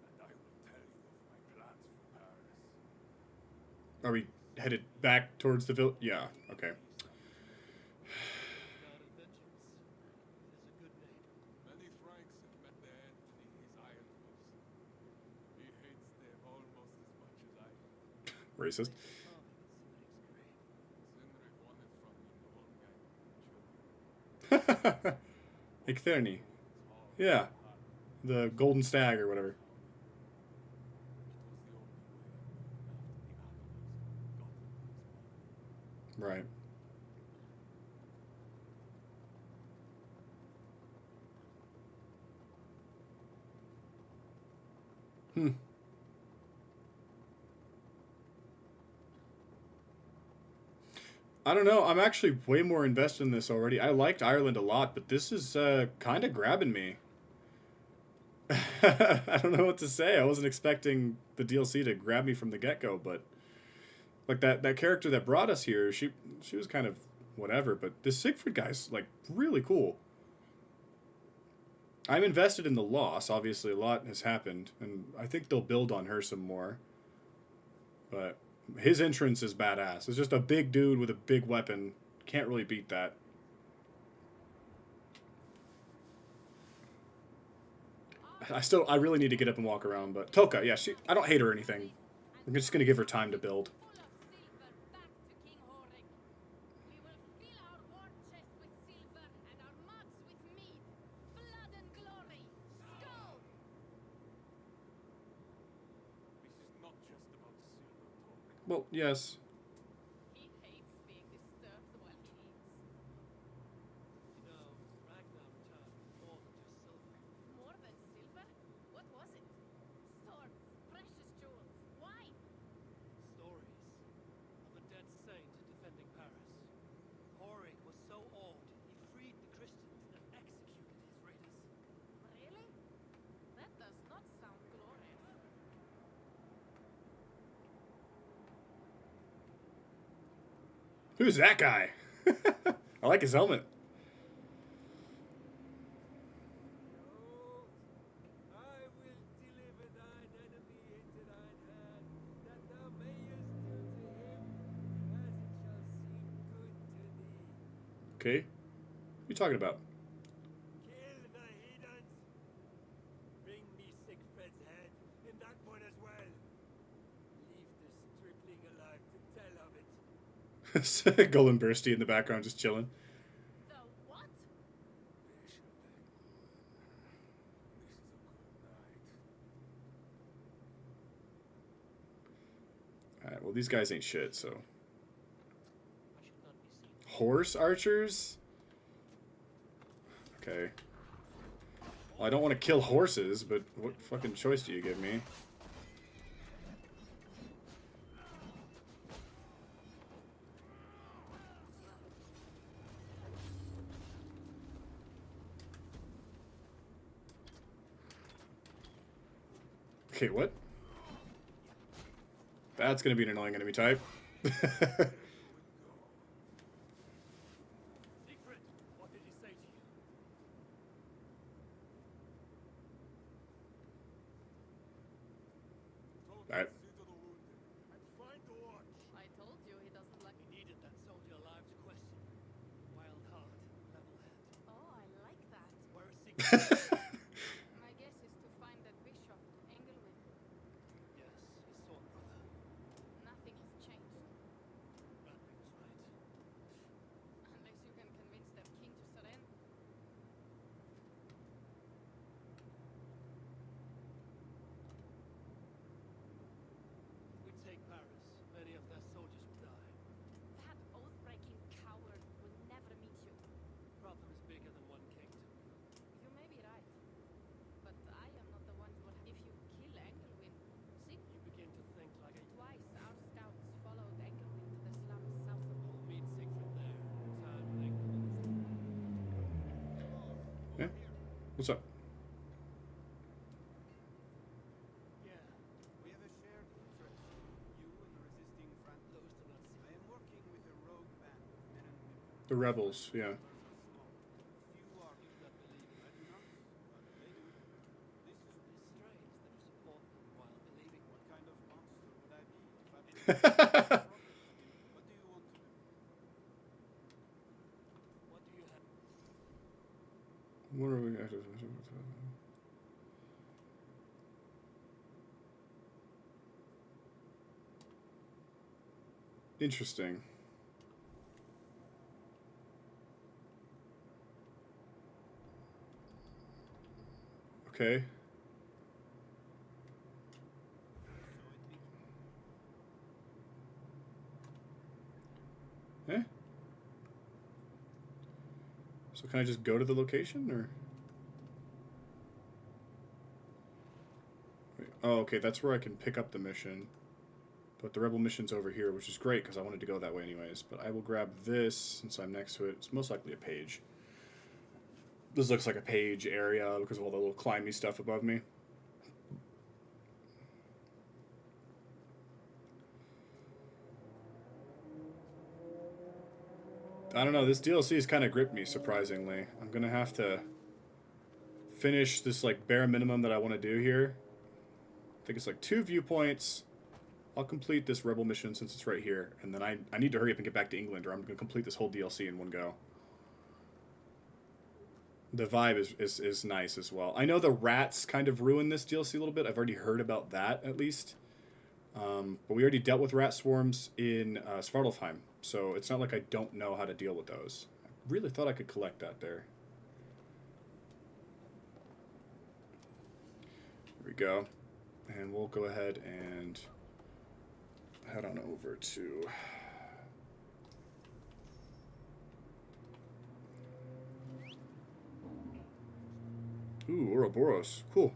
and I will tell you of my plans for Paris. Are we headed back towards the village? Yeah, okay. God of vengeance. It is a good name. Many Franks have met their end beneath his iron hoofs. He hates them almost as much as I do. Racist. Farming in Sinric's grave. Sinric won it from him long ago. Ictherny. Yeah. The golden stag or whatever. It was the only way after the animals got his body. Right. Hmm. I don't know. I'm actually way more invested in this already. I liked Ireland a lot, but this is kind of grabbing me. I don't know what to say. I wasn't expecting the DLC to grab me from the get-go, but like that character that brought us here, she was kind of whatever, but this Siegfried guy's like really cool. I'm invested in the loss. Obviously, a lot has happened, and I think they'll build on her some more. But his entrance is badass. It's just a big dude with a big weapon. Can't really beat that. I really need to get up and walk around, but Toka, yeah, I don't hate her or anything. I'm just gonna give her time to build. Well, yes. He hates being disturbed while he eats. You know, Ragnar returned more than just silver. More than silver? What was it? Swords, precious jewels, wine. Stories of a dead saint defending Paris. Horik was so awed, he freed the Christians and executed his raiders. Really? That does not sound glorious. Who's that guy? I like his helmet. I will deliver thine enemy into thine hand, that thou mayest do to him as it shall seem good to thee. Okay. What are you talking about? Kill the heathens. Bring me Siegfried's head, and that one as well. Leave the stripling alive to tell of it. Golden Bursty in the background just chilling. The what? Bishop, this is a good night. Alright, well, these guys ain't shit, so. I should not be seen. Horse archers? Okay. Well, I don't want to kill horses, but what fucking choice do you give me? Okay, what? That's gonna be an annoying enemy type. Siegfried, what did he say to you? Alright. See to the wounded, and find the watch. I told you he doesn't like. He needed that soldier alive to question. Wild heart, level head. Oh, I like that. Where is Siegfried? My guess is to find that bishop, Engelwin. Yes, his sword brother. Nothing has changed. Randall was right. Unless you can convince their king to surrender. If we take Paris, many of their soldiers will die. That oath-breaking coward will never meet you. Problem is bigger than one kingdom. You may be right. But I am not the one who will. If you kill Engelwin, see, You begin to think like a... twice our scouts followed Engelwin to the slums south of We'll meet Siegfried there. Time when England is... Yeah? What's up? Yeah. We have a shared interest. You and the resisting front. Those do not see. I am working with a rogue band of men and women. The rebels, yeah. Numbers are small. Few are You do not believe I it. do not, but they do. This is It is strange that you support them while believing what one. kind of monster would I be if I didn't? What do you want to do? What do you have? What are we? Interesting. Okay. Eh? So can I just go to the location, or? Wait, oh, okay, that's where I can pick up the mission. But the rebel mission's over here, which is great because I wanted to go that way anyways. But I will grab this since I'm next to it. It's most likely a page. This looks like a page area because of all the little climby stuff above me. I don't know, this DLC has kind of gripped me, surprisingly. I'm going to have to finish this, like, bare minimum that I want to do here. I think it's, like, 2 viewpoints. I'll complete this rebel mission since it's right here. And then I need to hurry up and get back to England, or I'm going to complete this whole DLC in one go. The vibe is nice as well. I know the rats kind of ruined this DLC a little bit. I've already heard about that, at least. But we already dealt with rat swarms in Svartalfheim, so it's not like I don't know how to deal with those. I really thought I could collect that there. Here we go. And we'll go ahead and head on over to... Ooh, Ouroboros. Cool.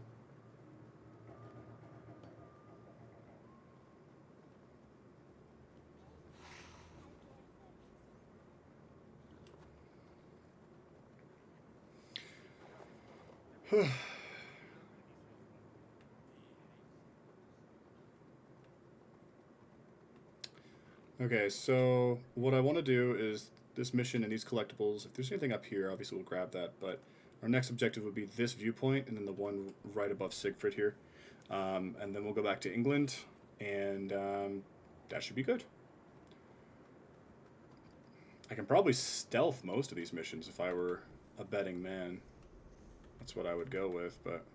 Okay, so what I want to do is this mission and these collectibles. If there's anything up here, obviously we'll grab that, but our next objective would be this viewpoint and then the one right above Siegfried here. And then we'll go back to England, and that should be good. I can probably stealth most of these missions if I were a betting man. That's what I would go with, but...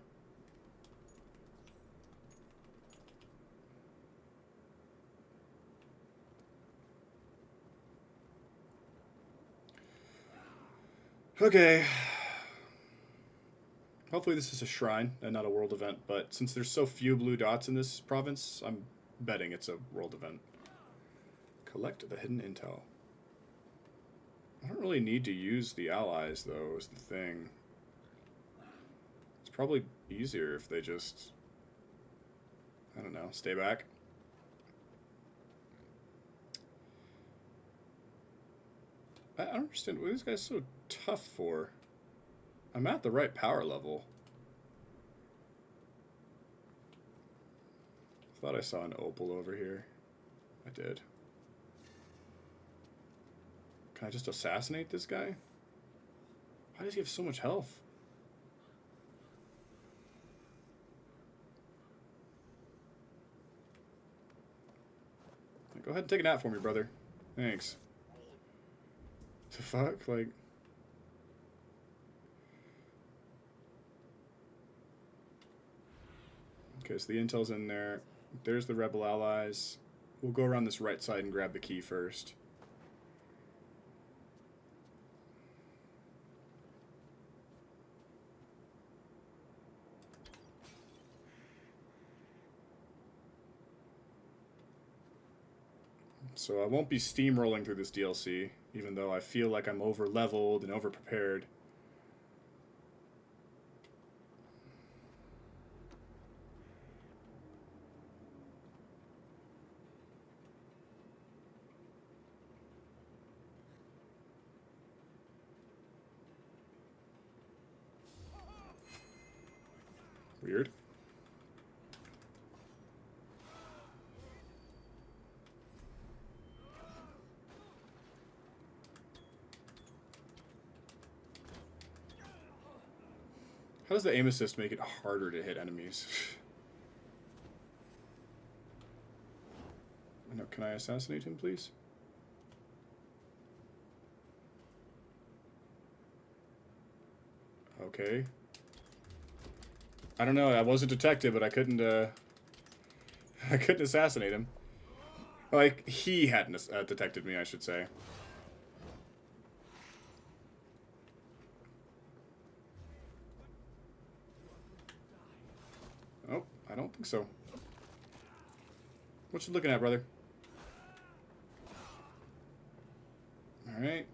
Okay. Hopefully this is a shrine and not a world event, but since there's so few blue dots in this province, I'm betting it's a world event. Collect the hidden intel. I don't really need to use the allies, though, is the thing. It's probably easier if they just, I don't know, stay back. I don't understand what this guy's so tough for. I'm at the right power level. Thought I saw an opal over here. I did. Can I just assassinate this guy? Why does he have so much health? Go ahead and take a nap for me, brother. Thanks. The fuck? Like... Okay, so the intel's in there. There's the rebel allies. We'll go around this right side and grab the key first. So I won't be steamrolling through this DLC, even though I feel like I'm over-leveled and over-prepared. Weird. How does the aim assist make it harder to hit enemies? No, can I assassinate him, please? Okay. I don't know. I wasn't detected, but I couldn't. I couldn't assassinate him. Like he hadn't detected me, I should say. Oh, I don't think so. What you looking at, brother? All right.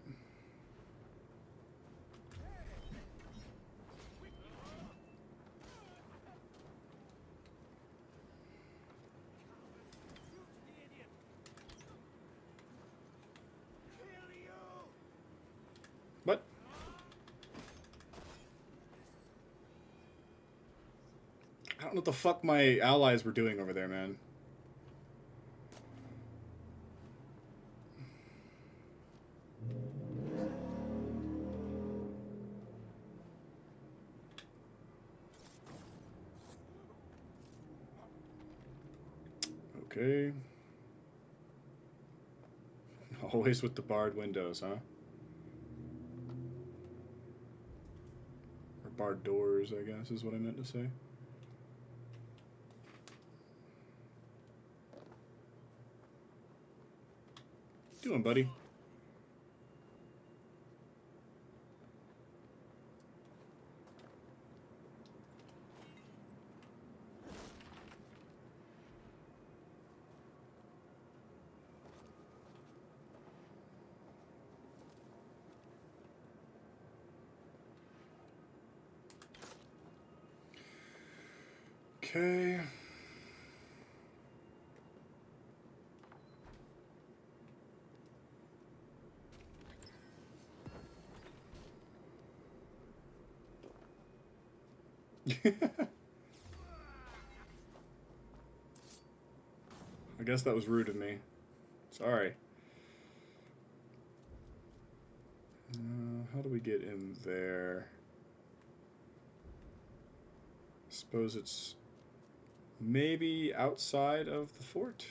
I don't know what the fuck my allies were doing over there, man. Okay. Always with the barred windows, huh? Or barred doors, I guess, is what I meant to say. Doing, buddy? Okay. I guess that was rude of me. Sorry. How do we get in there? Suppose it's maybe outside of the fort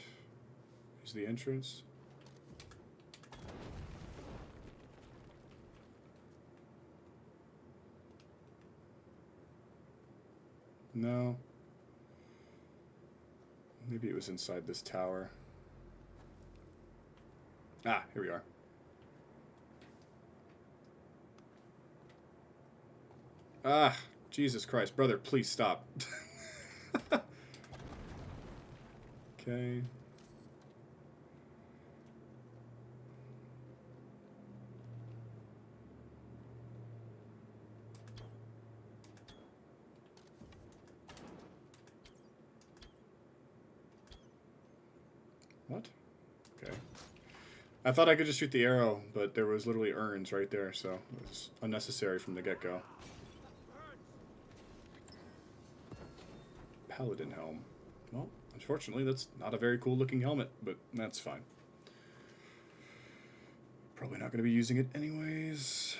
is the entrance. No. Maybe it was inside this tower. Ah, here we are. Ah, Jesus Christ. Brother, please stop. Okay. What? Okay. I thought I could just shoot the arrow, but there was literally urns right there, so it was unnecessary from the get-go. Paladin helm. Well, unfortunately, that's not a very cool-looking helmet, but that's fine. Probably not going to be using it anyways.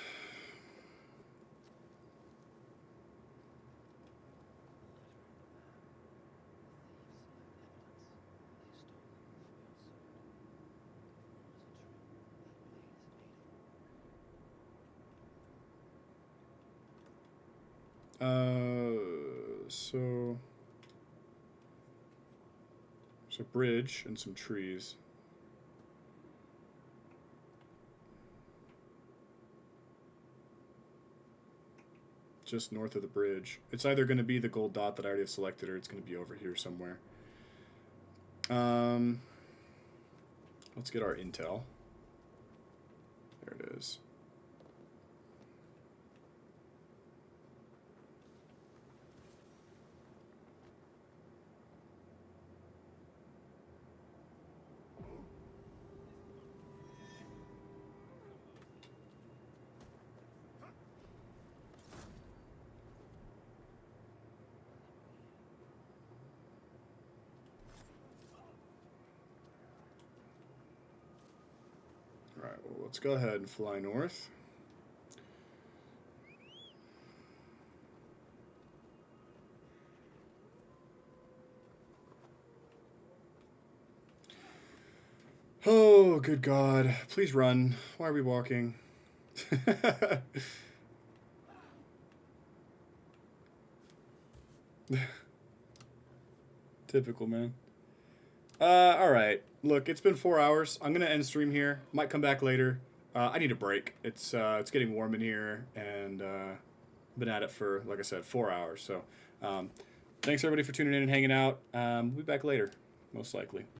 So there's a bridge and some trees. Just north of the bridge. It's either going to be the gold dot that I already have selected, or it's going to be over here somewhere. Let's get our intel. There it is. Alright, well, let's go ahead and fly north. Oh, good God. Please run. Why are we walking? Typical, man. Alright. Look, it's been 4 hours. I'm going to end stream here. Might come back later. I need a break. It's getting warm in here, and been at it for, like I said, 4 hours. So, thanks everybody for tuning in and hanging out. We'll be back later, most likely.